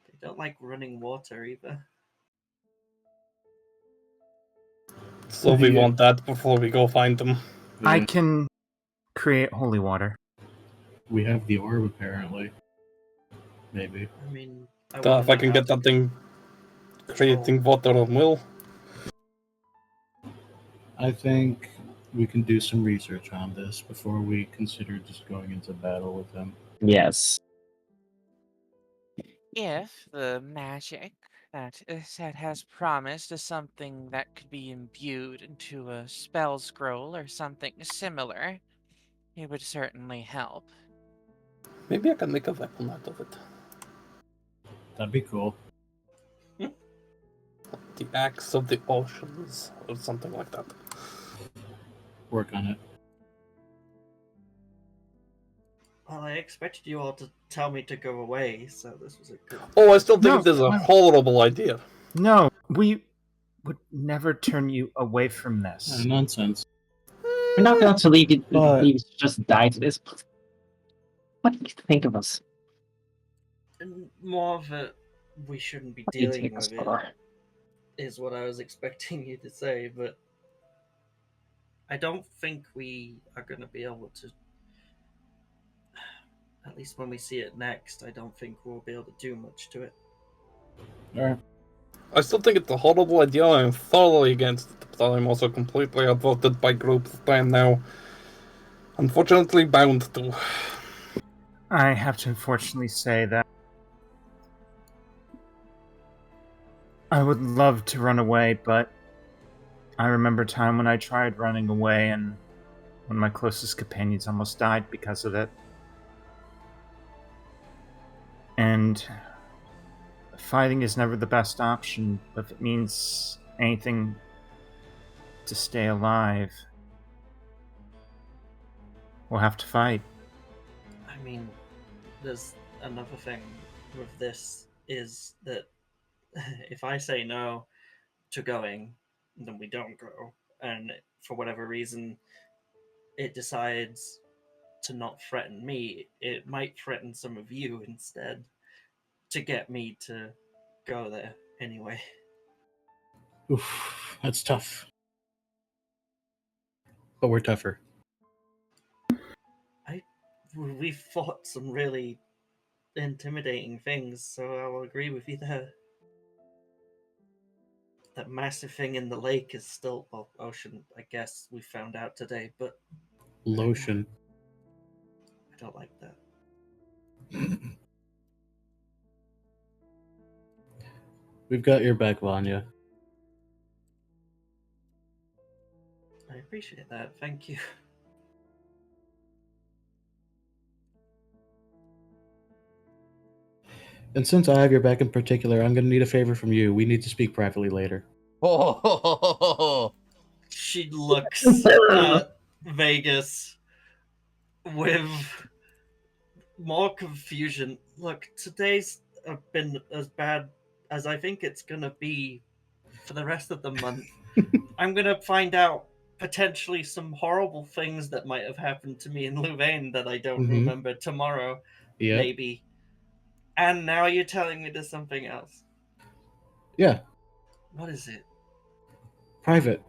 [SPEAKER 3] They don't like running water either.
[SPEAKER 4] So we want that before we go find them.
[SPEAKER 5] I
[SPEAKER 2] Yeah,
[SPEAKER 5] can create holy water.
[SPEAKER 2] we have the orb apparently. Maybe.
[SPEAKER 3] I mean,
[SPEAKER 4] If I can get that thing creating water on will.
[SPEAKER 2] I think we can do some research on this before we consider just going into battle with him.
[SPEAKER 6] Yes.
[SPEAKER 7] If the magic that Set has promised is something that could be imbued into a spell scroll or something similar, it would certainly help.
[SPEAKER 4] Maybe I can make a weapon out of it.
[SPEAKER 2] That'd be cool.
[SPEAKER 4] The Axe of the Oceans, or something like that.
[SPEAKER 2] Work on it.
[SPEAKER 3] Well, I expected you all to tell me to go away, so this was a good.
[SPEAKER 4] Oh, I still think
[SPEAKER 5] No,
[SPEAKER 4] this is a
[SPEAKER 5] no.
[SPEAKER 4] horrible idea.
[SPEAKER 5] No, we would never turn you away from this.
[SPEAKER 2] Nonsense.
[SPEAKER 6] We're not going to leave you
[SPEAKER 2] But-
[SPEAKER 6] leave you to just die to this. What do you think of us?
[SPEAKER 3] And more of it, we shouldn't be
[SPEAKER 6] What do you
[SPEAKER 3] dealing
[SPEAKER 6] take us
[SPEAKER 3] with it,
[SPEAKER 6] for?
[SPEAKER 3] is what I was expecting you to say, but I don't think we are going to be able to. At least when we see it next, I don't think we'll be able to do much to it.
[SPEAKER 2] Alright.
[SPEAKER 4] I still think it's a horrible idea. I'm thoroughly against it, but I'm also completely outvoted by groups that I am now unfortunately bound to.
[SPEAKER 5] I have to unfortunately say that I would love to run away, but I remember a time when I tried running away and one of my closest companions almost died because of it. And fighting is never the best option, but if it means anything to stay alive, we'll have to fight.
[SPEAKER 3] I mean, there's another thing with this is that if I say no to going, then we don't go. And for whatever reason, it decides to not threaten me. It might threaten some of you instead to get me to go there anyway.
[SPEAKER 2] Oof, that's tough. But we're tougher.
[SPEAKER 3] We've fought some really intimidating things, so I'll agree with you there. That massive thing in the lake is still, well, ocean, I guess we found out today, but
[SPEAKER 2] Lotion.
[SPEAKER 3] I don't like that.
[SPEAKER 2] We've got your back, Vanya.
[SPEAKER 3] I appreciate that, thank you.
[SPEAKER 2] And since I have your back in particular, I'm going to need a favor from you. We need to speak privately later.
[SPEAKER 1] Oh,
[SPEAKER 3] She looks at Vegas with more confusion. Look, today's been as bad as I think it's gonna be for the rest of the month. I'm gonna find out potentially some horrible things that might have happened to me in Louvain that I don't
[SPEAKER 2] Mhm.
[SPEAKER 3] remember tomorrow,
[SPEAKER 2] Yeah.
[SPEAKER 3] maybe. And now you're telling me there's something else.
[SPEAKER 2] Yeah.
[SPEAKER 3] What is it?
[SPEAKER 2] Private.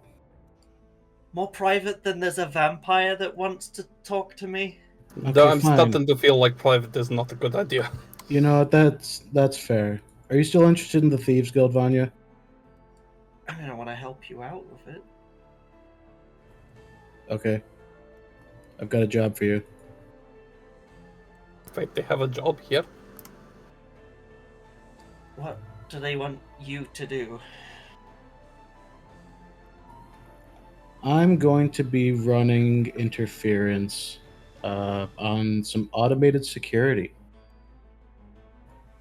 [SPEAKER 3] More private than there's a vampire that wants to talk to me?
[SPEAKER 2] Okay,
[SPEAKER 4] I'm
[SPEAKER 2] fine.
[SPEAKER 4] starting to feel like private is not a good idea.
[SPEAKER 2] You know, that's fair. Are you still interested in the Thieves Guild, Vanya?
[SPEAKER 3] I mean, I want to help you out with it.
[SPEAKER 2] Okay. I've got a job for you.
[SPEAKER 4] Wait, they have a job here?
[SPEAKER 3] What do they want you to do?
[SPEAKER 2] I'm going to be running interference on some automated security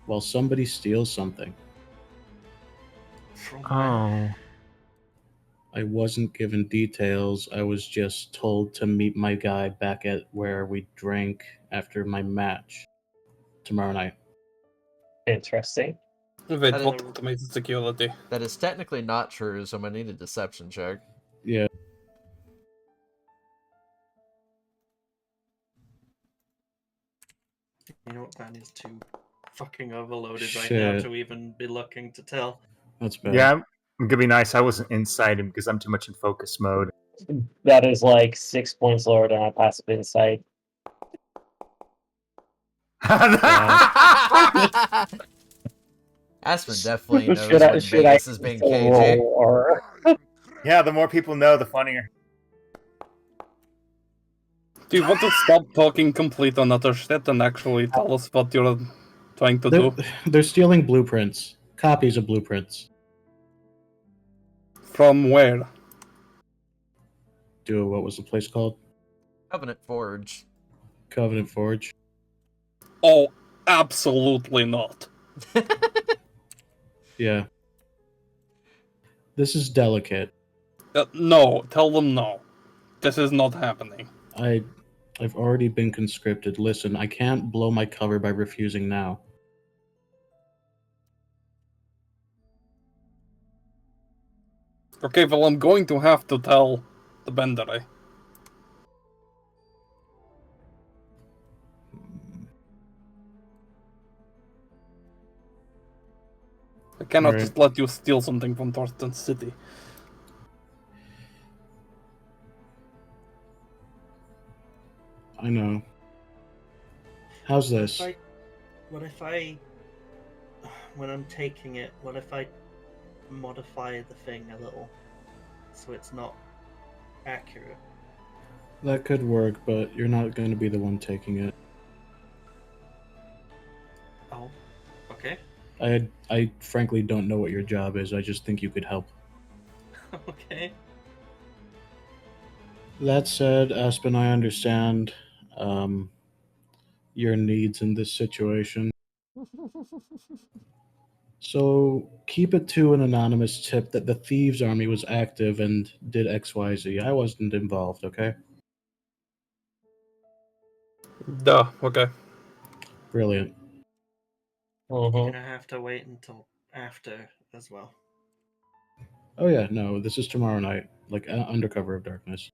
[SPEAKER 2] while somebody steals something.
[SPEAKER 3] From where?
[SPEAKER 5] Oh,
[SPEAKER 2] I wasn't given details. I was just told to meet my guy back at where we drank after my match tomorrow night.
[SPEAKER 6] Interesting.
[SPEAKER 4] Wait,
[SPEAKER 1] I
[SPEAKER 4] what
[SPEAKER 1] don't-
[SPEAKER 4] automated security?
[SPEAKER 1] That is technically not true, so I'm gonna need a deception check.
[SPEAKER 2] Yeah.
[SPEAKER 3] You know what, Van is too fucking overloaded right now
[SPEAKER 2] Shit.
[SPEAKER 3] to even be looking to tell.
[SPEAKER 2] That's bad.
[SPEAKER 5] Yeah, I'm gonna be nice. I wasn't inside him because I'm too much in focus mode.
[SPEAKER 6] That is like 6 points lower than my passive insight.
[SPEAKER 1] Aspen definitely knows
[SPEAKER 6] Should I-
[SPEAKER 1] when
[SPEAKER 6] should I
[SPEAKER 1] Vegas is being
[SPEAKER 6] still
[SPEAKER 1] cagey.
[SPEAKER 6] roll, or
[SPEAKER 5] Yeah, the more people know, the funnier.
[SPEAKER 4] Do you want to stop talking complete on other shit and actually tell us what you're trying to do?
[SPEAKER 2] They're stealing blueprints, copies of blueprints.
[SPEAKER 4] From where?
[SPEAKER 2] What was the place called?
[SPEAKER 1] Covenant Forge.
[SPEAKER 2] Covenant Forge.
[SPEAKER 4] Oh, absolutely not.
[SPEAKER 2] Yeah. This is delicate.
[SPEAKER 4] No, tell them no. This is not happening.
[SPEAKER 2] I've already been conscripted. Listen, I can't blow my cover by refusing now.
[SPEAKER 4] Okay, well, I'm going to have to tell the Bendere. I cannot
[SPEAKER 2] Alright.
[SPEAKER 4] just let you steal something from Thorsten City.
[SPEAKER 2] I know. How's this?
[SPEAKER 3] What if I, when I'm taking it, what if I modify the thing a little so it's not accurate?
[SPEAKER 2] That could work, but you're not going to be the one taking it.
[SPEAKER 3] Oh, okay.
[SPEAKER 2] I frankly don't know what your job is. I just think you could help.
[SPEAKER 3] Okay.
[SPEAKER 2] That said, Aspen, I understand your needs in this situation. So keep it to an anonymous tip that the Thieves' Army was active and did XYZ. I wasn't involved, okay?
[SPEAKER 4] Duh, okay.
[SPEAKER 2] Brilliant.
[SPEAKER 3] You're
[SPEAKER 6] Mhm.
[SPEAKER 3] gonna have to wait until after as well.
[SPEAKER 2] Oh yeah, no, this is tomorrow night, like under cover of darkness.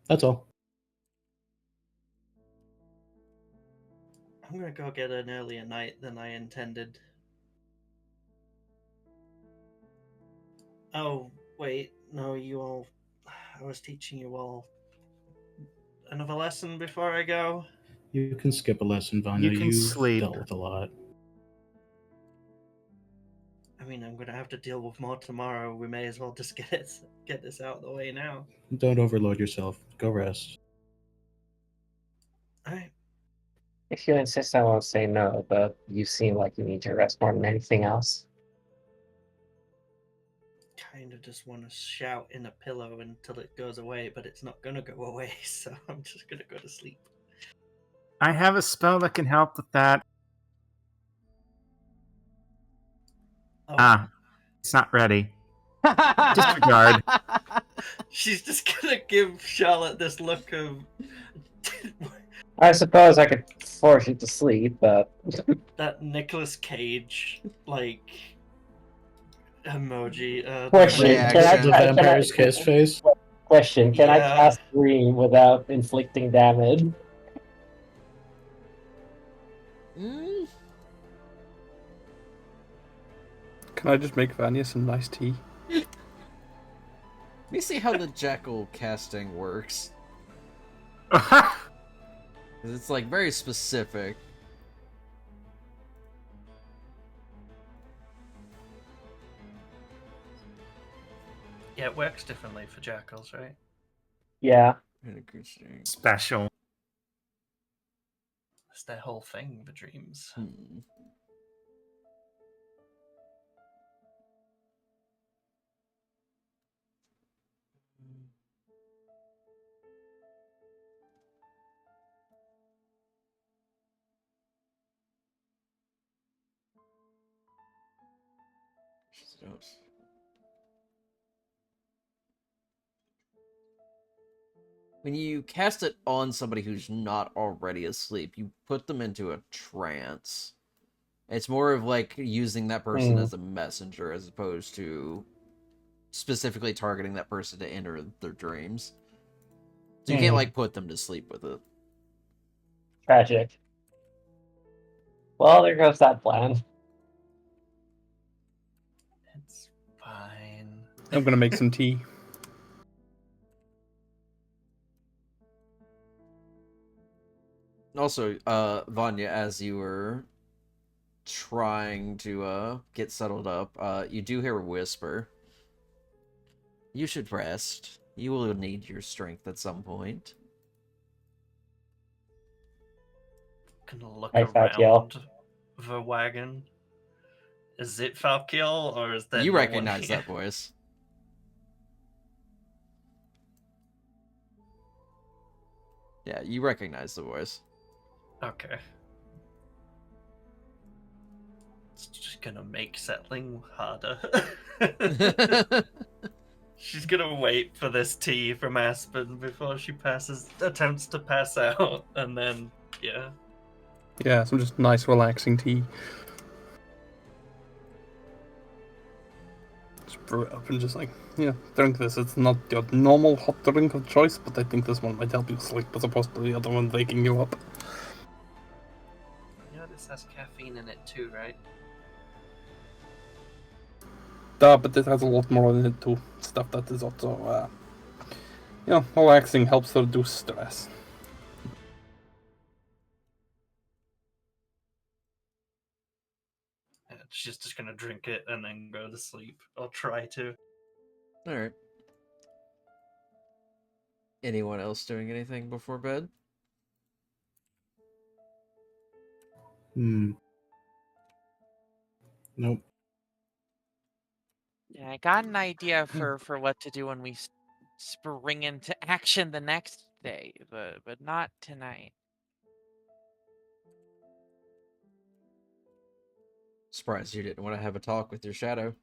[SPEAKER 2] That's all.
[SPEAKER 3] I'm gonna go get an earlier night than I intended. Oh, wait, no, you all. I was teaching you all another lesson before I go.
[SPEAKER 2] You can skip a lesson, Vanya.
[SPEAKER 5] You can
[SPEAKER 2] You've
[SPEAKER 5] sleep.
[SPEAKER 2] dealt with a lot.
[SPEAKER 3] I mean, I'm gonna have to deal with more tomorrow. We may as well just get this out of the way now.
[SPEAKER 2] Don't overload yourself. Go rest.
[SPEAKER 3] Alright.
[SPEAKER 6] If you insist, I won't say no, but you seem like you need to rest more than anything else.
[SPEAKER 3] Kind of just want to shout in a pillow until it goes away, but it's not gonna go away, so I'm just gonna go to sleep.
[SPEAKER 5] I have a spell that can help with that.
[SPEAKER 3] Oh,
[SPEAKER 5] Ah, it's not ready. Disregard.
[SPEAKER 3] she's just gonna give Charlotte this look of
[SPEAKER 6] I suppose I could force you to sleep, but
[SPEAKER 3] that Nicolas Cage like emoji.
[SPEAKER 6] Question,
[SPEAKER 1] Yeah,
[SPEAKER 6] can I,
[SPEAKER 1] actually,
[SPEAKER 2] The
[SPEAKER 6] can I-
[SPEAKER 2] vampire's kiss face.
[SPEAKER 6] Question, can I
[SPEAKER 3] Yeah.
[SPEAKER 6] cast Dream without inflicting damage?
[SPEAKER 1] Mm,
[SPEAKER 4] Can I just make Vanya some nice tea?
[SPEAKER 1] Let me see how the Jackal casting works. 'Cause it's like very specific.
[SPEAKER 3] Yeah, it works differently for jackals, right?
[SPEAKER 6] Yeah.
[SPEAKER 5] Special.
[SPEAKER 3] It's their whole thing, the dreams.
[SPEAKER 1] Hmm. when you cast it on somebody who's not already asleep, you put them into a trance. It's more of like using that person as a messenger as opposed to specifically targeting that person to enter their dreams. So you can't like put them to sleep with it.
[SPEAKER 6] Tragic. Well, there goes that plan.
[SPEAKER 3] It's fine.
[SPEAKER 4] I'm gonna make some tea.
[SPEAKER 1] Also, Vanya, as you were trying to get settled up, you do hear a whisper. You should rest. You will need your strength at some point.
[SPEAKER 3] Gonna look
[SPEAKER 6] Hi, Falkiel.
[SPEAKER 3] around the wagon. Is it Falkiel or is there
[SPEAKER 1] You
[SPEAKER 3] no one
[SPEAKER 1] recognize
[SPEAKER 3] here?
[SPEAKER 1] that voice. Yeah, you recognize the voice.
[SPEAKER 3] Okay. It's just gonna make settling harder. She's gonna wait for this tea from Aspen before she attempts to pass out, and then, yeah.
[SPEAKER 4] Yeah, some just nice relaxing tea. Just brew it up and just like, yeah, drink this. It's not your normal hot drink of choice, but I think this one might help you sleep as opposed to the other one waking you up.
[SPEAKER 3] You know this has caffeine in it too, right?
[SPEAKER 4] But it has a lot more in it too. Stuff that is also, relaxing, helps reduce stress.
[SPEAKER 3] Yeah, she's just gonna drink it and then go to sleep. Or try to.
[SPEAKER 1] Alright. Anyone else doing anything before bed?
[SPEAKER 2] Nope.
[SPEAKER 7] Yeah, I got an idea for what to do when we spring into action the next day, but not tonight.
[SPEAKER 1] Surprised you didn't want to have a talk with your shadow.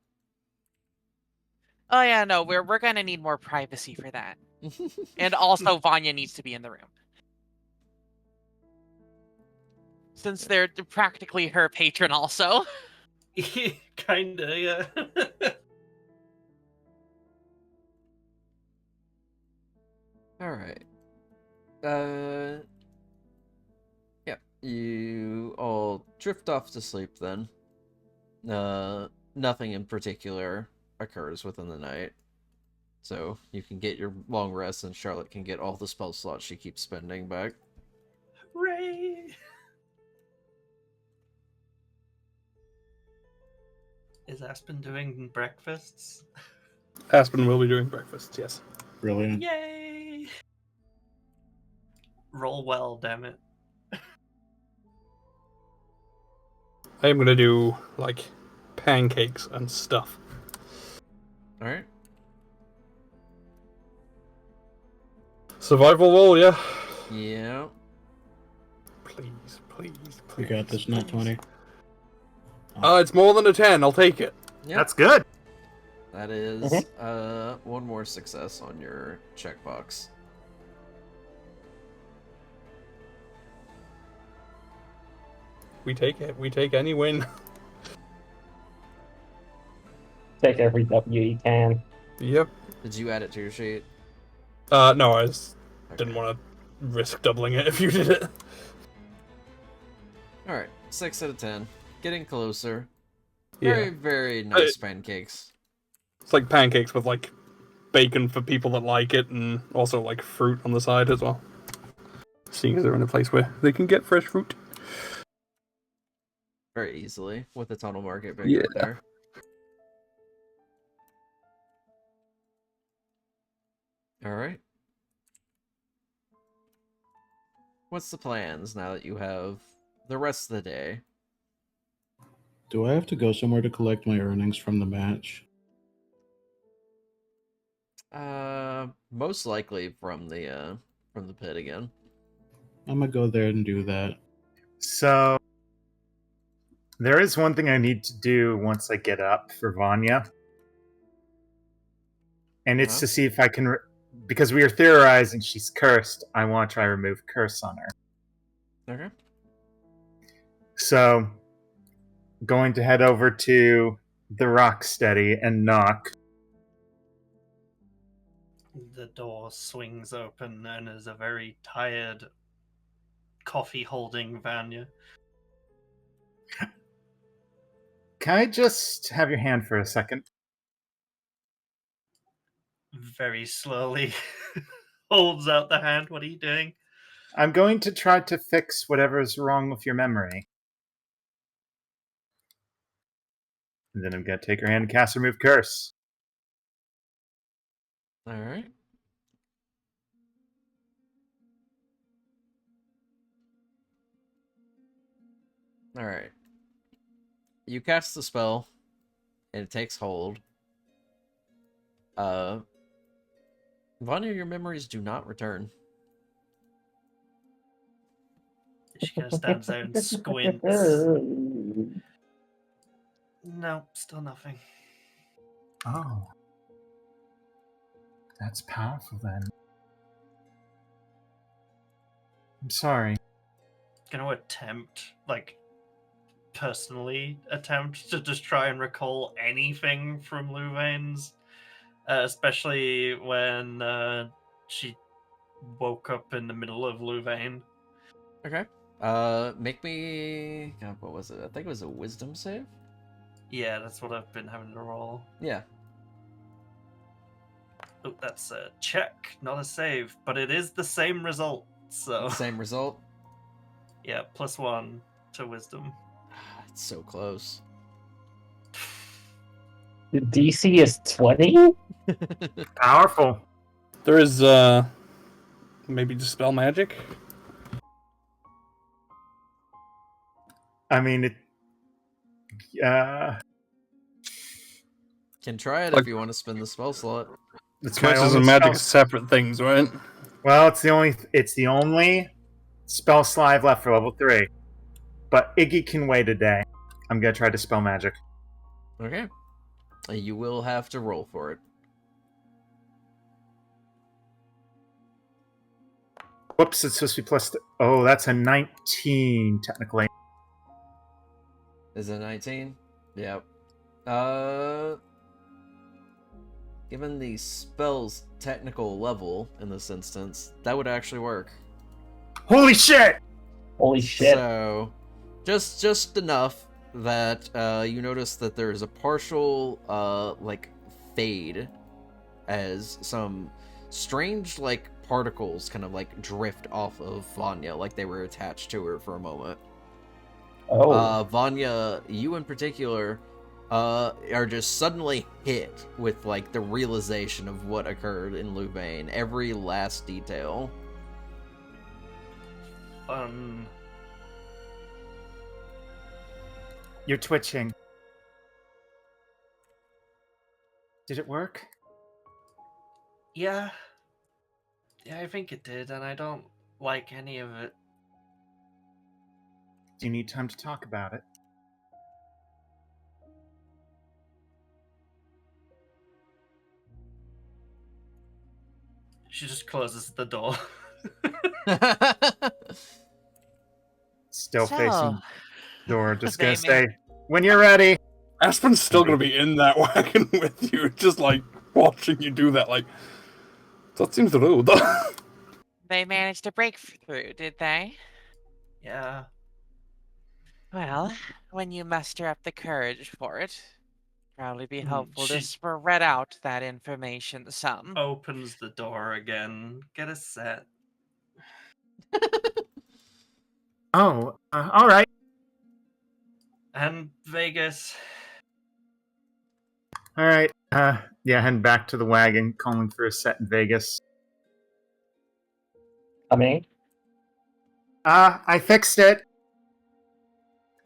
[SPEAKER 7] Oh yeah, no, we're gonna need more privacy for that. And also Vanya needs to be in the room. Since they're practically her patron also.
[SPEAKER 3] Kinda, yeah.
[SPEAKER 1] Alright. Yeah, you all drift off to sleep then. Nothing in particular occurs within the night. So you can get your long rest and Charlotte can get all the spell slots she keeps spending back.
[SPEAKER 3] Hooray! Is Aspen doing breakfasts?
[SPEAKER 4] Aspen will be doing breakfast, yes.
[SPEAKER 2] Brilliant.
[SPEAKER 3] Yay! Roll well, damn it.
[SPEAKER 4] I am gonna do, like, pancakes and stuff.
[SPEAKER 1] Alright.
[SPEAKER 4] Survival roll, yeah?
[SPEAKER 1] Yeah.
[SPEAKER 4] Please, please, please.
[SPEAKER 2] We got this, not 20.
[SPEAKER 4] It's more than a 10, I'll take it.
[SPEAKER 1] Yep.
[SPEAKER 5] That's good.
[SPEAKER 1] That is one more success on your checkbox.
[SPEAKER 4] We take it. We take any win.
[SPEAKER 6] Take every W you can.
[SPEAKER 4] Yep.
[SPEAKER 1] Did you add it to your sheet?
[SPEAKER 4] No, I just
[SPEAKER 1] Okay.
[SPEAKER 4] didn't want to risk doubling it if you did it.
[SPEAKER 1] Alright, 6 out of 10. Getting closer.
[SPEAKER 4] Yeah.
[SPEAKER 1] Very, very nice pancakes.
[SPEAKER 4] It's like pancakes with, like, bacon for people that like it, and also, like, fruit on the side as well. Seeing as they're in a place where they can get fresh fruit.
[SPEAKER 1] Very easily, with the tunnel market being
[SPEAKER 4] Yeah.
[SPEAKER 1] right there. Alright. What's the plans now that you have the rest of the day?
[SPEAKER 2] Do I have to go somewhere to collect my earnings from the match?
[SPEAKER 1] Most likely from the pit again.
[SPEAKER 2] I'm gonna go there and do that.
[SPEAKER 5] So there is one thing I need to do once I get up for Vanya. And it's
[SPEAKER 1] Huh?
[SPEAKER 5] to see if I can because we are theorizing she's cursed, I want to try to remove curse on her.
[SPEAKER 1] Okay.
[SPEAKER 5] So, going to head over to the Rocksteady and knock.
[SPEAKER 3] The door swings open and is a very tired, coffee-holding Vanya.
[SPEAKER 5] Can I just have your hand for a second?
[SPEAKER 3] Very slowly holds out the hand. What are you doing?
[SPEAKER 5] I'm going to try to fix whatever's wrong with your memory. And then I'm going to take her hand and cast Remove Curse.
[SPEAKER 1] All right. All right. You cast the spell, and it takes hold. Vanya, your memories do not return.
[SPEAKER 3] She kind of stands there and squints. No, still nothing.
[SPEAKER 5] Oh. That's powerful then. I'm sorry.
[SPEAKER 3] Gonna personally attempt to just try and recall anything from Louvain's, especially when she woke up in the middle of Louvain.
[SPEAKER 1] Okay. Make me. God, what was it? I think it was a wisdom save.
[SPEAKER 3] Yeah, that's what I've been having to roll.
[SPEAKER 1] Yeah.
[SPEAKER 3] Oh, that's a check, not a save, but it is the same result. So
[SPEAKER 1] Same result.
[SPEAKER 3] yeah, +1 to wisdom.
[SPEAKER 1] It's so close.
[SPEAKER 6] The DC is 20?
[SPEAKER 5] Powerful.
[SPEAKER 4] There is maybe dispel magic.
[SPEAKER 5] I mean,
[SPEAKER 1] Can try it
[SPEAKER 4] Like-
[SPEAKER 1] if you want to spin the spell slot.
[SPEAKER 5] it's my
[SPEAKER 4] Curses
[SPEAKER 5] only
[SPEAKER 4] and magic
[SPEAKER 5] spell-
[SPEAKER 4] is separate things, right?
[SPEAKER 5] Well, it's the only spell slide left for level 3. But Iggy can wait a day. I'm gonna try to spell magic.
[SPEAKER 1] Okay. You will have to roll for it.
[SPEAKER 5] Whoops, it's supposed to be plus. Oh, that's a 19 technically.
[SPEAKER 1] Is it 19? Yep. Given the spell's technical level in this instance, that would actually work.
[SPEAKER 5] Holy shit!
[SPEAKER 6] Holy shit.
[SPEAKER 1] So, just enough that you notice that there's a partial fade as some strange particles kind of drift off of Vanya, like they were attached to her for a moment.
[SPEAKER 6] Oh.
[SPEAKER 1] Vanya, you in particular, are just suddenly hit with the realization of what occurred in Louvain, every last detail.
[SPEAKER 5] You're twitching. Did it work?
[SPEAKER 3] Yeah, I think it did, and I don't like any of it.
[SPEAKER 5] Do you need time to talk about it?
[SPEAKER 3] She just closes the door.
[SPEAKER 5] Still
[SPEAKER 7] So,
[SPEAKER 5] facing door. Just gonna
[SPEAKER 7] they
[SPEAKER 5] say, when you're ready.
[SPEAKER 4] Aspen's still gonna be in that wagon with you, just watching you do that. That seems rude.
[SPEAKER 7] They managed to break through, did they?
[SPEAKER 3] Yeah.
[SPEAKER 7] Well, when you muster up the courage for it, probably be helpful to
[SPEAKER 3] she-
[SPEAKER 7] spread out that information some.
[SPEAKER 3] Opens the door again. Get a set.
[SPEAKER 5] Oh, all right.
[SPEAKER 3] And Vegas.
[SPEAKER 5] All right. Yeah, head back to the wagon, calling for a set in Vegas.
[SPEAKER 6] Coming.
[SPEAKER 5] I fixed it.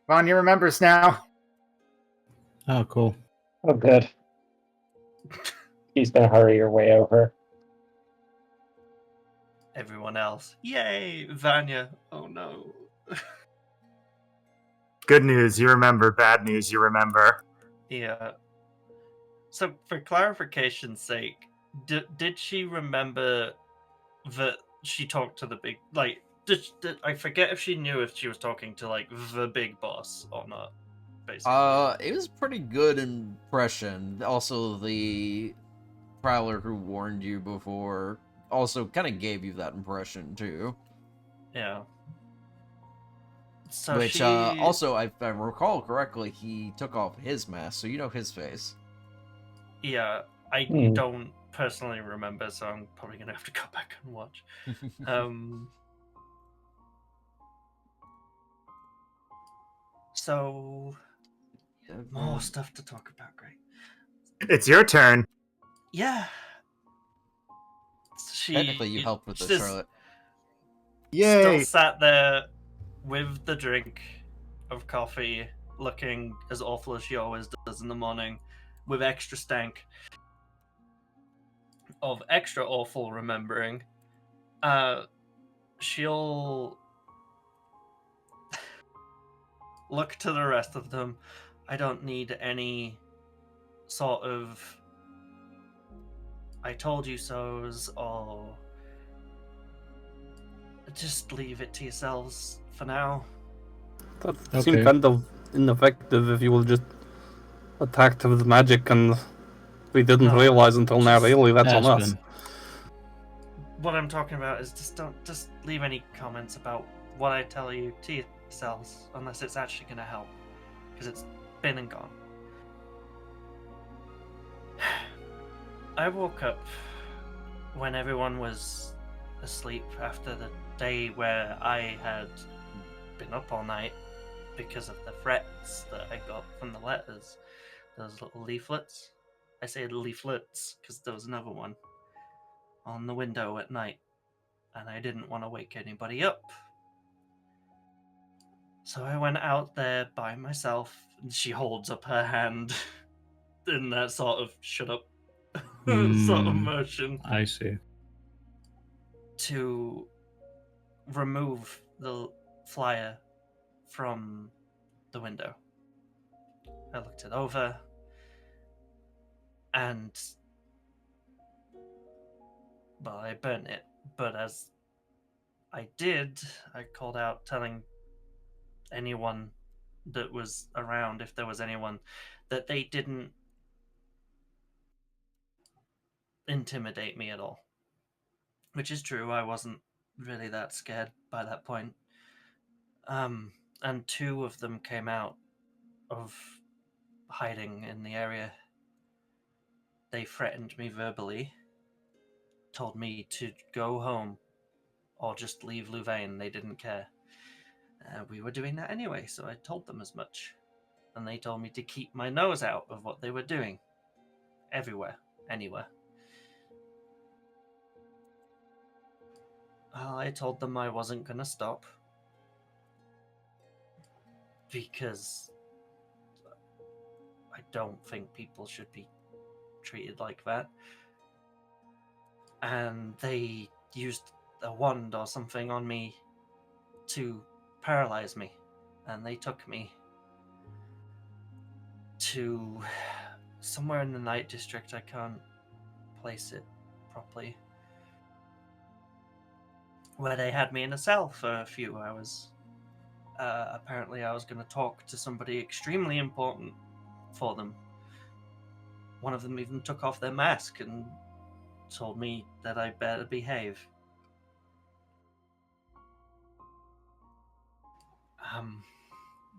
[SPEAKER 5] Vanya remembers now.
[SPEAKER 2] Oh, cool.
[SPEAKER 6] Oh, good. He's gonna hurry your way over.
[SPEAKER 3] Everyone else. Yay! Vanya. Oh no.
[SPEAKER 5] Good news, you remember. Bad news, you remember.
[SPEAKER 3] Yeah. So, for clarification's sake, did she remember that she talked to the big I forget if she knew if she was talking to like the big boss or not, basically.
[SPEAKER 1] It was pretty good impression. Also, the Prowler who warned you before also kind of gave you that impression too.
[SPEAKER 3] Yeah. So
[SPEAKER 1] Which
[SPEAKER 3] she
[SPEAKER 1] also, if I recall correctly, he took off his mask, so you know his face.
[SPEAKER 3] Yeah, I
[SPEAKER 6] Hmm.
[SPEAKER 3] don't personally remember, so I'm probably gonna have to go back and watch. So more stuff to talk about, great.
[SPEAKER 5] It's your turn.
[SPEAKER 3] Yeah. She
[SPEAKER 1] Technically, you helped with this,
[SPEAKER 3] just
[SPEAKER 1] Charlotte.
[SPEAKER 3] still
[SPEAKER 5] Yay!
[SPEAKER 3] sat there with the drink of coffee, looking as awful as she always does in the morning, with extra stank of extra awful remembering. She'll look to the rest of them. I don't need any sort of I told you so's, or just leave it to yourselves for now.
[SPEAKER 4] That
[SPEAKER 2] Okay.
[SPEAKER 4] seemed kind of ineffective if you will just attacked with magic and we didn't
[SPEAKER 3] No,
[SPEAKER 4] realize until now.
[SPEAKER 3] just
[SPEAKER 4] Really, that's on us.
[SPEAKER 2] Aspen.
[SPEAKER 3] What I'm talking about is just leave any comments about what I tell you to yourselves, unless it's actually going to help, because it's been and gone. I woke up when everyone was asleep after the day where I had been up all night because of the threats that I got from the letters. Those little leaflets. I say leaflets because there was another one on the window at night, and I didn't want to wake anybody up. So I went out there by myself, and she holds up her hand in that sort of shut up sort of motion
[SPEAKER 2] I see.
[SPEAKER 3] to remove the flyer from the window. I looked it over, and well, I burnt it, but as I did, I called out telling anyone that was around, if there was anyone, that they didn't intimidate me at all. Which is true, I wasn't really that scared by that point. And two of them came out of hiding in the area. They threatened me verbally, told me to go home or just leave Louvain. They didn't care. We were doing that anyway, so I told them as much. And they told me to keep my nose out of what they were doing. Everywhere. Anywhere. I told them I wasn't going to stop. Because I don't think people should be treated like that. And they used a wand or something on me to paralyze me. And they took me to somewhere in the Night District. I can't place it properly. Where they had me in a cell for a few hours. Apparently I was going to talk to somebody extremely important for them. One of them even took off their mask and told me that I better behave.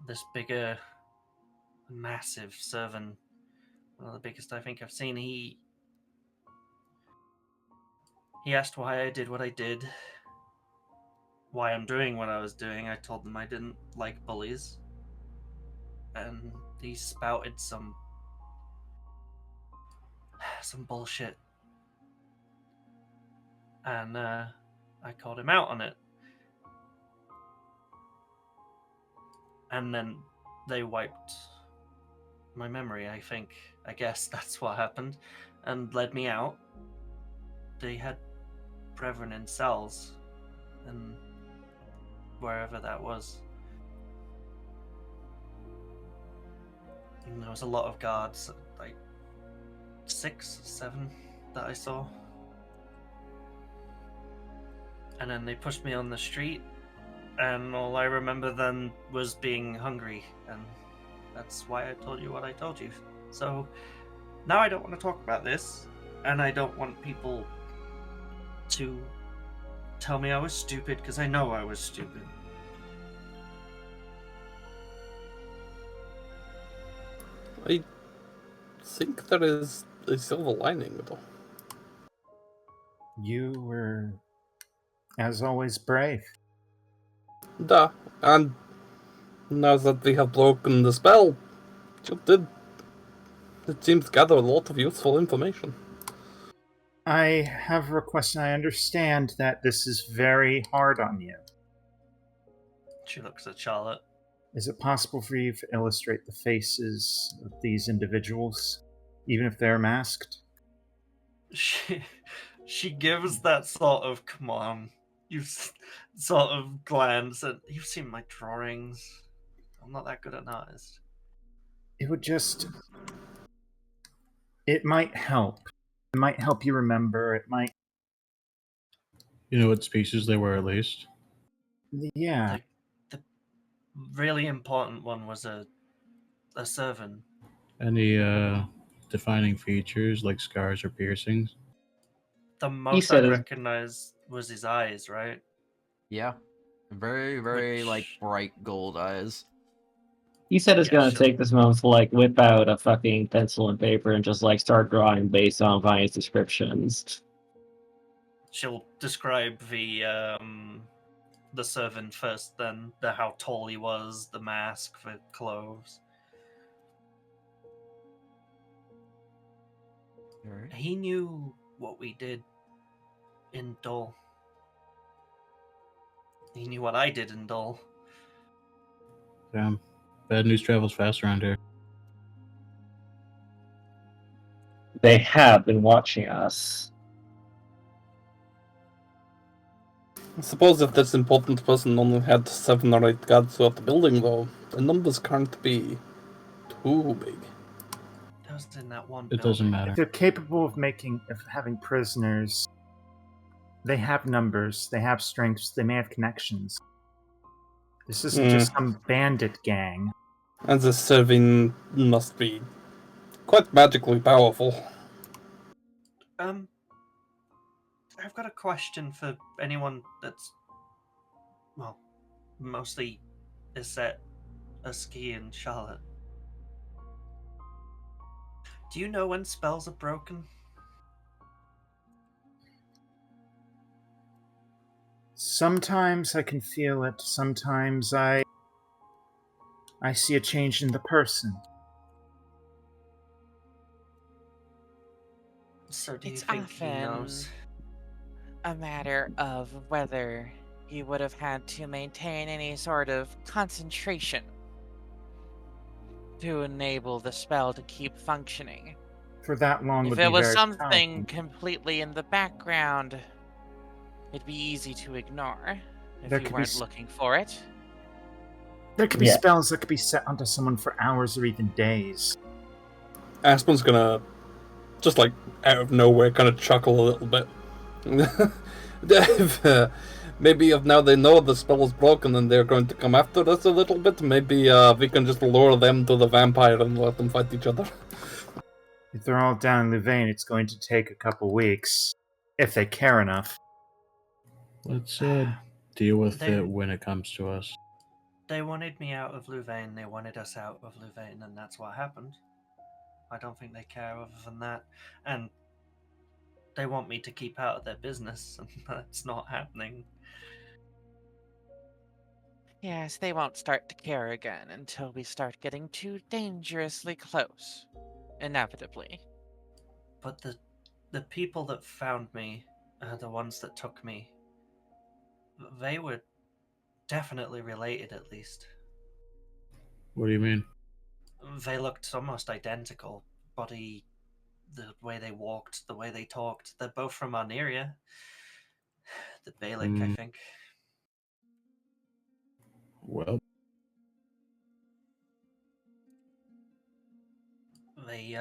[SPEAKER 3] This bigger, massive servant, one of the biggest I think I've seen, he asked why I did what I did, why I'm doing what I was doing. I told them I didn't like bullies, and he spouted some bullshit, and I called him out on it. And then they wiped my memory, I think. I guess that's what happened. And led me out. They had brethren in cells. And wherever that was. And there was a lot of guards. Like 6, 7 that I saw. And then they pushed me on the street, and all I remember then was being hungry, and that's why I told you what I told you. So now I don't want to talk about this, and I don't want people to tell me I was stupid, because I know I was stupid.
[SPEAKER 4] I think there is a silver lining, though.
[SPEAKER 5] You were, as always, brave.
[SPEAKER 4] Duh. And now that we have broken the spell, you did, it seems, gather a lot of useful information.
[SPEAKER 5] I have a request, and I understand that this is very hard on you.
[SPEAKER 3] She looks at Charlotte.
[SPEAKER 5] Is it possible for you to illustrate the faces of these individuals, even if they're masked?
[SPEAKER 3] She gives that sort of, come on, sort of glance at, you've seen my drawings. I'm not that good at an artist.
[SPEAKER 5] It would just... It might help. It might help you remember. It might...
[SPEAKER 2] You know what species they were, at least?
[SPEAKER 5] Yeah.
[SPEAKER 3] The really important one was a servant.
[SPEAKER 2] Any defining features like scars or piercings?
[SPEAKER 3] The most I
[SPEAKER 6] said it-
[SPEAKER 3] recognized was his eyes, right?
[SPEAKER 1] Yeah. Very, very,
[SPEAKER 3] Which-
[SPEAKER 1] like, bright gold eyes.
[SPEAKER 6] He said it's
[SPEAKER 3] Yeah,
[SPEAKER 6] gonna
[SPEAKER 3] sure.
[SPEAKER 6] take this moment to like whip out a fucking pencil and paper and just like start drawing based on Vine's descriptions.
[SPEAKER 3] She'll describe the servant first, then how tall he was, the mask, the clothes.
[SPEAKER 1] Alright.
[SPEAKER 3] He knew what we did in Dole. He knew what I did in Dole.
[SPEAKER 2] Damn. Bad news travels fast around here.
[SPEAKER 6] They have been watching us.
[SPEAKER 4] I suppose if this important person only had 7 or 8 guards throughout the building, though, the numbers can't be too big.
[SPEAKER 3] That was in that one
[SPEAKER 2] It doesn't
[SPEAKER 3] building.
[SPEAKER 2] matter.
[SPEAKER 5] If they're capable of having prisoners, they have numbers, they have strengths, they may have connections. This isn't just some bandit gang.
[SPEAKER 4] And the serving must be quite magically powerful.
[SPEAKER 3] I've got a question for anyone that's, well, mostly Isette, Aski, and Charlotte. Do you know when spells are broken?
[SPEAKER 5] Sometimes I can feel it, sometimes I see a change in the person.
[SPEAKER 3] So do you
[SPEAKER 7] It's
[SPEAKER 3] think he
[SPEAKER 7] often
[SPEAKER 3] knows?
[SPEAKER 7] a matter of whether he would have had to maintain any sort of concentration to enable the spell to keep functioning.
[SPEAKER 5] For that long
[SPEAKER 7] If
[SPEAKER 5] would
[SPEAKER 7] it
[SPEAKER 5] be
[SPEAKER 7] was
[SPEAKER 5] very
[SPEAKER 7] something
[SPEAKER 5] challenging.
[SPEAKER 7] completely in the background, it'd be easy to ignore if
[SPEAKER 5] There
[SPEAKER 7] you
[SPEAKER 5] could be
[SPEAKER 7] weren't
[SPEAKER 5] s-
[SPEAKER 7] looking for it.
[SPEAKER 5] There could be
[SPEAKER 6] Yeah.
[SPEAKER 5] spells that could be set onto someone for hours or even days.
[SPEAKER 4] Aspen's gonna, just like out of nowhere, kind of chuckle a little bit. Maybe if now they know the spell is broken and they're going to come after us a little bit, maybe we can just lure them to the vampire and let them fight each other.
[SPEAKER 5] If they're all down in Louvain, it's going to take a couple weeks. If they care enough.
[SPEAKER 2] Let's deal with
[SPEAKER 3] They-
[SPEAKER 2] it when it comes to us.
[SPEAKER 3] They wanted me out of Louvain, they wanted us out of Louvain, and that's what happened. I don't think they care other than that. And they want me to keep out of their business, and that's not happening.
[SPEAKER 7] Yes, they won't start to care again until we start getting too dangerously close. Inevitably.
[SPEAKER 3] But the people that found me, the ones that took me, they were definitely related, at least.
[SPEAKER 2] What do you mean?
[SPEAKER 3] They looked almost identical. Body, the way they walked, the way they talked. They're both from Arneria. The Balik, I think.
[SPEAKER 2] Well,
[SPEAKER 3] They,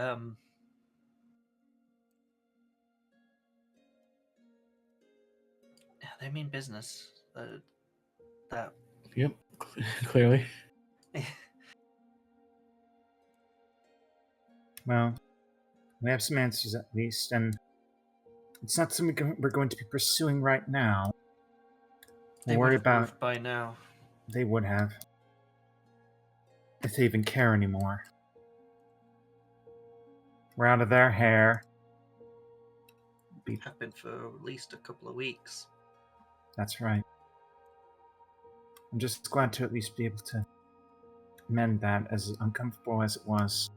[SPEAKER 3] Yeah, they mean business. That
[SPEAKER 2] Yep, clearly.
[SPEAKER 5] Well, we have some answers at least, and it's not something we're going to be pursuing right now.
[SPEAKER 3] they
[SPEAKER 5] We'll worry
[SPEAKER 3] would have
[SPEAKER 5] about.
[SPEAKER 3] moved by now.
[SPEAKER 5] They would have, if they even care anymore. We're out of their hair.
[SPEAKER 3] Have been for at least a couple of weeks.
[SPEAKER 5] That's right. I'm just glad to at least be able to mend that, as uncomfortable as it was.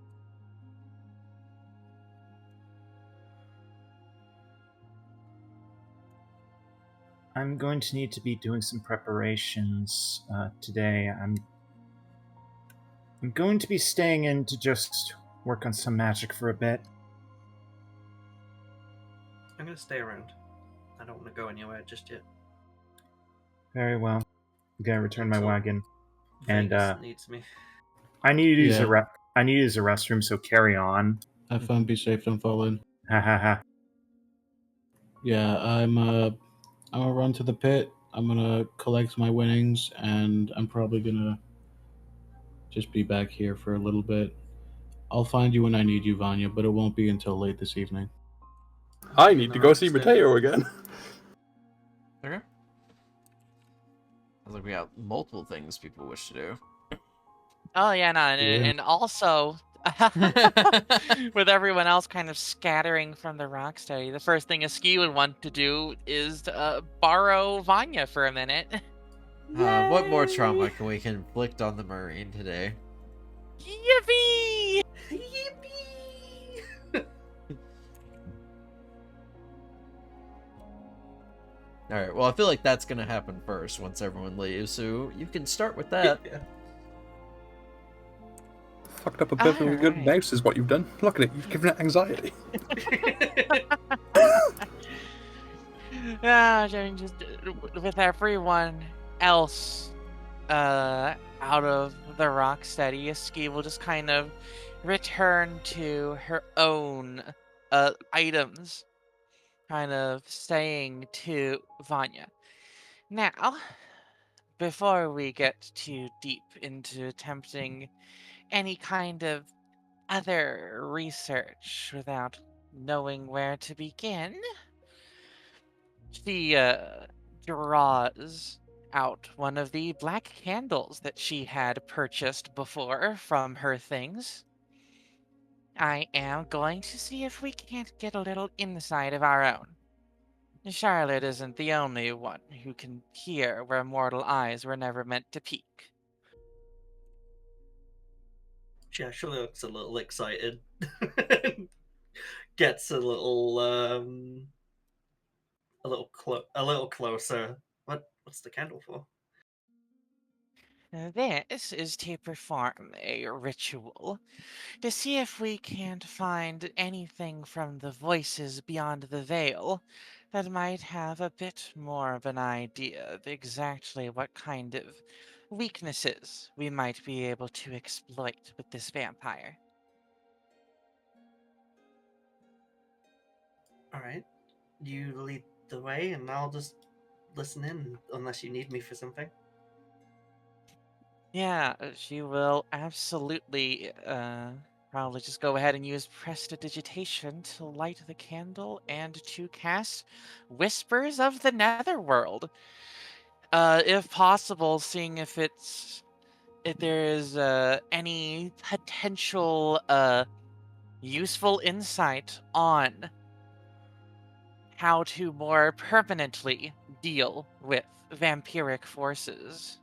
[SPEAKER 5] I'm going to need to be doing some preparations today. I'm going to be staying in to just work on some magic for a bit.
[SPEAKER 3] I'm gonna stay around. I don't want to go anywhere just yet.
[SPEAKER 5] Very well. I'm gonna return my
[SPEAKER 3] Until
[SPEAKER 5] wagon. And,
[SPEAKER 3] Vegas needs me.
[SPEAKER 5] I need to use
[SPEAKER 2] Yeah.
[SPEAKER 5] I need to use a restroom, so carry on.
[SPEAKER 2] Have fun, be safe, don't fall in.
[SPEAKER 5] Ha ha ha.
[SPEAKER 2] Yeah, I'm gonna run to the pit. I'm gonna collect my winnings, and I'm probably gonna just be back here for a little bit. I'll find you when I need you, Vanya, but it won't be until late this evening.
[SPEAKER 4] I need to go see Mateo again.
[SPEAKER 1] Okay. Sounds like we got multiple things people wish to do.
[SPEAKER 7] Oh yeah, no,
[SPEAKER 2] Yeah.
[SPEAKER 7] and also with everyone else kind of scattering from the Rocksteady, the first thing a ski would want to do is borrow Vanya for a minute.
[SPEAKER 1] What more trauma can we inflict on the Marine today?
[SPEAKER 7] Yippee!
[SPEAKER 3] Yippee!
[SPEAKER 1] Alright, well, I feel like that's gonna happen first once everyone leaves, so you can start with that.
[SPEAKER 3] Yeah.
[SPEAKER 4] Fucked up a bit of a good
[SPEAKER 7] Alright.
[SPEAKER 4] mouse is what you've done. Look at it, you've given it anxiety.
[SPEAKER 7] I mean, just with everyone else out of the Rocksteady, Ski will just kind of return to her own items, kind of saying to Vanya, "Now, before we get too deep into attempting any kind of other research without knowing where to begin," she draws out one of the black candles that she had purchased before from her things. "I am going to see if we can't get a little insight of our own. Charlotte isn't the only one who can hear where mortal eyes were never meant to peek."
[SPEAKER 3] She actually looks a little excited. Gets a little closer. What's the candle for?
[SPEAKER 7] This is to perform a ritual to see if we can't find anything from the voices beyond the veil that might have a bit more of an idea of exactly what kind of weaknesses we might be able to exploit with this vampire.
[SPEAKER 3] Alright. You lead the way and I'll just listen in unless you need me for something.
[SPEAKER 7] Yeah, she will absolutely probably just go ahead and use prestidigitation to light the candle and to cast Whispers of the Netherworld. If possible, seeing if there is any potential useful insight on how to more permanently deal with vampiric forces.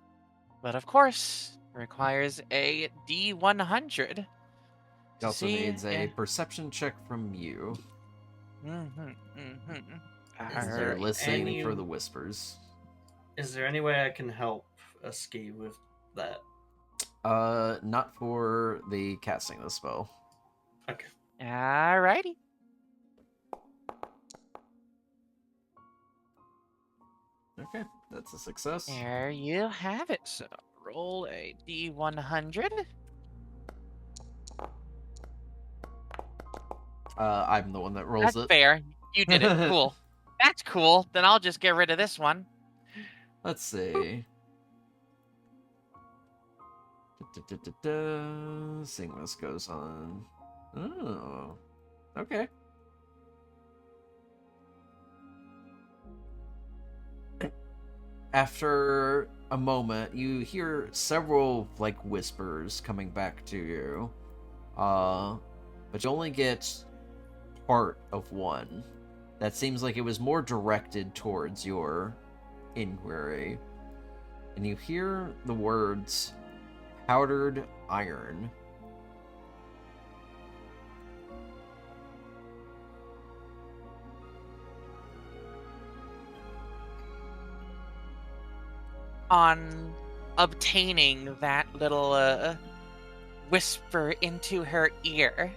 [SPEAKER 7] But of course, requires a D100.
[SPEAKER 1] It
[SPEAKER 7] to
[SPEAKER 1] also
[SPEAKER 7] see
[SPEAKER 1] needs a
[SPEAKER 7] if-
[SPEAKER 1] perception check from you.
[SPEAKER 7] Mhm.
[SPEAKER 3] Is
[SPEAKER 1] As
[SPEAKER 3] there
[SPEAKER 1] you're listening
[SPEAKER 3] any-
[SPEAKER 1] for the whispers.
[SPEAKER 3] Is there any way I can help a ski with that?
[SPEAKER 1] Not for the casting of the spell.
[SPEAKER 3] Okay.
[SPEAKER 7] Alrighty.
[SPEAKER 1] Okay, that's a success.
[SPEAKER 7] There you have it. So roll a D100.
[SPEAKER 1] I'm the one that rolls
[SPEAKER 7] That's
[SPEAKER 1] it.
[SPEAKER 7] fair. You did it. Cool. That's cool. Then I'll just get rid of this one.
[SPEAKER 1] Let's see. Seeing this goes on. Oh, okay. After a moment, you hear several like whispers coming back to you. But you only get part of one. That seems like it was more directed towards your inquiry. And you hear the words powdered iron.
[SPEAKER 7] On obtaining that little whisper into her ear,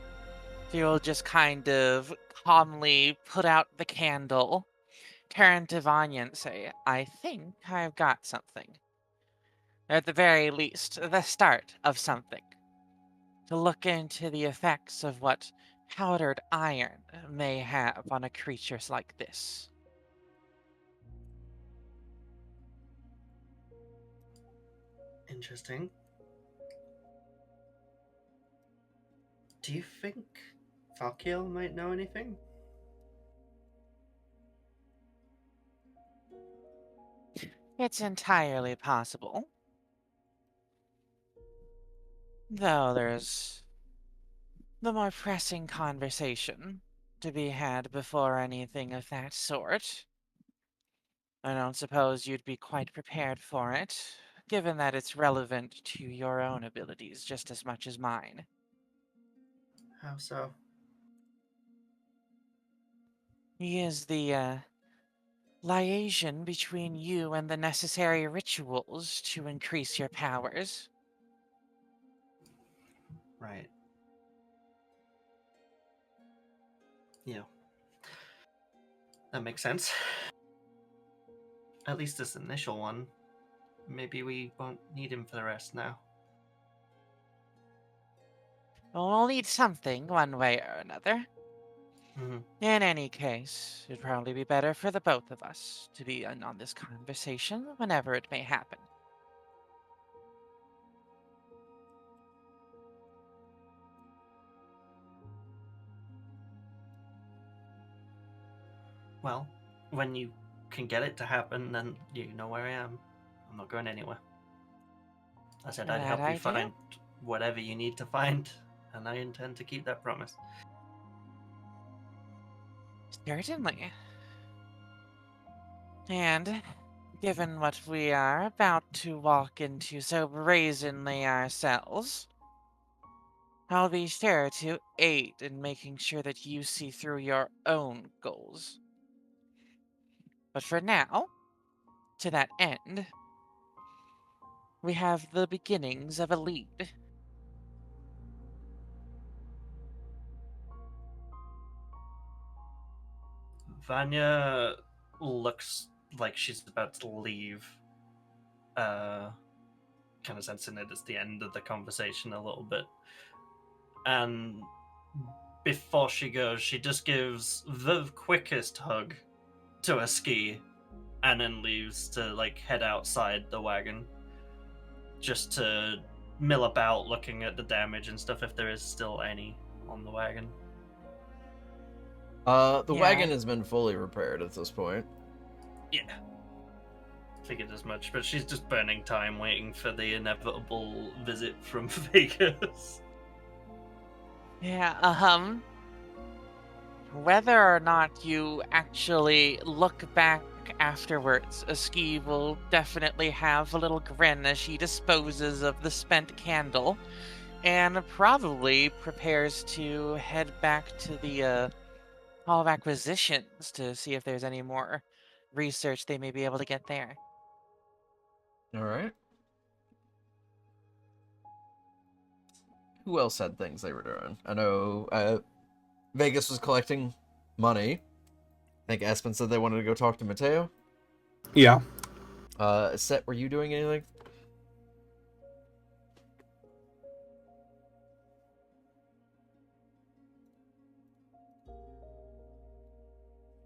[SPEAKER 7] she'll just kind of calmly put out the candle, turn to Vanya and say, I think I've got something. At the very least, the start of something. To look into the effects of what powdered iron may have on a creature like this.
[SPEAKER 3] Interesting. Do you think Falkiel might know anything?
[SPEAKER 7] It's entirely possible. Though there's the more pressing conversation to be had before anything of that sort. I don't suppose you'd be quite prepared for it, given that it's relevant to your own abilities just as much as mine.
[SPEAKER 3] How so?
[SPEAKER 7] He is the liaison between you and the necessary rituals to increase your powers.
[SPEAKER 3] Right. Yeah. That makes sense. At least this initial one. Maybe we won't need him for the rest now.
[SPEAKER 7] We'll need something one way or another.
[SPEAKER 3] Mm-hmm.
[SPEAKER 7] In any case, it'd probably be better for the both of us to be in on this conversation whenever it may happen.
[SPEAKER 3] Well, when you can get it to happen, then you know where I am. I'm not going anywhere. I said I'd help
[SPEAKER 7] That
[SPEAKER 3] you
[SPEAKER 7] idea?
[SPEAKER 3] find whatever you need to find, and I intend to keep that promise.
[SPEAKER 7] Certainly. And given what we are about to walk into so brazenly ourselves, I'll be sure to aid in making sure that you see through your own goals. But for now, to that end, we have the beginnings of a lead.
[SPEAKER 3] Vanya looks like she's about to leave, kind of sensing it as the end of the conversation a little bit. And before she goes, she just gives the quickest hug to a ski and then leaves to like head outside the wagon just to mill about looking at the damage and stuff if there is still any on the wagon.
[SPEAKER 1] The
[SPEAKER 7] Yeah.
[SPEAKER 1] wagon has been fully repaired at this point.
[SPEAKER 3] Yeah. Figured as much, but she's just burning time waiting for the inevitable visit from Vegas.
[SPEAKER 7] Yeah, whether or not you actually look back afterwards, Aski will definitely have a little grin as she disposes of the spent candle and probably prepares to head back to the Hall of Acquisitions to see if there's any more research they may be able to get there.
[SPEAKER 1] All right. Who else had things they were doing? I know Vegas was collecting money. I think Aspen said they wanted to go talk to Mateo.
[SPEAKER 4] Yeah.
[SPEAKER 1] Set, were you doing anything?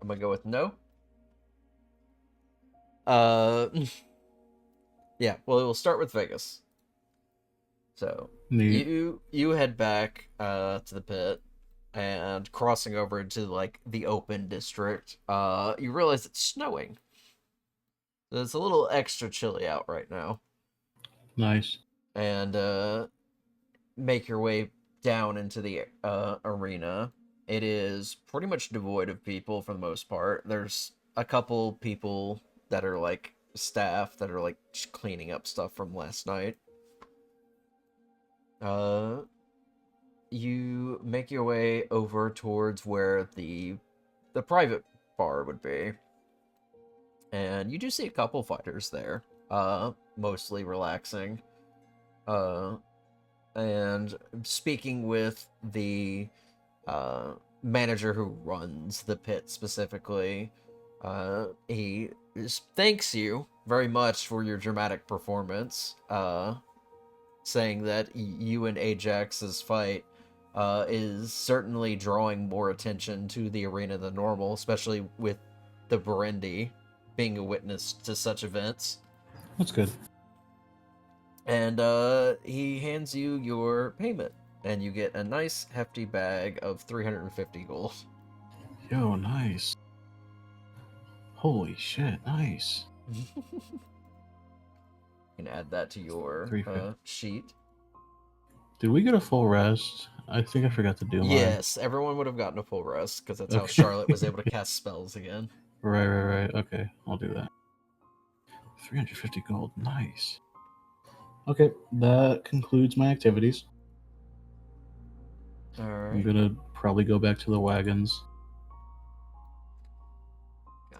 [SPEAKER 1] I'm gonna go with no. Yeah, well, we'll start with Vegas. So,
[SPEAKER 2] Neat.
[SPEAKER 1] you head back to the pit, and crossing over into, like, the open district, you realize it's snowing. So it's a little extra chilly out right now.
[SPEAKER 2] Nice.
[SPEAKER 1] And, make your way down into the arena. It is pretty much devoid of people for the most part. There's a couple people that are, like, staff that are, like, just cleaning up stuff from last night. You make your way over towards where the private bar would be. And you do see a couple fighters there, mostly relaxing. And speaking with the manager who runs the pit specifically, he thanks you very much for your dramatic performance, saying that you and Ajax's fight is certainly drawing more attention to the arena than normal, especially with the Burundi being a witness to such events.
[SPEAKER 2] That's good.
[SPEAKER 1] And he hands you your payment, and you get a nice hefty bag of 350 gold.
[SPEAKER 2] Yo, nice. Holy shit, nice.
[SPEAKER 1] You can add that to your
[SPEAKER 2] 350.
[SPEAKER 1] sheet.
[SPEAKER 2] Did we get a full rest? I think I forgot to do mine.
[SPEAKER 1] Yes, everyone would have gotten a full rest, because that's how
[SPEAKER 2] Okay.
[SPEAKER 1] Charlotte was able to cast spells again.
[SPEAKER 2] Right. Okay, I'll do that. 350 gold, nice. Okay, that concludes my activities. I'm
[SPEAKER 1] Alright,
[SPEAKER 2] gonna probably go back to the wagons.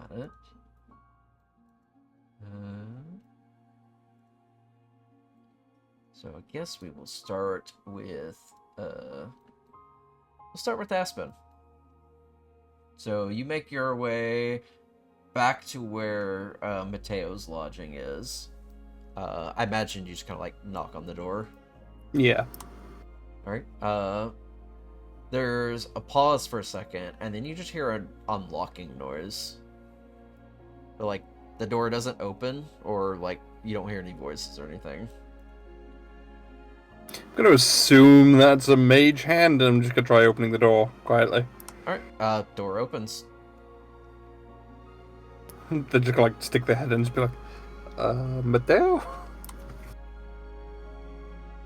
[SPEAKER 1] got it. So I guess we will start with Aspen. So you make your way back to where Mateo's lodging is. I imagine you just kind of like knock on the door.
[SPEAKER 4] Yeah.
[SPEAKER 1] All right. There's a pause for a second, and then you just hear an unlocking noise. But, like, the door doesn't open, or like you don't hear any voices or anything.
[SPEAKER 4] I'm gonna assume that's a mage hand, and I'm just gonna try opening the door quietly.
[SPEAKER 1] All right. Door opens.
[SPEAKER 4] They're just gonna like stick their head in and just be like, Mateo?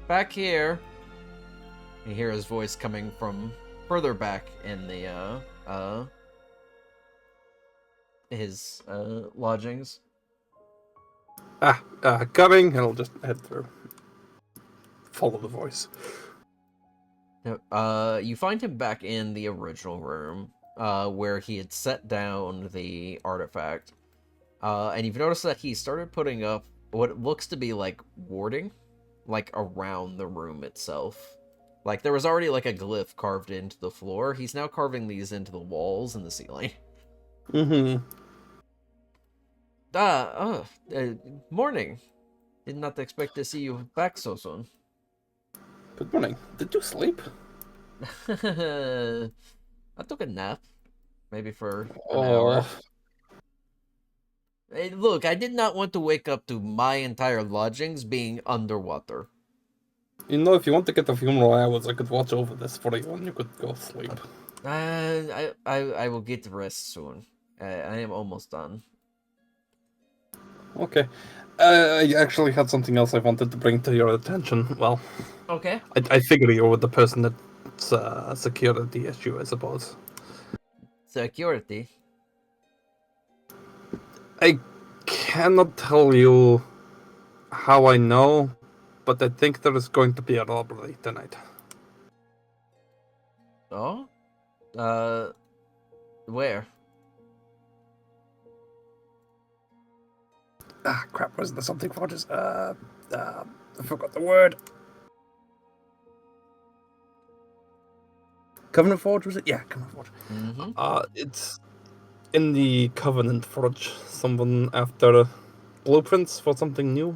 [SPEAKER 1] Back here. You hear his voice coming from further back in the his lodgings.
[SPEAKER 4] Coming, and I'll just head through. Follow the voice.
[SPEAKER 1] You find him back in the original room, where he had set down the artifact. And you've noticed that he started putting up what looks to be like warding, like around the room itself. Like there was already like a glyph carved into the floor. He's now carving these into the walls and the ceiling.
[SPEAKER 4] Mm-hmm.
[SPEAKER 1] Morning. Did not expect to see you back so soon.
[SPEAKER 4] Good morning. Did you sleep?
[SPEAKER 1] I took a nap. Maybe for an hour. Hey, look, I did not want to wake up to my entire lodgings being underwater.
[SPEAKER 4] You know, if you want to get the funeral hours, I could watch over this for you and you could go sleep.
[SPEAKER 1] I will get rest soon. I am almost done.
[SPEAKER 4] Okay. I actually had something else I wanted to bring to your attention. Well,
[SPEAKER 1] Okay.
[SPEAKER 4] I figure you're the person that's a security issue, I suppose.
[SPEAKER 1] Security.
[SPEAKER 4] I cannot tell you how I know, but I think there is going to be a robbery tonight.
[SPEAKER 1] Oh? Where?
[SPEAKER 4] Ah, crap, wasn't there something for this? I forgot the word. Covenant Forge, was it? Yeah, Covenant Forge.
[SPEAKER 1] Mm-hmm.
[SPEAKER 4] It's in the Covenant Forge. Someone after blueprints for something new.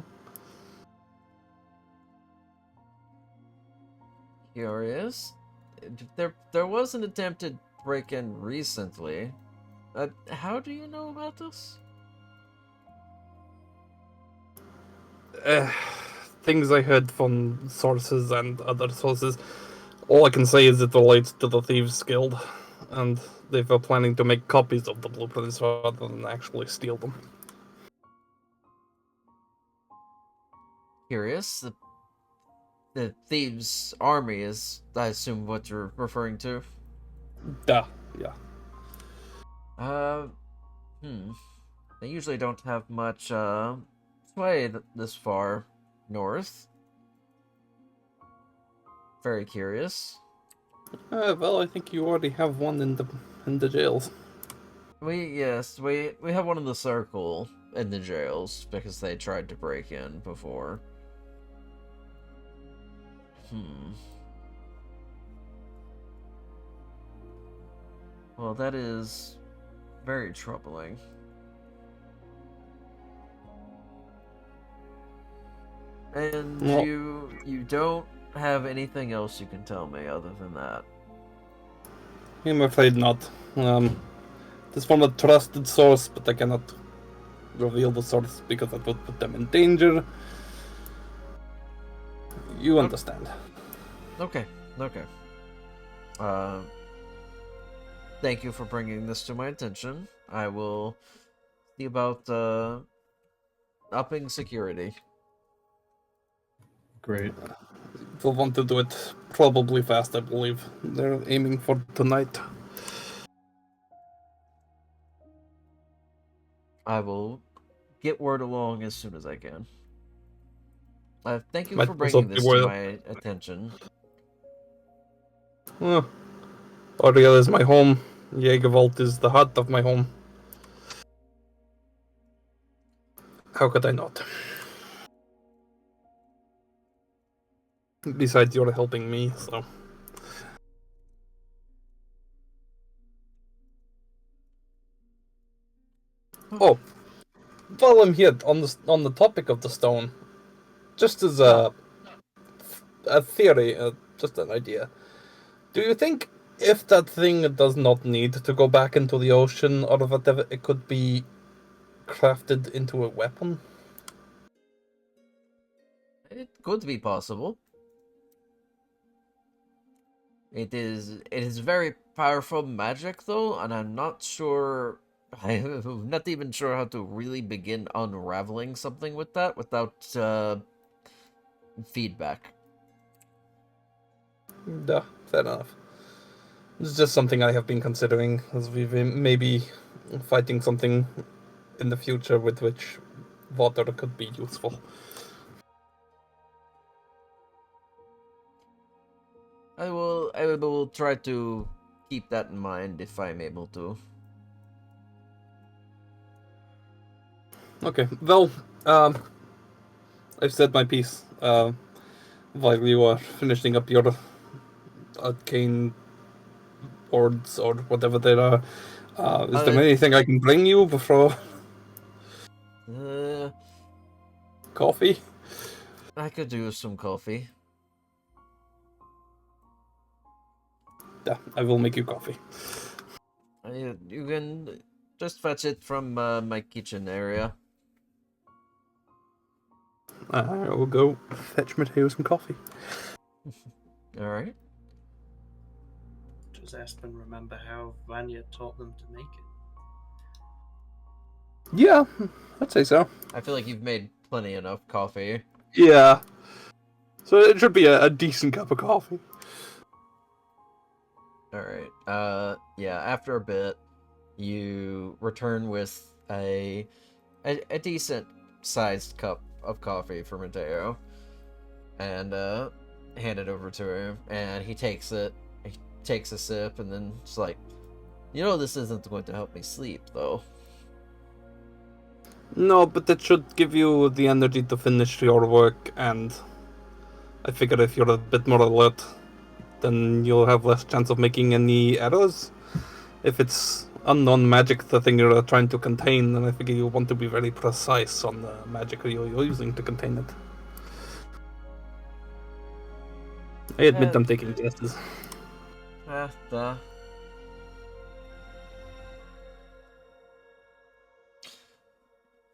[SPEAKER 1] Curious. There was an attempted break-in recently. How do you know about this?
[SPEAKER 4] things I heard from sources and other sources, all I can say is it relates to the Thieves Guild, and they were planning to make copies of the blueprints rather than actually steal them.
[SPEAKER 1] Curious. The thieves' army is, I assume, what you're referring to.
[SPEAKER 4] Duh, yeah.
[SPEAKER 1] They usually don't have much sway this far north. Very curious.
[SPEAKER 4] Well, I think you already have one in the jails.
[SPEAKER 1] We have one in the circle in the jails because they tried to break in before. Well, that is very troubling. And
[SPEAKER 4] Well,
[SPEAKER 1] you don't have anything else you can tell me other than that?
[SPEAKER 4] I'm afraid not. This from a trusted source, but I cannot reveal the source because that would put them in danger. You understand.
[SPEAKER 1] Okay. Thank you for bringing this to my attention. I will see about upping security.
[SPEAKER 2] Great.
[SPEAKER 4] They'll want to do it probably fast, I believe. They're aiming for tonight.
[SPEAKER 1] I will get word along as soon as I can. Thank you
[SPEAKER 4] Might
[SPEAKER 1] for
[SPEAKER 4] also
[SPEAKER 1] bringing
[SPEAKER 4] be
[SPEAKER 1] this to
[SPEAKER 4] worth-
[SPEAKER 1] my attention.
[SPEAKER 4] Oriel is my home. Jägerwald is the heart of my home. How could I not? Besides, you're helping me, so... Oh, while I'm here, on the topic of the stone, just as a theory, just an idea, do you think if that thing does not need to go back into the ocean or whatever, it could be crafted into a weapon?
[SPEAKER 1] It could be possible. It is very powerful magic though, and I'm not sure. I'm not even sure how to really begin unraveling something with that without feedback.
[SPEAKER 4] Yeah, fair enough. It's just something I have been considering, as we may be fighting something in the future with which water could be useful.
[SPEAKER 1] I will try to keep that in mind if I'm able to.
[SPEAKER 4] Okay, well, I've said my piece. While you are finishing up your arcane boards or whatever they are, is there anything I can bring you before coffee?
[SPEAKER 1] I could do some coffee.
[SPEAKER 4] Yeah, I will make you coffee.
[SPEAKER 1] You can just fetch it from my kitchen area.
[SPEAKER 4] I will go fetch Mateo some coffee.
[SPEAKER 1] Alright.
[SPEAKER 8] Does Aspen remember how Vanya taught them to make it?
[SPEAKER 4] Yeah, I'd say so.
[SPEAKER 1] I feel like you've made plenty enough coffee.
[SPEAKER 4] Yeah. So it should be a decent cup of coffee.
[SPEAKER 1] Alright. Yeah, after a bit, you return with a decent sized cup of coffee for Mateo. And hand it over to him. And he takes it. He takes a sip and then it's like, this isn't going to help me sleep though.
[SPEAKER 4] No, but it should give you the energy to finish your work, and I figure if you're a bit more alert, then you'll have less chance of making any errors. If it's unknown magic, the thing you're trying to contain, then I figure you want to be very precise on the magic you're using to contain it. I admit I'm taking guesses.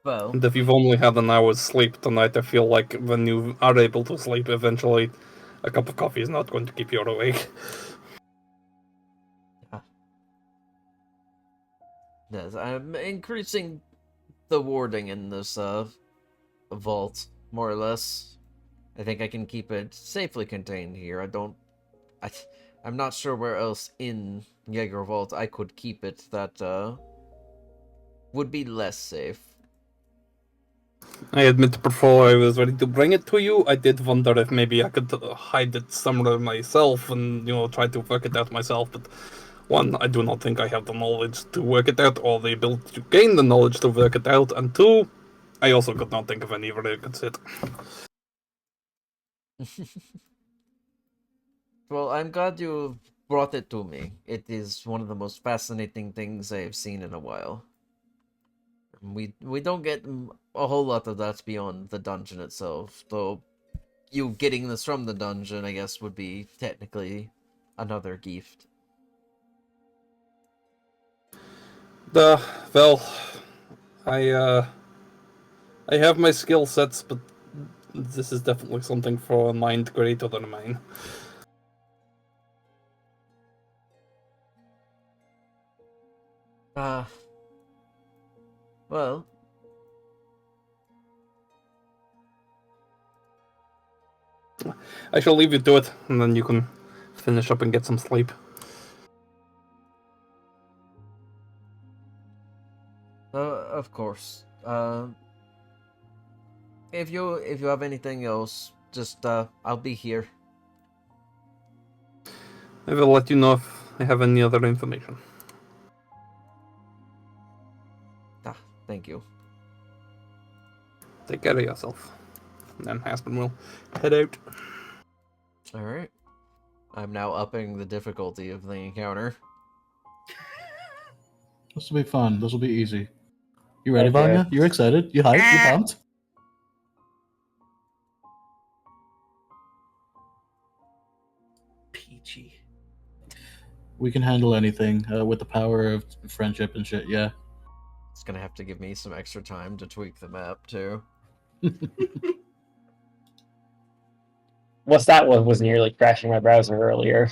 [SPEAKER 1] Well,
[SPEAKER 4] And if you've only had an hour's sleep tonight, I feel like when you are able to sleep eventually, a cup of coffee is not going to keep you awake.
[SPEAKER 1] yes, I'm increasing the warding in this vault, more or less. I think I can keep it safely contained here. I'm not sure where else in Jaeger Vault I could keep it that would be less safe.
[SPEAKER 4] I admit before I was ready to bring it to you, I did wonder if maybe I could hide it somewhere myself and, try to work it out myself, but one, I do not think I have the knowledge to work it out or the ability to gain the knowledge to work it out, and two, I also could not think of anywhere it could sit.
[SPEAKER 1] Well, I'm glad you brought it to me. It is one of the most fascinating things I have seen in a while. We don't get a whole lot of that beyond the dungeon itself, though you getting this from the dungeon, I guess, would be technically another gift.
[SPEAKER 4] Well, I have my skill sets, but this is definitely something for a mind greater than mine.
[SPEAKER 1] Well,
[SPEAKER 4] I shall leave you to it, and then you can finish up and get some sleep.
[SPEAKER 1] of course. If you have anything else, just I'll be here.
[SPEAKER 4] I will let you know if I have any other information.
[SPEAKER 1] Thank you.
[SPEAKER 4] Take care of yourself. And then Aspen will head out.
[SPEAKER 1] Alright. I'm now upping the difficulty of the encounter.
[SPEAKER 2] This will be fun. This will be easy. You ready,
[SPEAKER 6] Okay.
[SPEAKER 2] Vanya? You're excited? You hyped? You pumped?
[SPEAKER 8] Peachy.
[SPEAKER 2] We can handle anything with the power of friendship and shit, yeah.
[SPEAKER 1] It's gonna have to give me some extra time to tweak the map, too.
[SPEAKER 6] What's that one was nearly crashing my browser earlier.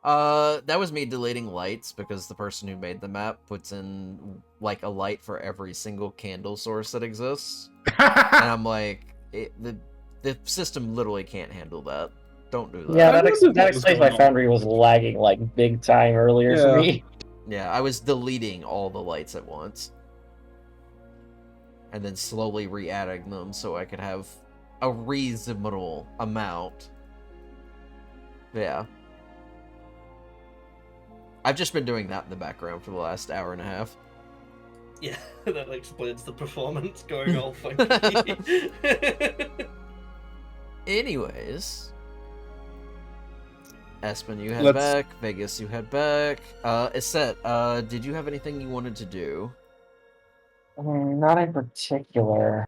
[SPEAKER 1] That was me deleting lights because the person who made the map puts in, like, a light for every single candle source that exists. And I'm like, the system literally can't handle that. Don't do that.
[SPEAKER 6] Yeah,
[SPEAKER 4] I
[SPEAKER 6] that
[SPEAKER 4] wondered what was
[SPEAKER 6] explains why
[SPEAKER 4] going on.
[SPEAKER 6] Foundry was lagging like big time earlier for
[SPEAKER 4] Yeah.
[SPEAKER 6] me.
[SPEAKER 1] Yeah, I was deleting all the lights at once. And then slowly re-adding them so I could have a reasonable amount. Yeah. I've just been doing that in the background for the last hour and a half.
[SPEAKER 3] Yeah, that explains the performance going all funky.
[SPEAKER 1] Anyways. Aspen, you head
[SPEAKER 4] Let's-
[SPEAKER 1] back. Vegas, you head back. Iset, did you have anything you wanted to do?
[SPEAKER 6] Not in particular.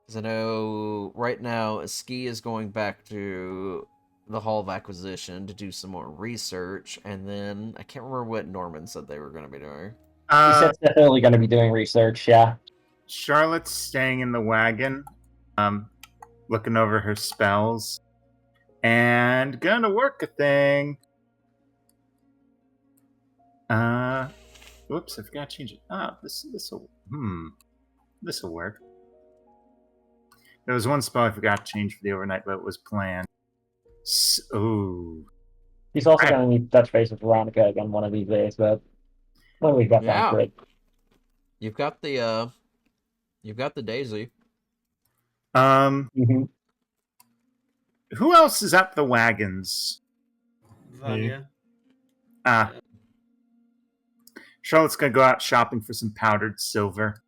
[SPEAKER 1] Because I know right now Ski is going back to the Hall of Acquisition to do some more research, and then I can't remember what Norman said they were going to be doing.
[SPEAKER 6] He said it's definitely going to be doing research, yeah.
[SPEAKER 5] Charlotte's staying in the wagon, looking over her spells, and gonna work a thing. Whoops, I forgot to change it. This'll work. There was one spell I forgot to change for the overnight, but it was planned. Ooh.
[SPEAKER 6] He's also
[SPEAKER 5] Right.
[SPEAKER 6] going to need to touch base with Veronica again one of these days, but when we've got
[SPEAKER 1] Yeah.
[SPEAKER 6] time for it.
[SPEAKER 1] You've got the Daisy.
[SPEAKER 6] Mhm.
[SPEAKER 5] Who else is at the wagons?
[SPEAKER 8] Vanya.
[SPEAKER 5] Charlotte's gonna go out shopping for some powdered silver.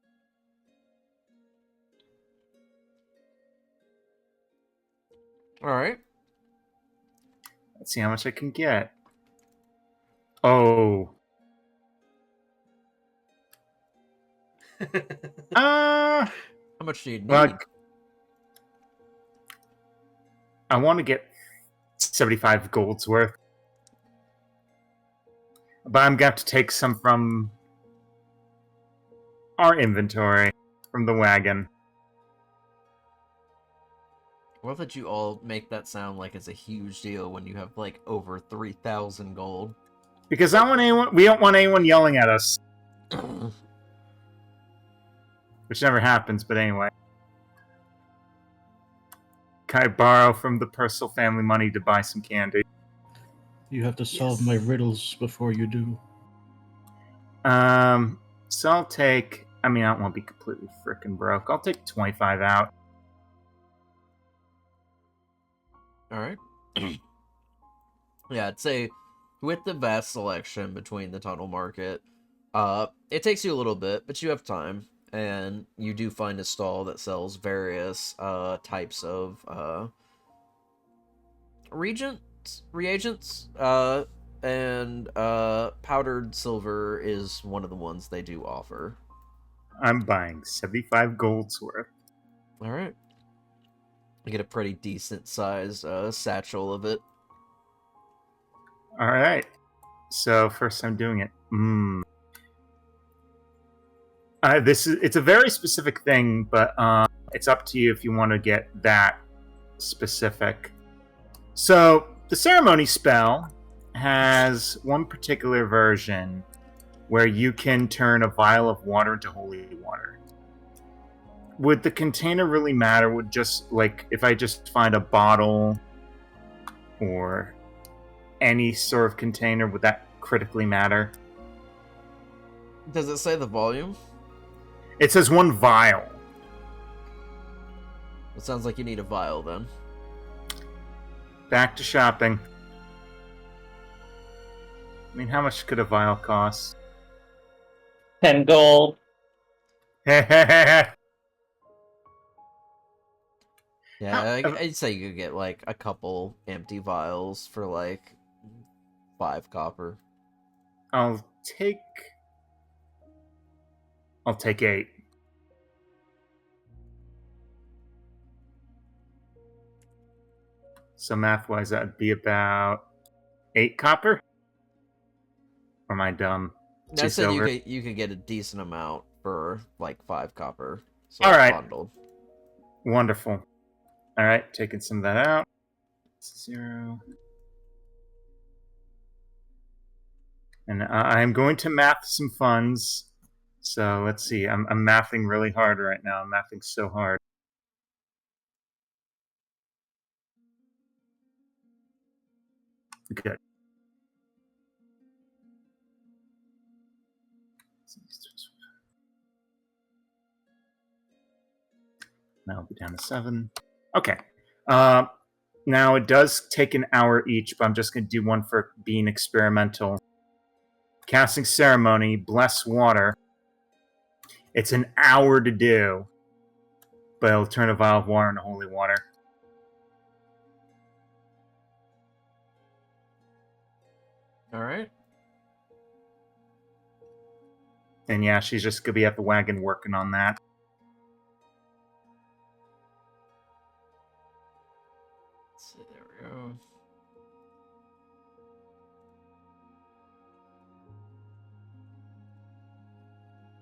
[SPEAKER 1] Alright.
[SPEAKER 5] Let's see how much I can get. Oh.
[SPEAKER 1] How much do you need?
[SPEAKER 5] Well, I want to get 75 gold's worth. But I'm going to have to take some from our inventory from the wagon.
[SPEAKER 1] Well, that you all make that sound like it's a huge deal when you have like over 3,000 gold.
[SPEAKER 5] Because we don't want anyone yelling at us. Which never happens, but anyway. Can I borrow from the Purcell family money to buy some candy?
[SPEAKER 2] You have to solve my riddles before you do.
[SPEAKER 5] So I'll take... I mean, I don't want to be completely frickin' broke. I'll take 25 out.
[SPEAKER 1] Alright. Yeah, I'd say with the vast selection between the tunnel market, it takes you a little bit, but you have time. And you do find a stall that sells various types of reagents, and powdered silver is one of the ones they do offer.
[SPEAKER 5] I'm buying 75 gold's worth.
[SPEAKER 1] All right. You get a pretty decent sized satchel of it.
[SPEAKER 5] All right. So first time doing it. It's a very specific thing, but it's up to you if you want to get that specific. So the ceremony spell has one particular version where you can turn a vial of water into holy water. Would the container really matter? Would just, like, if I just find a bottle or any sort of container, would that critically matter?
[SPEAKER 1] Does it say the volume?
[SPEAKER 5] It says one vial.
[SPEAKER 1] It sounds like you need a vial then.
[SPEAKER 5] Back to shopping. I mean, how much could a vial cost?
[SPEAKER 6] 10 gold.
[SPEAKER 1] Yeah, I'd say you could get like a couple empty vials for like 5 copper.
[SPEAKER 5] I'll take 8. So math-wise, that'd be about 8 copper? Or am I dumb?
[SPEAKER 1] I
[SPEAKER 5] 2
[SPEAKER 1] said
[SPEAKER 5] silver?
[SPEAKER 1] you could get a decent amount for like 5 copper. So
[SPEAKER 5] All right.
[SPEAKER 1] Bundled.
[SPEAKER 5] Wonderful. All right, taking some of that out. 0. And I'm going to math some funds. So let's see. I'm mathing really hard right now. I'm mathing so hard. Good. Now I'll be down to 7. Okay. Now it does take an hour each, but I'm just going to do one for being experimental. Casting ceremony, bless water. It's an hour to do, but it'll turn a vial of water into holy water.
[SPEAKER 1] All right.
[SPEAKER 5] And yeah, she's just going to be at the wagon working on that.
[SPEAKER 1] Let's see, there we go.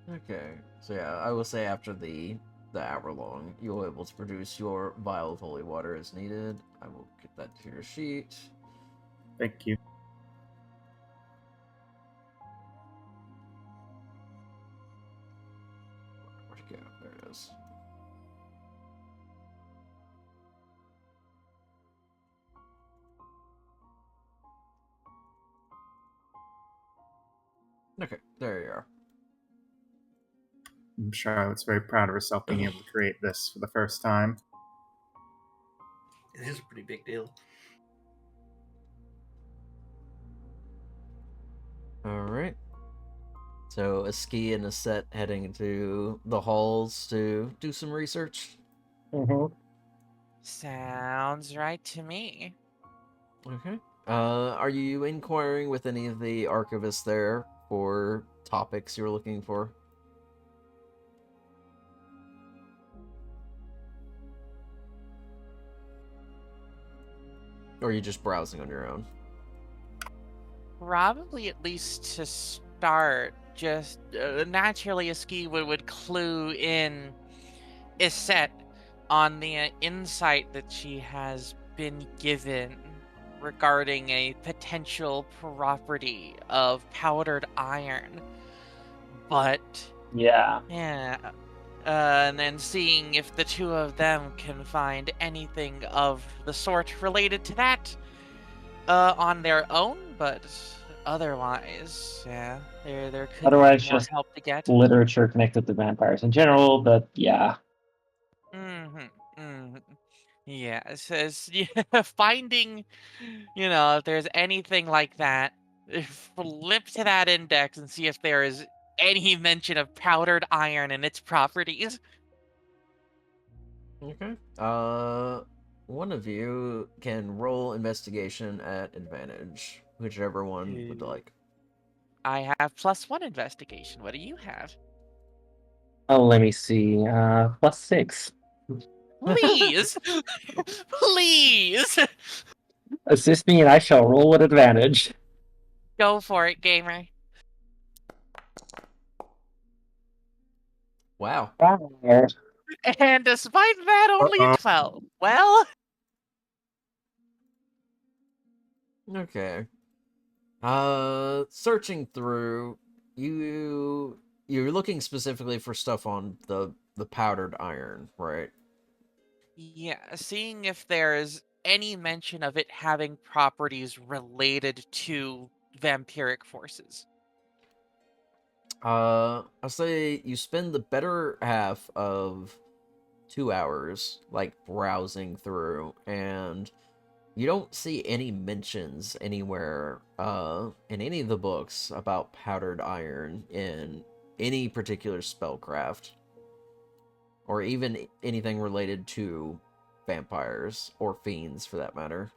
[SPEAKER 1] Okay, so yeah, I will say after the hour long, you'll be able to produce your vial of holy water as needed. I will get that to your sheet.
[SPEAKER 5] Thank you.
[SPEAKER 1] Where'd it go? There it is. Okay, there you are.
[SPEAKER 5] Charlotte's very proud of herself being able to create this for the first time.
[SPEAKER 8] It is a pretty big deal.
[SPEAKER 1] Alright. So, a ski and a set heading into the halls to do some research.
[SPEAKER 6] Mm-hmm.
[SPEAKER 7] Sounds right to me.
[SPEAKER 1] Okay. Are you inquiring with any of the archivists there for topics you're looking for? Or are you just browsing on your own?
[SPEAKER 7] Probably at least to start. just naturally a ski would clue in Iset on the insight that she has been given regarding a potential property of powdered iron. But
[SPEAKER 6] Yeah.
[SPEAKER 7] yeah, and then seeing if the two of them can find anything of the sort related to that on their own, but otherwise, yeah, there could
[SPEAKER 6] Otherwise,
[SPEAKER 7] be more
[SPEAKER 6] just
[SPEAKER 7] help to get.
[SPEAKER 6] literature connected to vampires in general, but yeah.
[SPEAKER 7] Yeah, it says finding, if there's anything like that, flip to that index and see if there is any mention of powdered iron and its properties.
[SPEAKER 1] Okay. One of you can roll investigation at advantage, whichever one would like.
[SPEAKER 7] I have +1 investigation. What do you have?
[SPEAKER 6] Oh, let me see. +6.
[SPEAKER 7] Please, please
[SPEAKER 6] Assist me and I shall roll with advantage.
[SPEAKER 7] go for it, gamer.
[SPEAKER 1] Wow.
[SPEAKER 6] Fire.
[SPEAKER 7] And despite that, only a 12. Well,
[SPEAKER 1] Okay. Searching through, you're looking specifically for stuff on the powdered iron, right?
[SPEAKER 7] yeah, seeing if there's any mention of it having properties related to vampiric forces.
[SPEAKER 1] I'll say you spend the better half of 2 hours, like, browsing through, and you don't see any mentions anywhere, in any of the books about powdered iron in any particular spellcraft, or even anything related to vampires, or fiends, for that matter.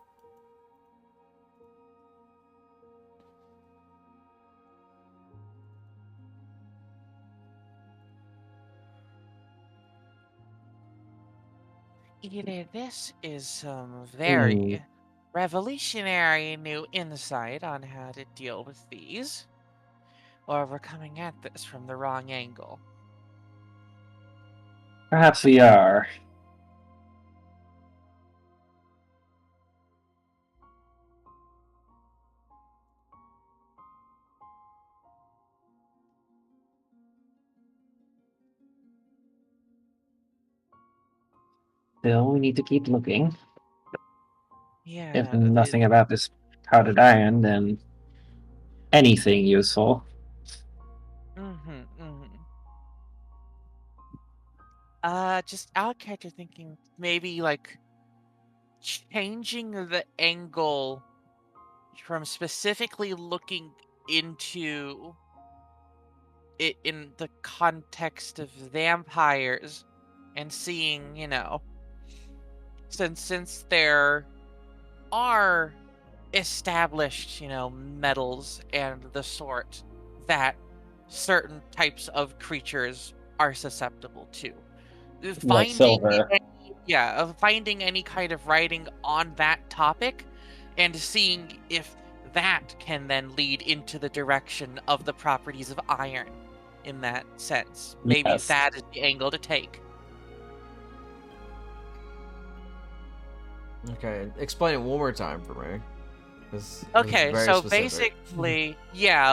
[SPEAKER 7] Either this is some very revolutionary new insight on how to deal with these, or we're coming at this from the wrong angle.
[SPEAKER 6] Perhaps we are. Still, we need to keep looking.
[SPEAKER 7] Yeah.
[SPEAKER 6] If nothing about this powdered iron, then anything useful.
[SPEAKER 7] Just out of character thinking, maybe like changing the angle from specifically looking into it in the context of vampires and seeing, since there are established, metals and the sort that certain types of creatures are susceptible to.
[SPEAKER 6] Like silver.
[SPEAKER 7] Finding any kind of writing on that topic and seeing if that can then lead into the direction of the properties of iron in that sense. Maybe
[SPEAKER 6] Yes.
[SPEAKER 7] that is the angle to take.
[SPEAKER 1] Okay, explain it one more time for me.
[SPEAKER 7] Okay,
[SPEAKER 1] very
[SPEAKER 7] so
[SPEAKER 1] specific.
[SPEAKER 7] basically,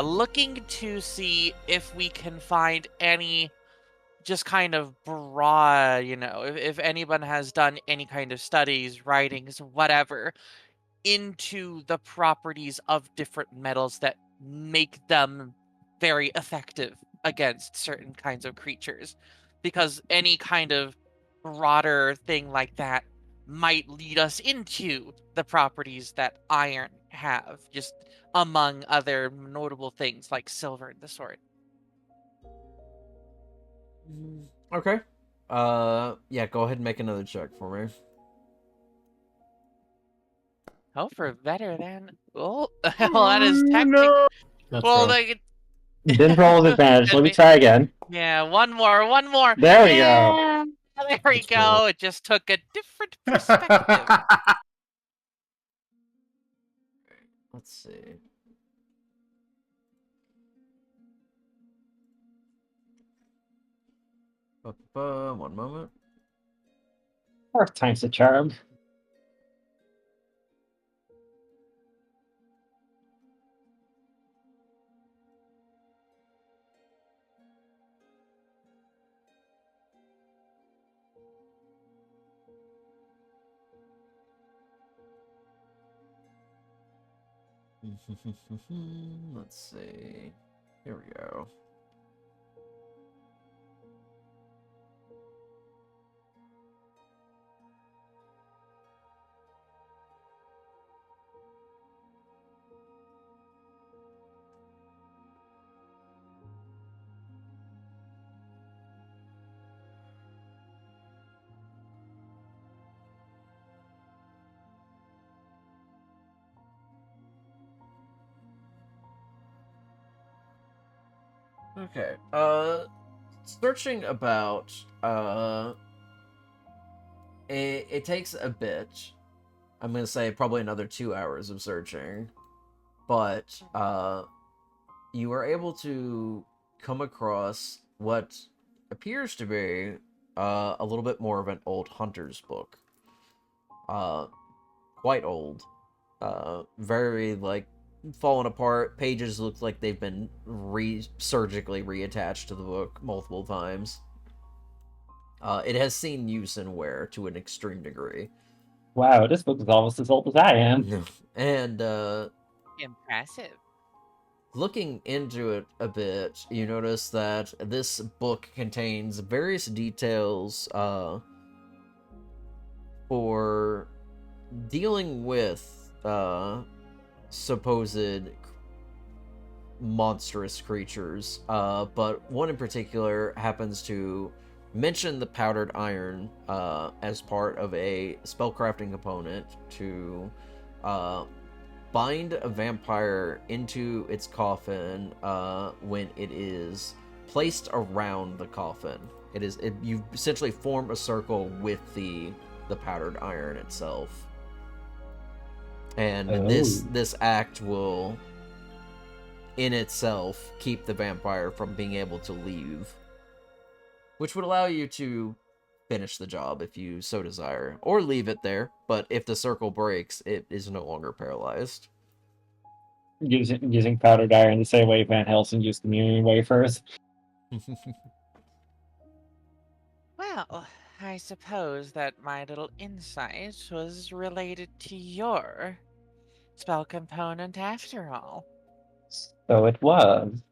[SPEAKER 7] looking to see if we can find any just kind of broad, if anyone has done any kind of studies, writings, whatever, into the properties of different metals that make them very effective against certain kinds of creatures. Because any kind of broader thing like that might lead us into the properties that iron have, just among other notable things like silver and the sort.
[SPEAKER 1] Okay. Yeah, go ahead and make another check for me.
[SPEAKER 7] Oh, for better than... Oh, well, that is technically...
[SPEAKER 5] No.
[SPEAKER 2] That's
[SPEAKER 7] Well,
[SPEAKER 2] rough.
[SPEAKER 7] like...
[SPEAKER 6] Didn't roll with advantage. Let me try again.
[SPEAKER 7] Yeah, one more.
[SPEAKER 6] There we go.
[SPEAKER 7] Yeah, there we
[SPEAKER 2] Let's
[SPEAKER 7] go.
[SPEAKER 2] roll.
[SPEAKER 7] It just took a different perspective.
[SPEAKER 1] Let's see. One moment.
[SPEAKER 6] 4 times the charm.
[SPEAKER 1] Let's see. Here we go. Okay. Searching about, it takes a bit. I'm gonna say probably another 2 hours of searching, but you are able to come across what appears to be a little bit more of an old hunter's book. Quite old. Very like fallen apart. Pages look like they've been surgically reattached to the book multiple times. It has seen use and wear to an extreme degree.
[SPEAKER 6] Wow, this book is almost as old as I am.
[SPEAKER 1] And
[SPEAKER 7] Impressive.
[SPEAKER 1] looking into it a bit, you notice that this book contains various details for dealing with supposed monstrous creatures, but one in particular happens to mention the powdered iron as part of a spellcrafting component to bind a vampire into its coffin when it is placed around the coffin. You essentially form a circle with the powdered iron itself, and this act will in itself keep the vampire from being able to leave, which would allow you to finish the job if you so desire, or leave it there, but if the circle breaks, it is no longer paralyzed.
[SPEAKER 6] Using powdered iron the same way Van Helsing used communion wafers.
[SPEAKER 7] Well, I suppose that my little insight was related to your spell component after all.
[SPEAKER 6] So it was.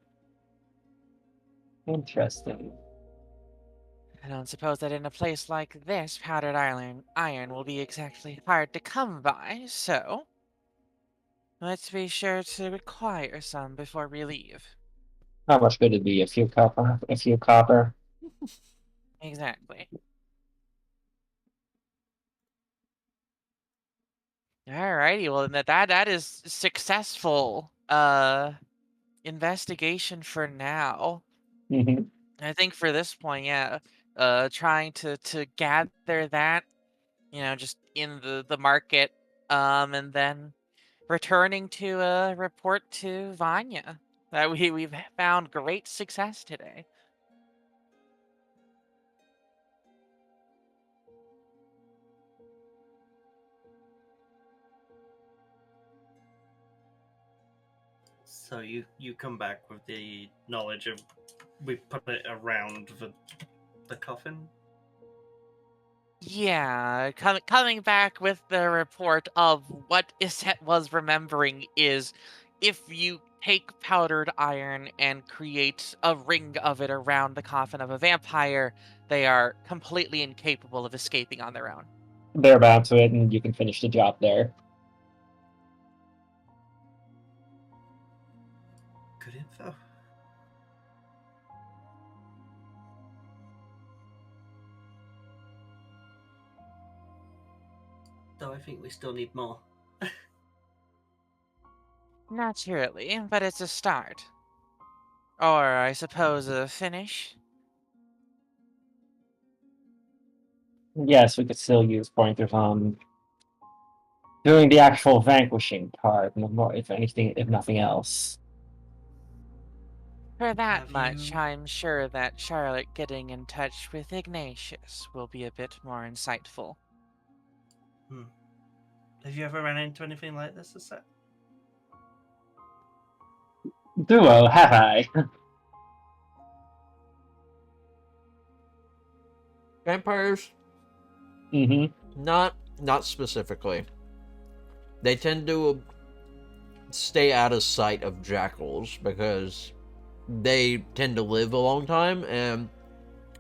[SPEAKER 6] Interesting.
[SPEAKER 7] I don't suppose that in a place like this, powdered iron will be exactly hard to come by, so let's be sure to acquire some before we leave.
[SPEAKER 6] How much could it be? A few copper? A few copper?
[SPEAKER 7] Exactly. Alrighty, well then that is successful investigation for now.
[SPEAKER 6] Mm-hmm.
[SPEAKER 7] I think for this point, yeah, trying to gather that, just in the market, and then returning to report to Vanya that we've found great success today.
[SPEAKER 8] So you come back with the knowledge of we put it around the coffin.
[SPEAKER 7] Yeah, coming back with the report of what Iset was remembering is if you take powdered iron and create a ring of it around the coffin of a vampire, they are completely incapable of escaping on their own.
[SPEAKER 6] They're bound to it, and you can finish the job there.
[SPEAKER 8] Good info. Though I think we still need more.
[SPEAKER 7] Naturally, but it's a start. Or, I suppose, a finish?
[SPEAKER 6] Yes, we could still use pointers on doing the actual vanquishing part, if anything, if nothing else.
[SPEAKER 7] For that
[SPEAKER 8] Have
[SPEAKER 7] much,
[SPEAKER 8] you-
[SPEAKER 7] I'm sure that Charlotte getting in touch with Ignatius will be a bit more insightful.
[SPEAKER 8] Have you ever run into anything like this, Aset?
[SPEAKER 6] Duo, have I?
[SPEAKER 1] Vampires?
[SPEAKER 6] Mm-hmm.
[SPEAKER 1] Not specifically. They tend to stay out of sight of jackals because they tend to live a long time, and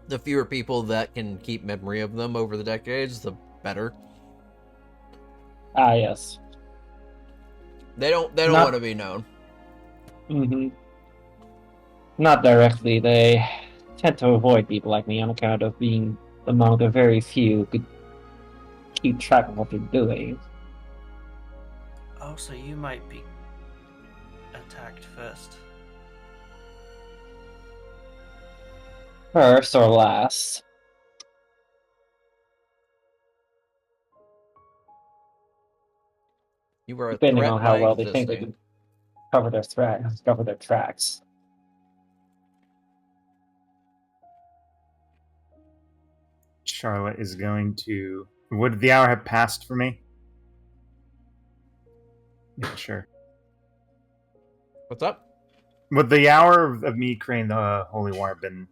[SPEAKER 1] the fewer people that can keep memory of them over the decades, the better.
[SPEAKER 6] Ah, yes.
[SPEAKER 1] They don't
[SPEAKER 6] Not-
[SPEAKER 1] want to be known.
[SPEAKER 6] Mm-hmm. Not directly. They tend to avoid people like me on account of being among the very few who could keep track of what they're doing.
[SPEAKER 8] Oh, so you might be attacked first.
[SPEAKER 6] First or last.
[SPEAKER 1] You were a
[SPEAKER 6] Depending
[SPEAKER 1] threat
[SPEAKER 6] on how
[SPEAKER 1] by
[SPEAKER 6] well they think they
[SPEAKER 1] existing.
[SPEAKER 6] can cover their tracks.
[SPEAKER 5] Charlotte is going to. Would the hour have passed for me? Yeah, sure.
[SPEAKER 1] What's up?
[SPEAKER 5] Would the hour of me creating the holy water been?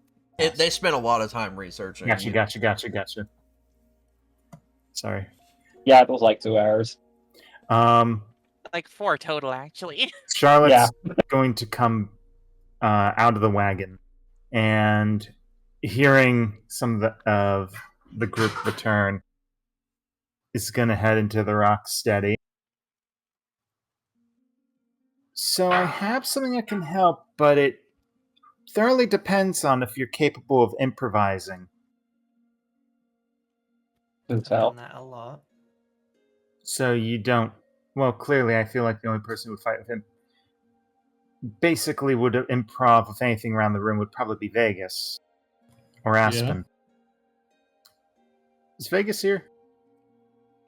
[SPEAKER 1] They spent a lot of time researching.
[SPEAKER 5] Gotcha. Sorry.
[SPEAKER 6] Yeah, it was like 2 hours.
[SPEAKER 7] Like 4 total, actually.
[SPEAKER 5] Charlotte's going to come out of the wagon, and hearing some of the group return, is going to head into the rock steady. So I have something that can help, but it thoroughly depends on if you're capable of improvising.
[SPEAKER 6] Do
[SPEAKER 8] I've
[SPEAKER 6] tell.
[SPEAKER 8] done that a lot.
[SPEAKER 5] So you don't. Well, clearly, I feel like the only person who would fight with him basically would improv, if anything, around the room would probably be Vegas or Aspen. Is Vegas here?